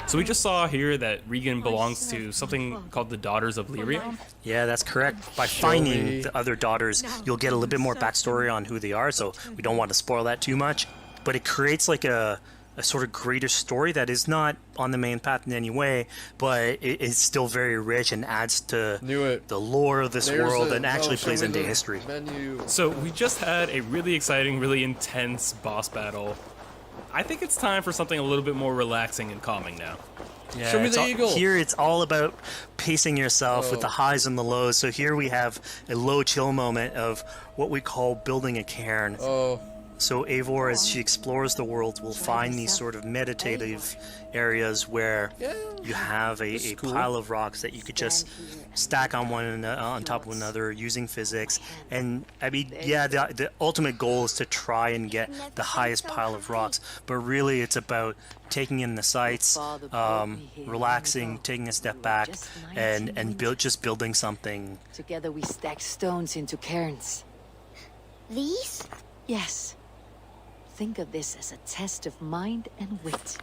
[SPEAKER 4] So we just saw here that Regan belongs to something called the Daughters of Lyria.
[SPEAKER 8] Yeah, that's correct. By finding the other daughters, you'll get a little bit more backstory on who they are, so we don't want to spoil that too much. But it creates like a sort of greater story that is not on the main path in any way, but it is still very rich and adds to the lore of this world and actually plays into history.
[SPEAKER 4] So we just had a really exciting, really intense boss battle. I think it's time for something a little bit more relaxing and calming now.
[SPEAKER 8] Yeah,
[SPEAKER 1] Show me the eagle.
[SPEAKER 8] Here it's all about pacing yourself with the highs and the lows. So here we have a low chill moment of what we call building a cairn. So Eivor, as she explores the world, will find these sort of meditative areas where you have a pile of rocks that you could just stack on top of another using physics. And I mean, yeah, the ultimate goal is to try and get the highest pile of rocks, but really it's about taking in the sights, relaxing, taking a step back, and just building something.
[SPEAKER 22] Together we stack stones into cairns.
[SPEAKER 7] These?
[SPEAKER 22] Yes. Think of this as a test of mind and wit.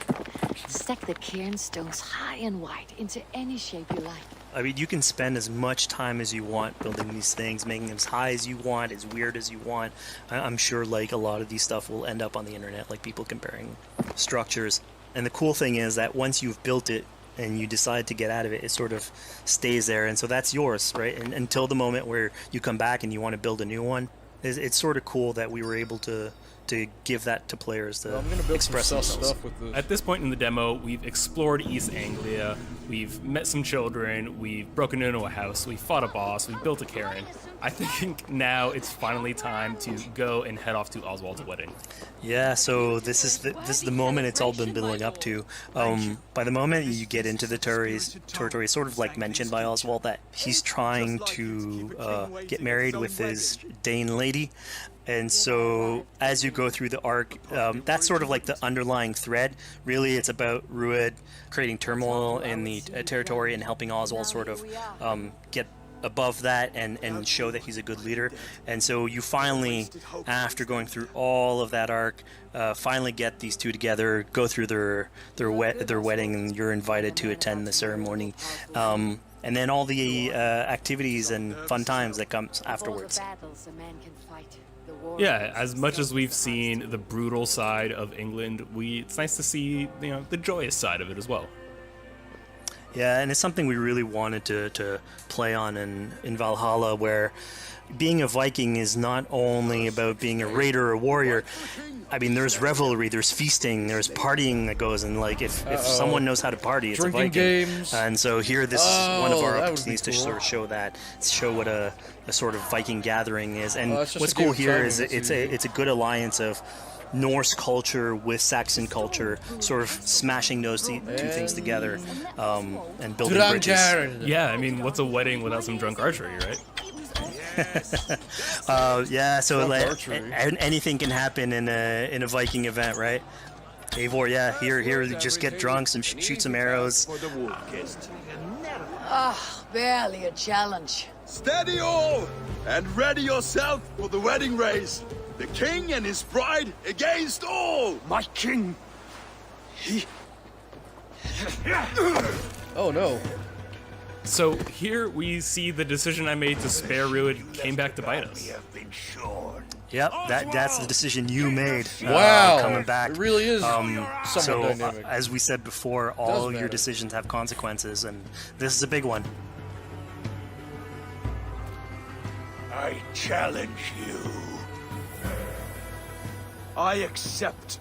[SPEAKER 22] Stack the cairn stones high and wide into any shape you like.
[SPEAKER 8] I mean, you can spend as much time as you want building these things, making them as high as you want, as weird as you want. I'm sure like a lot of these stuff will end up on the internet, like people comparing structures. And the cool thing is that once you've built it and you decide to get out of it, it sort of stays there. And so that's yours, right? And until the moment where you come back and you want to build a new one, it's sort of cool that we were able to give that to players to express themselves.
[SPEAKER 4] At this point in the demo, we've explored East Anglia, we've met some children, we've broken into a house, we fought a boss, we built a cairn. I think now it's finally time to go and head off to Oswald's wedding.
[SPEAKER 8] Yeah, so this is the moment it's all been building up to. By the moment you get into the territory, it's sort of like mentioned by Oswald that he's trying to get married with his Dane lady. And so as you go through the arc, that's sort of like the underlying thread. Really, it's about Rued creating turmoil in the territory and helping Oswald sort of get above that and show that he's a good leader. And so you finally, after going through all of that arc, finally get these two together, go through their wedding, and you're invited to attend the ceremony. And then all the activities and fun times that comes afterwards.
[SPEAKER 4] Yeah, as much as we've seen the brutal side of England, it's nice to see the joyous side of it as well.
[SPEAKER 8] Yeah, and it's something we really wanted to play on in Valhalla, where being a Viking is not only about being a raider or a warrior. I mean, there's revelry, there's feasting, there's partying that goes, and like if someone knows how to party, it's
[SPEAKER 1] Drinking
[SPEAKER 8] a Viking.
[SPEAKER 1] games.
[SPEAKER 8] And so here, this is one of our
[SPEAKER 1] that would be
[SPEAKER 8] opportunities to
[SPEAKER 1] cool.
[SPEAKER 8] sort of show what a sort of Viking gathering is. And
[SPEAKER 1] it's just
[SPEAKER 8] what's
[SPEAKER 1] a game
[SPEAKER 8] cool
[SPEAKER 1] of
[SPEAKER 8] here
[SPEAKER 1] timing,
[SPEAKER 8] is
[SPEAKER 1] that's
[SPEAKER 8] it's a good alliance of Norse culture with Saxon culture, sort of smashing those two things together and building bridges.
[SPEAKER 4] Yeah, I mean, what's a wedding without some drunk archery, right?
[SPEAKER 8] Yeah, so
[SPEAKER 1] Drunk
[SPEAKER 8] like,
[SPEAKER 1] archery.
[SPEAKER 8] anything can happen in a Viking event, right? Eivor, yeah, here, you just get drunk, shoot some arrows.
[SPEAKER 12] Ah, barely a challenge.
[SPEAKER 5] Steady all, and ready yourself for the wedding race. The king and his bride against all.
[SPEAKER 2] My king. He.
[SPEAKER 1] Oh no.
[SPEAKER 4] So here we see the decision I made to spare Ruid came back to bite us.
[SPEAKER 8] Yep, that's the decision you made.
[SPEAKER 1] Wow,
[SPEAKER 8] coming back.
[SPEAKER 1] it really is
[SPEAKER 8] So,
[SPEAKER 1] somewhat dynamic.
[SPEAKER 8] as we said before, all your
[SPEAKER 1] matter.
[SPEAKER 8] decisions have consequences, and this is a big one.
[SPEAKER 15] I challenge you.
[SPEAKER 2] I accept.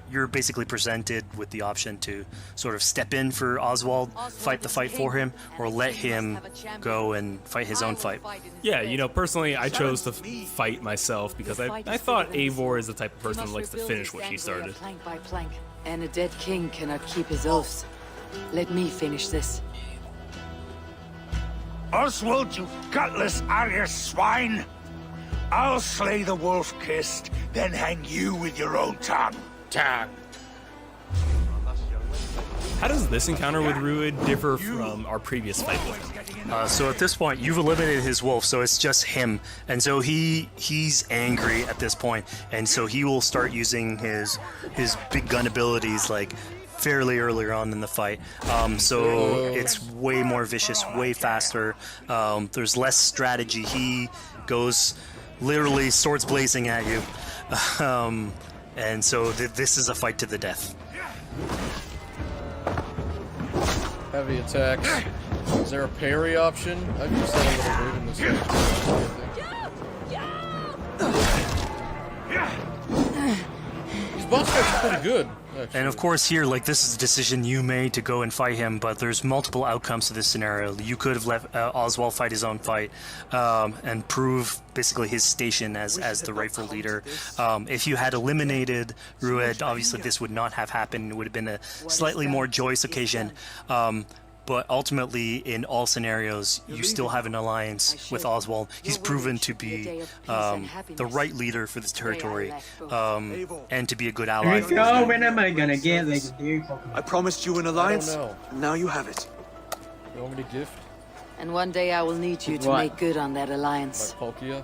[SPEAKER 8] You're basically presented with the option to sort of step in for Oswald, fight the fight for him, or let him go and fight his own fight.
[SPEAKER 4] Yeah, you know, personally, I chose to fight myself because I thought Eivor is the type of person who likes to finish what she started.
[SPEAKER 22] Plank by plank, and a dead king cannot keep his oaths. Let me finish this.
[SPEAKER 15] Oswald, you gutless Arya swine! I'll slay the wolf-kissed, then hang you with your own tongue.
[SPEAKER 1] Tag.
[SPEAKER 4] How does this encounter with Ruid differ from our previous fight with him?
[SPEAKER 8] So at this point, you've eliminated his wolf, so it's just him, and so he's angry at this point, and so he will start using his big gun abilities like fairly earlier on in the fight. So it's way more vicious, way faster. There's less strategy. He goes literally swords blazing at you, and so this is a fight to the death.
[SPEAKER 1] Heavy attacks. Is there a parry option? I've used that a little bit in this section. These boss fights are pretty good. Actually.
[SPEAKER 8] And of course here, like, this is the decision you made to go and fight him, but there's multiple outcomes to this scenario. You could have let Oswald fight his own fight and prove basically his station as the rightful leader. If you had eliminated Rued, obviously this would not have happened. It would have been a slightly more joyous occasion. But ultimately, in all scenarios, you still have an alliance with Oswald. He's proven to be the right leader for this territory and to be a good ally.
[SPEAKER 20] Rico, when am I gonna get legendary Pokemon?
[SPEAKER 2] I promised you an alliance.
[SPEAKER 1] I don't know.
[SPEAKER 2] And now you have it.
[SPEAKER 1] You want me to gift
[SPEAKER 22] And one day I will need you to
[SPEAKER 20] What?
[SPEAKER 22] make good on that alliance.
[SPEAKER 1] my Palkia?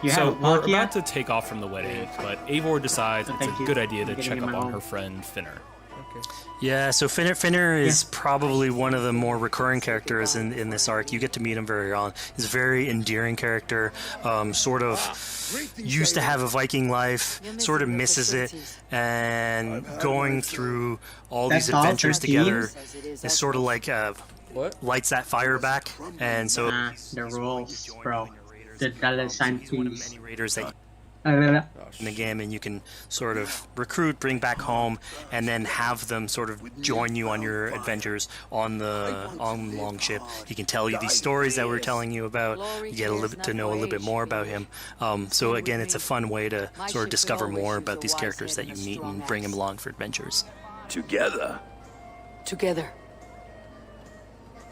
[SPEAKER 20] You
[SPEAKER 4] So
[SPEAKER 20] have a
[SPEAKER 4] we're
[SPEAKER 20] Palkia?
[SPEAKER 4] about to take off from the wedding, but Eivor decides it's
[SPEAKER 20] Thank
[SPEAKER 4] a
[SPEAKER 20] you
[SPEAKER 4] good idea to
[SPEAKER 20] for
[SPEAKER 4] check
[SPEAKER 20] getting
[SPEAKER 4] up
[SPEAKER 20] my
[SPEAKER 4] on
[SPEAKER 20] own.
[SPEAKER 4] her friend Finner.
[SPEAKER 8] Yeah, so Finner is probably one of the more recurring characters in this arc. You get to meet him very early. He's a very endearing character, sort of used to have a Viking life, sort of misses it, and going through all these
[SPEAKER 20] That's all
[SPEAKER 8] adventures
[SPEAKER 20] 13?
[SPEAKER 8] together is sort of like lights that fire back. And so
[SPEAKER 20] The rules, bro. The dollar sign please.
[SPEAKER 8] many raiders that in the game, and you can sort of recruit, bring back home, and then have them sort of join you on your adventures on Longship. He can tell you these stories that we're telling you about. You get to know a little bit more about him. So again, it's a fun way to sort of discover more about these characters that you meet and bring them along for adventures.
[SPEAKER 5] Together,
[SPEAKER 22] Together.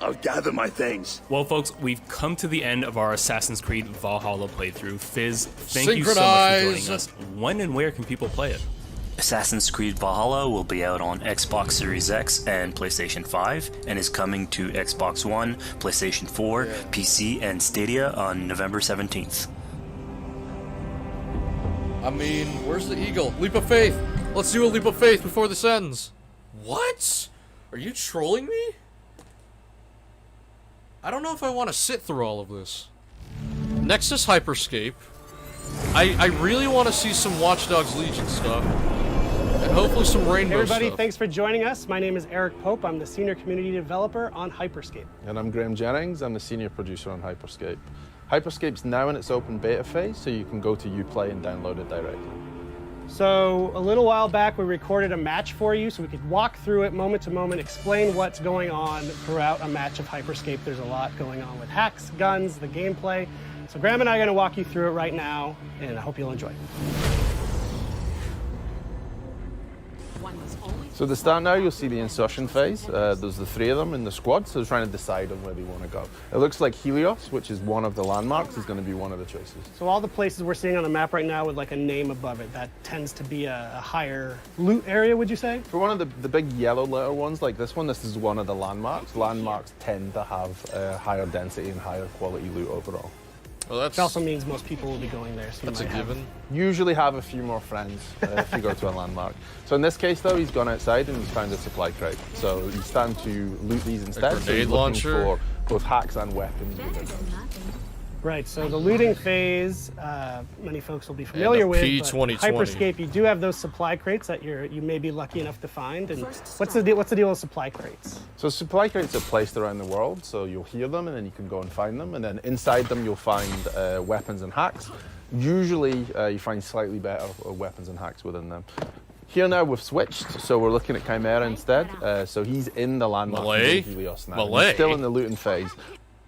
[SPEAKER 5] I'll gather my things.
[SPEAKER 4] Well, folks, we've come to the end of our Assassin's Creed Valhalla playthrough. Fizz, thank you so much for joining us. When and where can people play it?
[SPEAKER 8] Assassin's Creed Valhalla will be out on Xbox Series X and PlayStation 5, and is coming to Xbox One, PlayStation 4, PC, and Stadia on November 17th.
[SPEAKER 1] I mean, where's the eagle? Leap of faith! Let's do a leap of faith before this ends! What? Are you trolling me? I don't know if I want to sit through all of this. Next is Hyperscape. I really want to see some Watch Dogs Legion stuff. And hopefully some rainbow
[SPEAKER 19] Hey everybody,
[SPEAKER 1] stuff.
[SPEAKER 19] thanks for joining us. My name is Eric Pope. I'm the Senior Community Developer on Hyperscape.
[SPEAKER 21] And I'm Graham Jennings. I'm the Senior Producer on Hyperscape. Hyperscape's now in its open beta phase, so you can go to Uplay and download it directly.
[SPEAKER 19] So a little while back, we recorded a match for you so we could walk through it moment to moment, explain what's going on throughout a match of Hyperscape. There's a lot going on with hacks, guns, the gameplay. So Graham and I are going to walk you through it right now, and I hope you'll enjoy.
[SPEAKER 21] So at the start now, you'll see the insertion phase. There's the 3 of them in the squad, so they're trying to decide on where they want to go. It looks like Helios, which is one of the landmarks, is going to be one of the choices.
[SPEAKER 19] So all the places we're seeing on the map right now with like a name above it, that tends to be a higher loot area, would you say?
[SPEAKER 21] For one of the big yellow letter ones like this one, this is one of the landmarks. Landmarks tend to have higher density and higher quality loot overall.
[SPEAKER 1] Well,
[SPEAKER 19] Which also means most people will be going there. So
[SPEAKER 1] that's a given.
[SPEAKER 21] Usually have a few more friends if you go to a landmark. So in this case though, he's gone outside and he's found a supply crate. So he's starting to loot these instead. So
[SPEAKER 1] grenade
[SPEAKER 21] he's
[SPEAKER 1] launcher.
[SPEAKER 21] looking for both hacks and weapons.
[SPEAKER 19] Right, so the looting phase, many folks will be familiar with.
[SPEAKER 1] P2020.
[SPEAKER 19] Hyperscape, you do have those supply crates that you may be lucky enough to find. And what's the deal with supply crates?
[SPEAKER 21] So supply crates are placed around the world, so you'll hear them and then you can go and find them. And then inside them you'll find weapons and hacks. Usually you find slightly better weapons and hacks within them. Here now we've switched, so we're looking at Chimera instead. So he's in the landmark
[SPEAKER 1] Malay?
[SPEAKER 21] Helios now.
[SPEAKER 1] Malay?
[SPEAKER 21] He's still in the looting phase.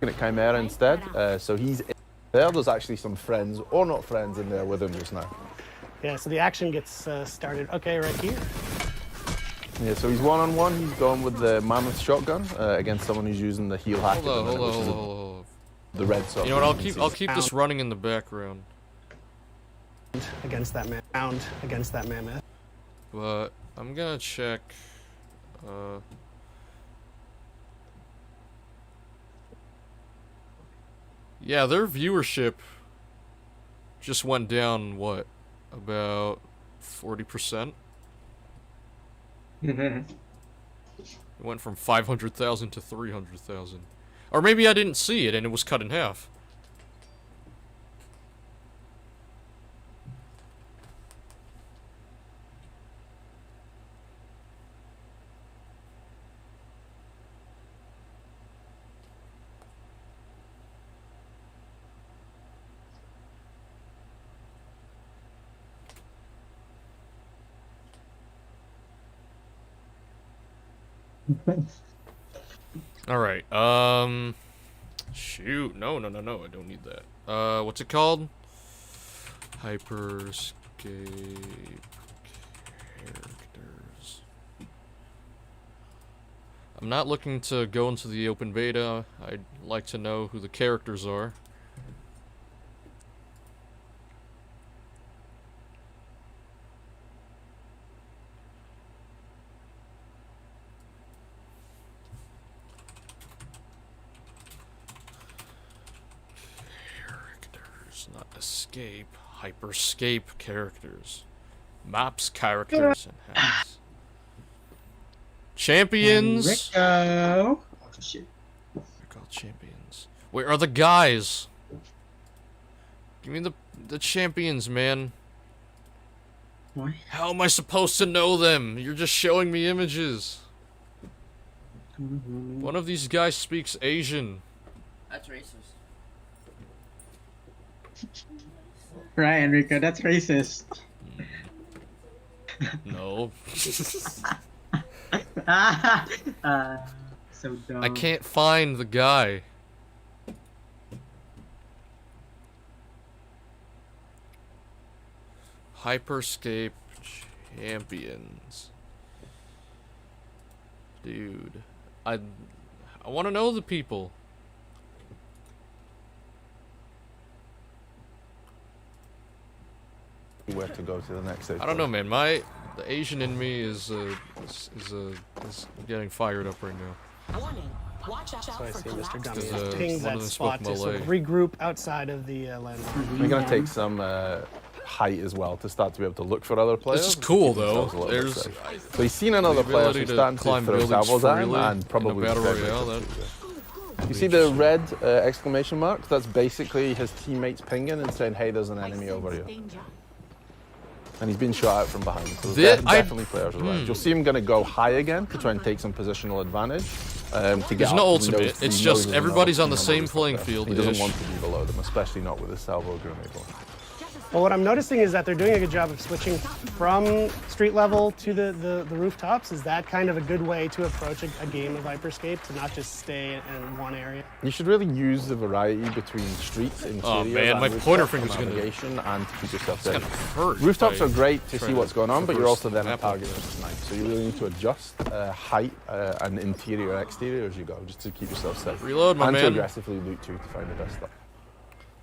[SPEAKER 21] Looking at Chimera instead, so he's in there. There's actually some friends or not friends in there with him just now.
[SPEAKER 19] Yeah, so the action gets started, okay, right here.
[SPEAKER 21] Yeah, so he's one-on-one. He's going with the Mammoth shotgun against someone who's using the heel hack.
[SPEAKER 1] Hold on.
[SPEAKER 21] The red sort.
[SPEAKER 1] You know what? I'll keep this running in the background.
[SPEAKER 19] Against that mammoth.
[SPEAKER 1] But I'm gonna check. Yeah, their viewership just went down, what, about 40%? It went from 500,000 to 300,000. Or maybe I didn't see it and it was cut in half. Alright, shoot, no, I don't need that. What's it called? Hyperscape characters. I'm not looking to go into the open beta. I'd like to know who the characters are. Not escape, hyperscape characters. Maps, characters, and hacks. Champions!
[SPEAKER 20] Rico. Oh, shit.
[SPEAKER 1] They're called champions. Where are the guys? Give me the champions, man.
[SPEAKER 20] What?
[SPEAKER 1] How am I supposed to know them? You're just showing me images. One of these guys speaks Asian.
[SPEAKER 20] That's racist. Right, Enrico, that's racist.
[SPEAKER 1] No.
[SPEAKER 20] So dumb.
[SPEAKER 1] I can't find the guy. Hyperscape champions. Dude. I want to know the people.
[SPEAKER 21] Where to go to the next stage.
[SPEAKER 1] I don't know, man. The Asian in me is getting fired up right now.
[SPEAKER 19] So I see Mr. Gummy
[SPEAKER 1] Because,
[SPEAKER 19] has pinged
[SPEAKER 1] one
[SPEAKER 19] that
[SPEAKER 1] of them
[SPEAKER 19] spot
[SPEAKER 1] spoke
[SPEAKER 19] to sort of
[SPEAKER 1] Malay.
[SPEAKER 19] regroup outside of the landmark.
[SPEAKER 21] We're going to take some height as well to start to be able to look for other players.
[SPEAKER 1] This is cool,
[SPEAKER 21] Keep
[SPEAKER 1] though.
[SPEAKER 21] themselves a little bit
[SPEAKER 1] There's
[SPEAKER 21] safe. So he's seen another player who's starting to
[SPEAKER 1] climb
[SPEAKER 21] throw
[SPEAKER 1] buildings
[SPEAKER 21] salvos at him
[SPEAKER 1] freely
[SPEAKER 21] and probably
[SPEAKER 1] in a battle
[SPEAKER 21] dead
[SPEAKER 1] royale.
[SPEAKER 21] later too. You see the red exclamation mark? That's basically his teammates pinging and saying, hey, there's an enemy over here. And he's been shot out from behind, so there's definitely players around. You'll see him going to go high again to try and take some positional advantage. To get
[SPEAKER 1] There's no ultimate, it's just everybody's on the same playing field.
[SPEAKER 21] He doesn't want to be below them, especially not with his salvo grenade launcher.
[SPEAKER 19] Well, what I'm noticing is that they're doing a good job of switching from street level to the rooftops. Is that kind of a good way to approach a game of Hyperscape, to not just stay in one area?
[SPEAKER 21] You should really use the variety between streets, interiors,
[SPEAKER 1] man, my
[SPEAKER 21] and
[SPEAKER 1] pointer
[SPEAKER 21] rooftops
[SPEAKER 1] finger's
[SPEAKER 21] for
[SPEAKER 1] gonna-
[SPEAKER 21] navigation and to keep yourself
[SPEAKER 1] It's
[SPEAKER 21] safe.
[SPEAKER 1] gonna hurt
[SPEAKER 21] Rooftops
[SPEAKER 1] by
[SPEAKER 21] are great to see
[SPEAKER 1] trying
[SPEAKER 21] what's
[SPEAKER 1] to
[SPEAKER 21] going on, but you're
[SPEAKER 1] traverse
[SPEAKER 21] also then
[SPEAKER 1] the
[SPEAKER 21] a
[SPEAKER 1] map.
[SPEAKER 21] target for tonight. So you really need to adjust height and interior and exterior as you go, just to keep yourself safe.
[SPEAKER 1] Reload, my
[SPEAKER 21] and
[SPEAKER 1] man.
[SPEAKER 21] to aggressively loot too to find the best stuff.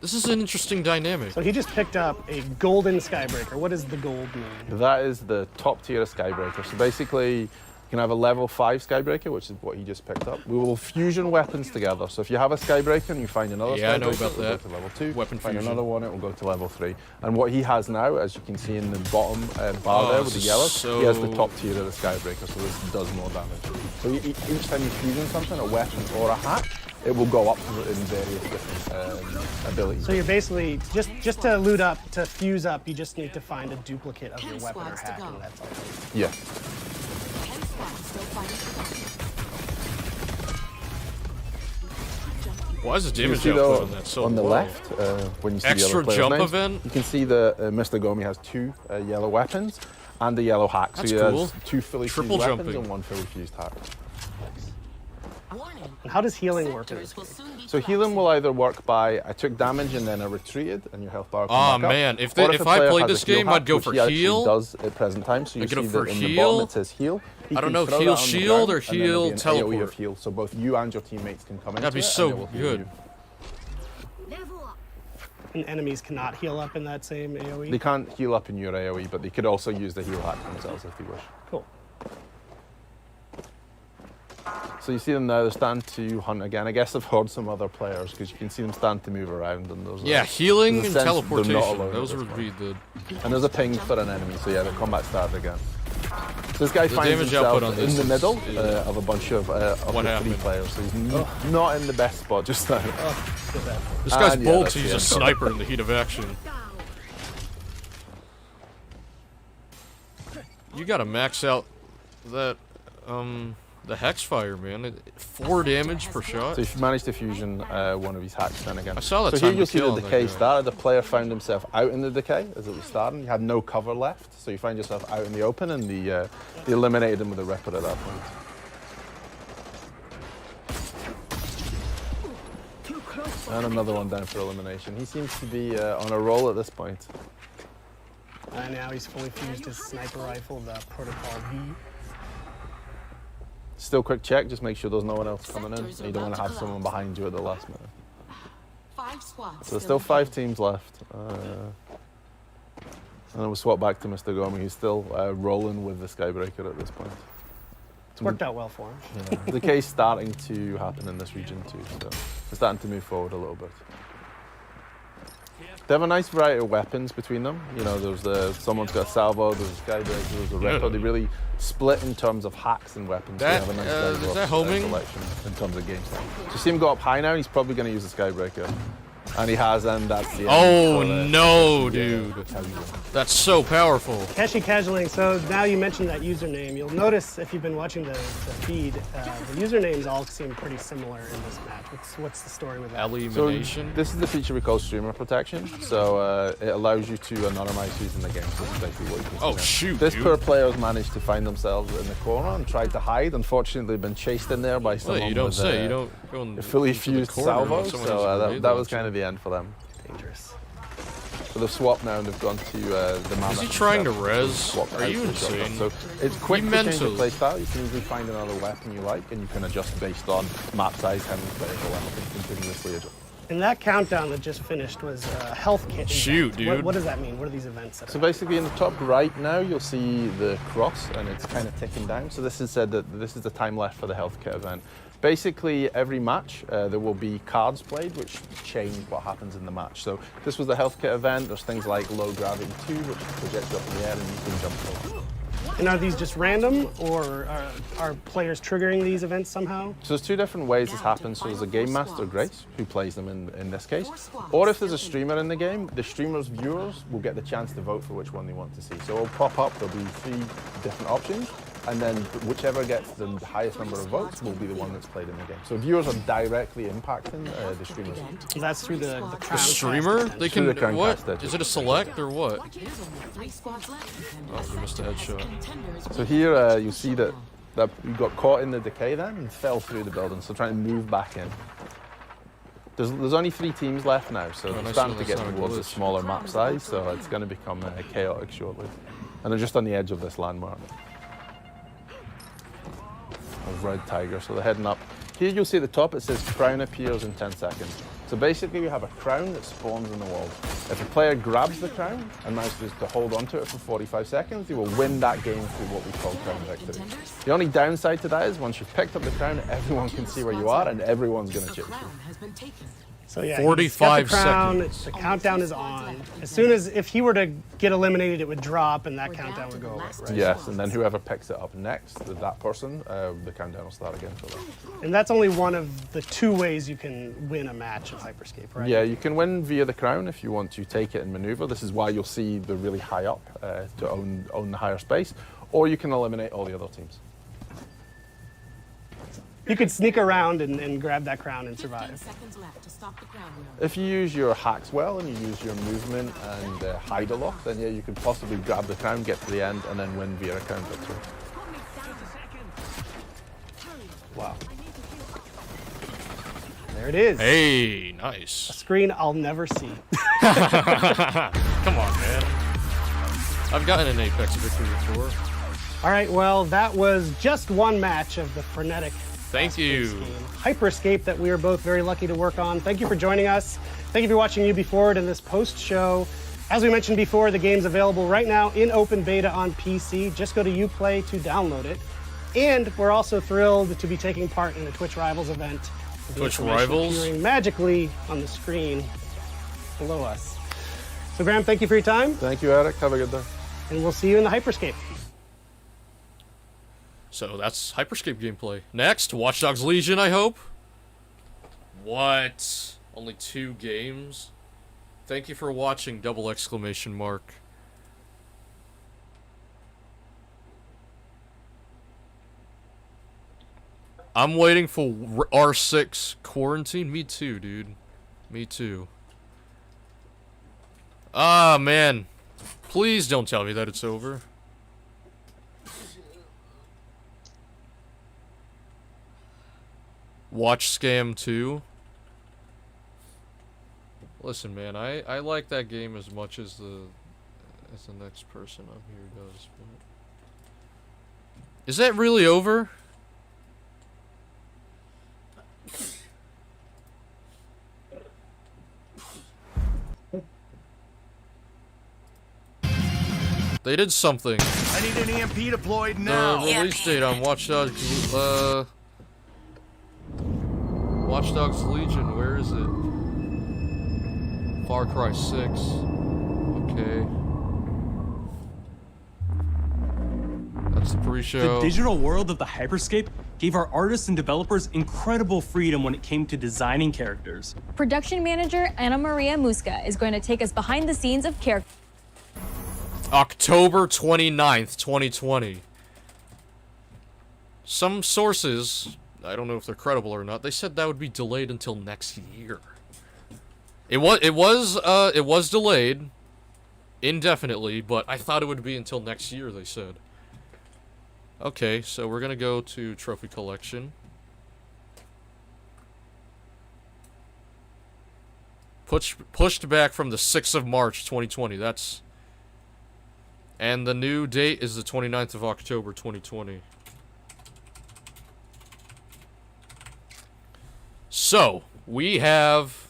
[SPEAKER 1] This is an interesting dynamic.
[SPEAKER 19] So he just picked up a golden Skybreaker. What does the gold mean?
[SPEAKER 21] That is the top tier of Skybreaker. So basically, you can have a level 5 Skybreaker, which is what he just picked up. We will fusion weapons together. So if you have a Skybreaker and you find another
[SPEAKER 1] Yeah, I know
[SPEAKER 21] Skybreaker,
[SPEAKER 1] about
[SPEAKER 21] it will
[SPEAKER 1] that.
[SPEAKER 21] go to level 2.
[SPEAKER 1] Weapon
[SPEAKER 21] Find
[SPEAKER 1] fusion.
[SPEAKER 21] another one, it will go to level 3. And what he has now, as you can see in the bottom bar there with the yellow, he has the top tier of the Skybreaker, so this does more damage. So each time you fusion something, a weapon or a hack, it will go up in various different abilities.
[SPEAKER 19] So you're basically, just to loot up, to fuse up, you just need to find a duplicate of your weapon or hack, and that's all.
[SPEAKER 21] Yeah.
[SPEAKER 1] Why is the
[SPEAKER 21] You
[SPEAKER 1] damage
[SPEAKER 21] see
[SPEAKER 1] output
[SPEAKER 21] though,
[SPEAKER 1] on that so
[SPEAKER 21] on the
[SPEAKER 1] low?
[SPEAKER 21] left, when you see
[SPEAKER 1] Extra
[SPEAKER 21] the other players'
[SPEAKER 1] jump
[SPEAKER 21] names,
[SPEAKER 1] event?
[SPEAKER 21] you can see that Mr. Gomi has 2 yellow weapons and a yellow hack.
[SPEAKER 1] That's
[SPEAKER 21] so he
[SPEAKER 1] cool.
[SPEAKER 21] has 2 fully
[SPEAKER 1] Triple
[SPEAKER 21] fused weapons
[SPEAKER 1] jumping.
[SPEAKER 21] and 1 fully fused hack.
[SPEAKER 19] And how does healing work in this game?
[SPEAKER 21] So healing will either work by I took damage and then I retreated and your health bar will
[SPEAKER 1] Aw,
[SPEAKER 21] come back up.
[SPEAKER 1] man, if
[SPEAKER 21] Or
[SPEAKER 1] if
[SPEAKER 21] a
[SPEAKER 1] I
[SPEAKER 21] player
[SPEAKER 1] played
[SPEAKER 21] has a
[SPEAKER 1] this
[SPEAKER 21] heal
[SPEAKER 1] game,
[SPEAKER 21] hack,
[SPEAKER 1] I'd go
[SPEAKER 21] which
[SPEAKER 1] for
[SPEAKER 21] he actually
[SPEAKER 1] heal.
[SPEAKER 21] does at present time. So you
[SPEAKER 1] I'd go
[SPEAKER 21] see
[SPEAKER 1] for
[SPEAKER 21] that in the
[SPEAKER 1] heal.
[SPEAKER 21] bottom it says heal. He
[SPEAKER 1] I don't
[SPEAKER 21] can
[SPEAKER 1] know,
[SPEAKER 21] throw
[SPEAKER 1] heal
[SPEAKER 21] that on the
[SPEAKER 1] shield
[SPEAKER 21] ground,
[SPEAKER 1] or
[SPEAKER 21] and then there'll
[SPEAKER 1] heal
[SPEAKER 21] be an AoE
[SPEAKER 1] teleport.
[SPEAKER 21] of heal, so both you and your teammates can come into
[SPEAKER 1] That'd be
[SPEAKER 21] it,
[SPEAKER 1] so
[SPEAKER 21] and it will heal
[SPEAKER 1] good.
[SPEAKER 21] you.
[SPEAKER 19] And enemies cannot heal up in that same AoE?
[SPEAKER 21] They can't heal up in your AoE, but they could also use the heal hack themselves if they wish.
[SPEAKER 19] Cool.
[SPEAKER 21] So you see them now, they're starting to hunt again. I guess I've heard some other players, because you can see them starting to move around. And there's
[SPEAKER 1] Yeah, healing
[SPEAKER 21] there's
[SPEAKER 1] and
[SPEAKER 21] a sense they're not
[SPEAKER 1] teleportation.
[SPEAKER 21] alone
[SPEAKER 1] Those
[SPEAKER 21] at this
[SPEAKER 1] would be
[SPEAKER 21] point.
[SPEAKER 1] the...
[SPEAKER 21] And there's a ping for an enemy, so yeah, the combat started again. So this guy
[SPEAKER 1] The
[SPEAKER 21] finds
[SPEAKER 1] damage
[SPEAKER 21] himself
[SPEAKER 1] output on this
[SPEAKER 21] in the
[SPEAKER 1] is-
[SPEAKER 21] middle
[SPEAKER 1] yeah.
[SPEAKER 21] of a bunch of
[SPEAKER 1] What
[SPEAKER 21] the 3
[SPEAKER 1] happened?
[SPEAKER 21] players, so he's not in the best spot just now.
[SPEAKER 1] This guy's
[SPEAKER 21] And, yeah,
[SPEAKER 1] bold
[SPEAKER 21] that's
[SPEAKER 1] to use
[SPEAKER 21] the
[SPEAKER 1] a
[SPEAKER 21] end.
[SPEAKER 1] sniper in the heat of action. You gotta max out that, the Hex Fire, man. 4 damage per shot.
[SPEAKER 21] So if you manage to fusion one of his hacks then again.
[SPEAKER 1] I saw that
[SPEAKER 21] So here
[SPEAKER 1] time
[SPEAKER 21] you'll
[SPEAKER 1] to
[SPEAKER 21] see
[SPEAKER 1] kill
[SPEAKER 21] the
[SPEAKER 1] on that
[SPEAKER 21] decay
[SPEAKER 1] guy.
[SPEAKER 21] started. The player found himself out in the decay as it was starting. He had no cover left, so you find yourself out in the open, and they eliminated him with a Ripper at that point. And another one down for elimination. He seems to be on a roll at this point.
[SPEAKER 19] And now he's fully fused his sniper rifle, the Protocol V.
[SPEAKER 21] Still quick check, just make sure there's no one else coming in. You don't want to have someone behind you at the last minute.
[SPEAKER 6] 5 squads.
[SPEAKER 21] So there's still 5 teams left. And then we'll swap back to Mr. Gomi, who's still rolling with the Skybreaker at this point.
[SPEAKER 19] It's worked out well for him.
[SPEAKER 21] Yeah. Decay's starting to happen in this region too, so we're starting to move forward a little bit. They have a nice variety of weapons between them. You know, someone's got a salvo, there's a Skybreaker, there's a Ripper.
[SPEAKER 1] Yeah.
[SPEAKER 21] They really split in terms of hacks and weapons.
[SPEAKER 1] That,
[SPEAKER 21] they have a nice
[SPEAKER 1] is
[SPEAKER 21] diverse,
[SPEAKER 1] that homing?
[SPEAKER 21] selection in terms of game style. So you see him go up high now, he's probably going to use the Skybreaker. And he has, and that's the end.
[SPEAKER 1] Oh
[SPEAKER 21] for the-
[SPEAKER 1] no,
[SPEAKER 21] yeah,
[SPEAKER 1] dude.
[SPEAKER 21] casual.
[SPEAKER 1] That's so powerful.
[SPEAKER 19] Keshi Casualing, so now you mentioned that username. You'll notice if you've been watching the feed, the usernames all seem pretty similar in this match. What's the story with that?
[SPEAKER 21] So
[SPEAKER 1] Elimination.
[SPEAKER 21] this is the feature we call streamer protection. So it allows you to anonymize who's in the game. So this is basically what you can see
[SPEAKER 1] Oh,
[SPEAKER 21] now.
[SPEAKER 1] shoot,
[SPEAKER 21] This
[SPEAKER 1] dude.
[SPEAKER 21] poor player has managed to find themselves in the corner and tried to hide. Unfortunately, they've been chased in there by someone
[SPEAKER 1] you don't
[SPEAKER 21] with
[SPEAKER 1] say. You don't go
[SPEAKER 21] a fully
[SPEAKER 1] into the
[SPEAKER 21] fused
[SPEAKER 1] corner
[SPEAKER 21] salvo.
[SPEAKER 1] when someone
[SPEAKER 21] So
[SPEAKER 1] has a
[SPEAKER 21] that
[SPEAKER 1] grenade
[SPEAKER 21] was
[SPEAKER 1] launcher.
[SPEAKER 21] kind of the end for them.
[SPEAKER 19] Dangerous.
[SPEAKER 21] So they've swapped now and they've gone to the map.
[SPEAKER 1] Is he trying to res?
[SPEAKER 21] Swap
[SPEAKER 1] Are
[SPEAKER 21] out
[SPEAKER 1] you
[SPEAKER 21] to the shotgun.
[SPEAKER 1] insane?
[SPEAKER 21] So it's quick
[SPEAKER 1] You
[SPEAKER 21] to change your
[SPEAKER 1] mental.
[SPEAKER 21] playstyle. You can easily find another weapon you like, and you can adjust based on map size, how many players are left, and continuously adjust.
[SPEAKER 19] And that countdown that just finished was a health kit. event.
[SPEAKER 1] Shoot, dude.
[SPEAKER 19] What does that mean? What are these events? That
[SPEAKER 21] So
[SPEAKER 19] are
[SPEAKER 21] basically in the top right now, you'll see the cross and it's kind of ticking down. So this is said that this is the time left for the health kit event. Basically every match, there will be cards played which change what happens in the match. So this was the health kit event. There's things like low gravity 2, which projects up in the air and you can jump over.
[SPEAKER 19] And are these just random, or are players triggering these events somehow?
[SPEAKER 21] So there's two different ways this happens. So there's a game master, Grace, who plays them in this case. Or if there's a streamer in the game, the streamer's viewers will get the chance to vote for which one they want to see. So it'll pop up, there'll be 3 different options, and then whichever gets the highest number of votes will be the one that's played in the game. So viewers are directly impacting the streamers.
[SPEAKER 19] So that's through the
[SPEAKER 1] The streamer? They can,
[SPEAKER 21] Through the
[SPEAKER 1] what?
[SPEAKER 21] Chromecast,
[SPEAKER 1] Is it a select or what? Oh, you missed a headshot.
[SPEAKER 21] So here you see that you got caught in the decay then and fell through the building, so trying to move back in. There's only 3 teams left now, so they're starting to get towards a smaller map size, so it's going to become chaotic shortly. And they're just on the edge of this landmark. Of Red Tiger, so they're heading up. Here you'll see at the top it says crown appears in 10 seconds. So basically we have a crown that spawns in the wall. If a player grabs the crown and manages to hold onto it for 45 seconds, they will win that game through what we call crown victory. The only downside to that is once you've picked up the crown, everyone can see where you are and everyone's going to chase you.
[SPEAKER 19] So yeah,
[SPEAKER 1] 45
[SPEAKER 19] he's got the crown,
[SPEAKER 1] seconds.
[SPEAKER 19] The countdown is on. As soon as, if he were to get eliminated, it would drop and that countdown would go away, right?
[SPEAKER 21] Yes, and then whoever picks it up next, that person, the countdown will start again for them.
[SPEAKER 19] And that's only one of the 2 ways you can win a match of Hyperscape, right?
[SPEAKER 21] Yeah, you can win via the crown if you want to take it and maneuver. This is why you'll see the really high up to own the higher space, or you can eliminate all the other teams.
[SPEAKER 19] You could sneak around and grab that crown and survive.
[SPEAKER 21] If you use your hacks well and you use your movement and hide a lot, then yeah, you could possibly grab the crown, get to the end, and then win via a crown victory.
[SPEAKER 19] Wow. There it is.
[SPEAKER 1] Hey, nice.
[SPEAKER 19] A screen I'll never see.
[SPEAKER 1] Come on, man. I've gotten an Apex victory before.
[SPEAKER 19] All right, well, that was just one match of the frenetic
[SPEAKER 1] Thank you.
[SPEAKER 19] Hyperscape that we are both very lucky to work on. Thank you for joining us. Thank you for watching Ubi Forward in this post-show. As we mentioned before, the game's available right now in open beta on PC. Just go to Uplay to download it. And we're also thrilled to be taking part in the Twitch Rivals event. with the
[SPEAKER 1] Twitch
[SPEAKER 19] information
[SPEAKER 1] Rivals?
[SPEAKER 19] appearing magically on the screen below us. So Graham, thank you for your time.
[SPEAKER 21] Thank you, Eric. Have a good day.
[SPEAKER 19] And we'll see you in the Hyperscape.
[SPEAKER 1] So that's Hyperscape gameplay. Next, Watch Dogs Legion, I hope. What? Only 2 games? Thank you for watching, ! I'm waiting for R6 Quarantine. Me too, dude. Me too. Ah, man. Please don't tell me that it's over. Watch Scam 2. Listen, man, I like that game as much as the next person on here does. But... Is that really over? They did something.
[SPEAKER 15] I need an EMP deployed now.
[SPEAKER 1] The release date on Watch Dogs, Watch Dogs Legion, where is it? Far Cry 6. Okay. That's the pre-show.
[SPEAKER 4] The digital world of the Hyperscape gave our artists and developers incredible freedom when it came to designing characters.
[SPEAKER 3] Production manager Ana Maria Musca is going to take us behind the scenes of characters.
[SPEAKER 1] October 29th, 2020. Some sources, I don't know if they're credible or not, they said that would be delayed until next year. It was delayed indefinitely, but I thought it would be until next year, they said. Okay, so we're gonna go to Trophy Collection. Pushed back from the 6th of March, 2020. That's... And the new date is the 29th of October, 2020. So, we have...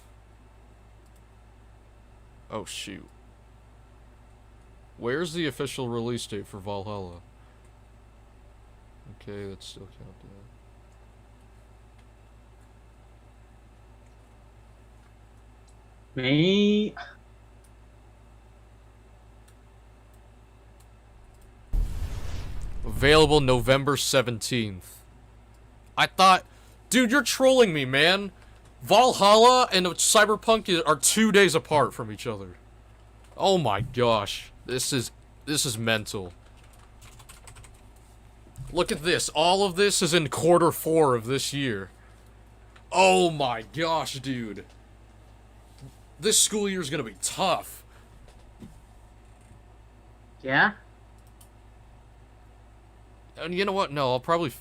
[SPEAKER 1] Oh, shoot. Where's the official release date for Valhalla? Okay, that's still counting.
[SPEAKER 20] May...
[SPEAKER 1] Available November 17th. I thought... Dude, you're trolling me, man. Valhalla and Cyberpunk are 2 days apart from each other. Oh my gosh. This is mental. Look at this. All of this is in Q4 of this year. Oh my gosh, dude. This school year is gonna be tough.
[SPEAKER 20] Yeah?
[SPEAKER 1] And you know what? No, I'll probably...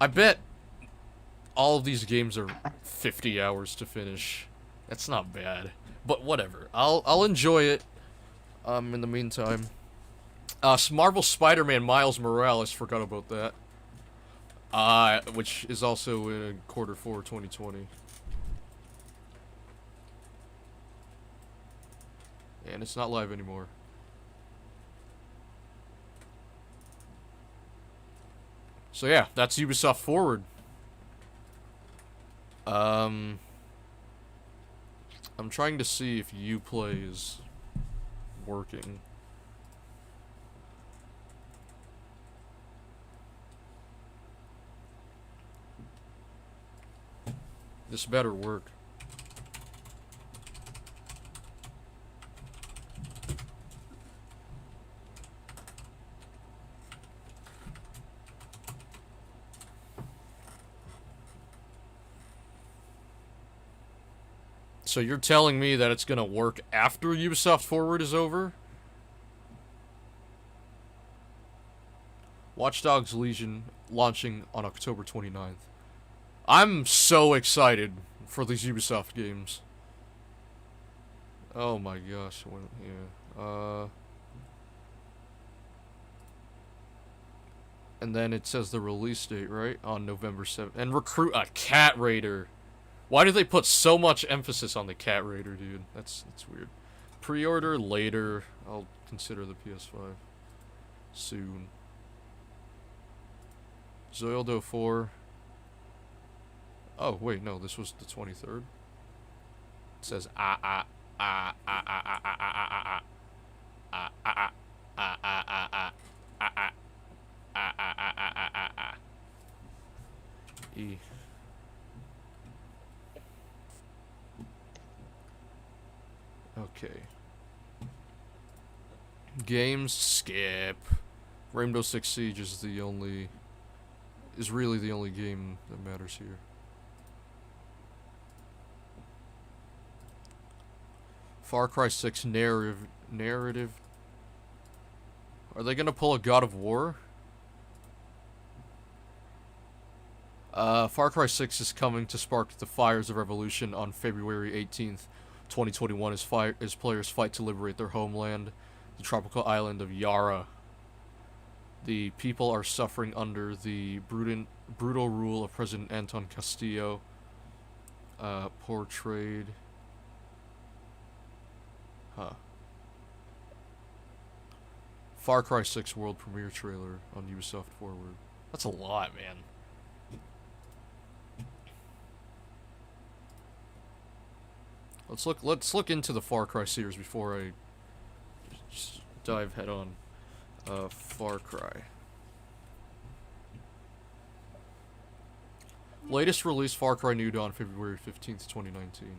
[SPEAKER 1] I bet all of these games are 50 hours to finish. That's not bad. But whatever. I'll enjoy it. In the meantime. Marvel Spider-Man Miles Morales, forgot about that. Which is also in Q4 2020. And it's not live anymore. So yeah, that's Ubisoft Forward. I'm trying to see if Uplay is working. This better work. So you're telling me that it's gonna work after Ubisoft Forward is over? Watch Dogs Legion launching on October 29th. I'm so excited for these Ubisoft games. Oh my gosh. Yeah. And then it says the release date, right? On November 7th. And recruit a cat raider. Why do they put so much emphasis on the cat raider, dude? That's weird. Pre-order later. I'll consider the PS5 soon. Zoildo 4. Oh, wait, no, this was the 23rd. It says E. Okay. Games, skip. Rainbow Six Siege is really the only game that matters here. Far Cry 6 narrative. Are they gonna pull a God of War? Far Cry 6 is coming to spark the fires of revolution on February 18th, 2021 as players fight to liberate their homeland, the tropical island of Yara. The people are suffering under the brutal rule of President Anton Castillo. Portrayed... Huh. Far Cry 6 world premiere trailer on Ubisoft Forward. That's a lot, man. Let's look into the Far Cry series before I just dive head on. Far Cry. Latest release Far Cry New Dawn, February 15th, 2019.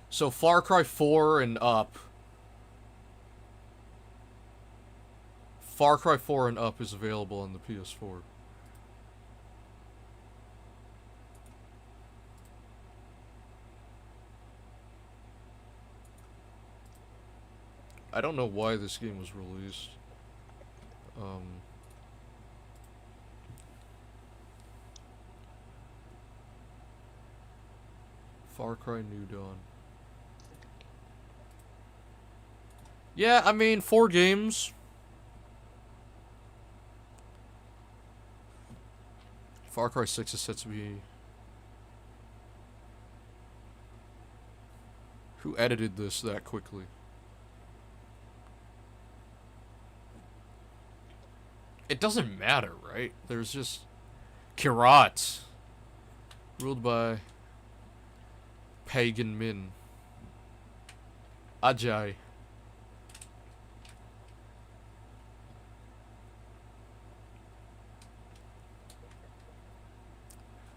[SPEAKER 1] So Far Cry 4 and up. Far Cry 4 and up is available on the PS4. I don't know why this game was released. Far Cry New Dawn. Yeah, I mean, 4 games. Far Cry 6 is set to be... Who edited this that quickly? It doesn't matter, right? There's just... Kirat. Ruled by... Pagan Min. Ajay.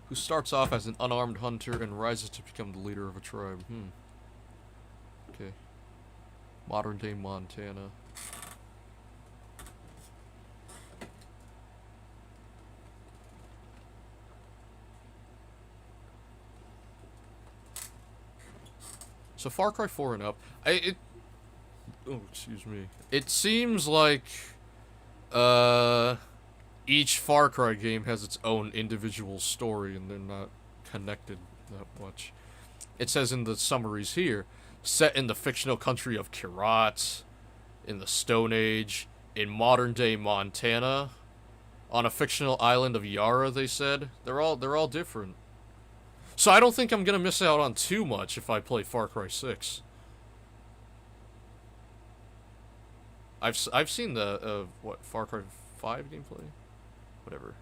[SPEAKER 1] Who starts off as an unarmed hunter and rises to become the leader of a tribe. Okay. Modern day Montana. So Far Cry 4 and up, oh, excuse me. It seems like, each Far Cry game has its own individual story, and they're not connected that much. It says in the summaries here, set in the fictional country of Kyrat, in the Stone Age, in modern-day Montana, on a fictional island of Yara, they said. They're all different. So I don't think I'm gonna miss out on too much if I play Far Cry 6. I've seen the what, Far Cry 5 gameplay? Whatever.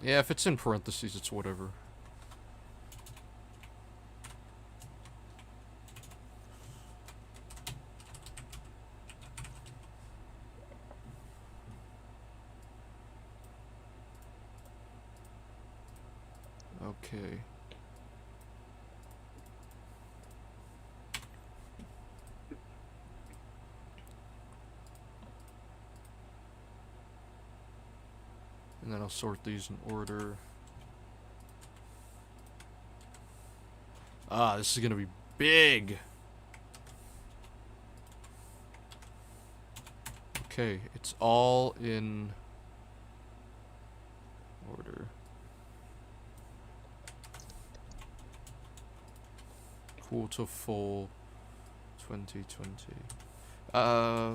[SPEAKER 1] Yeah, if it's in parentheses, it's whatever. Okay. And then I'll sort these in order. Ah, this is gonna be big. Okay, it's all in order. Quarter full 2020. Yeah.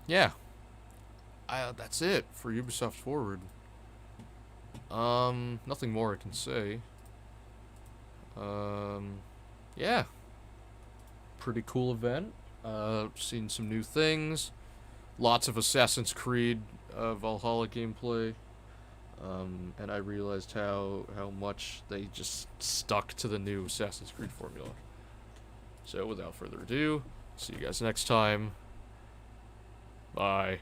[SPEAKER 1] Yeah. That's it for Ubisoft Forward. Nothing more I can say. Yeah. Pretty cool event. Seen some new things. Lots of Assassin's Creed Valhalla gameplay. And I realized how much they just stuck to the new Assassin's Creed formula. So without further ado, see you guys next time. Bye.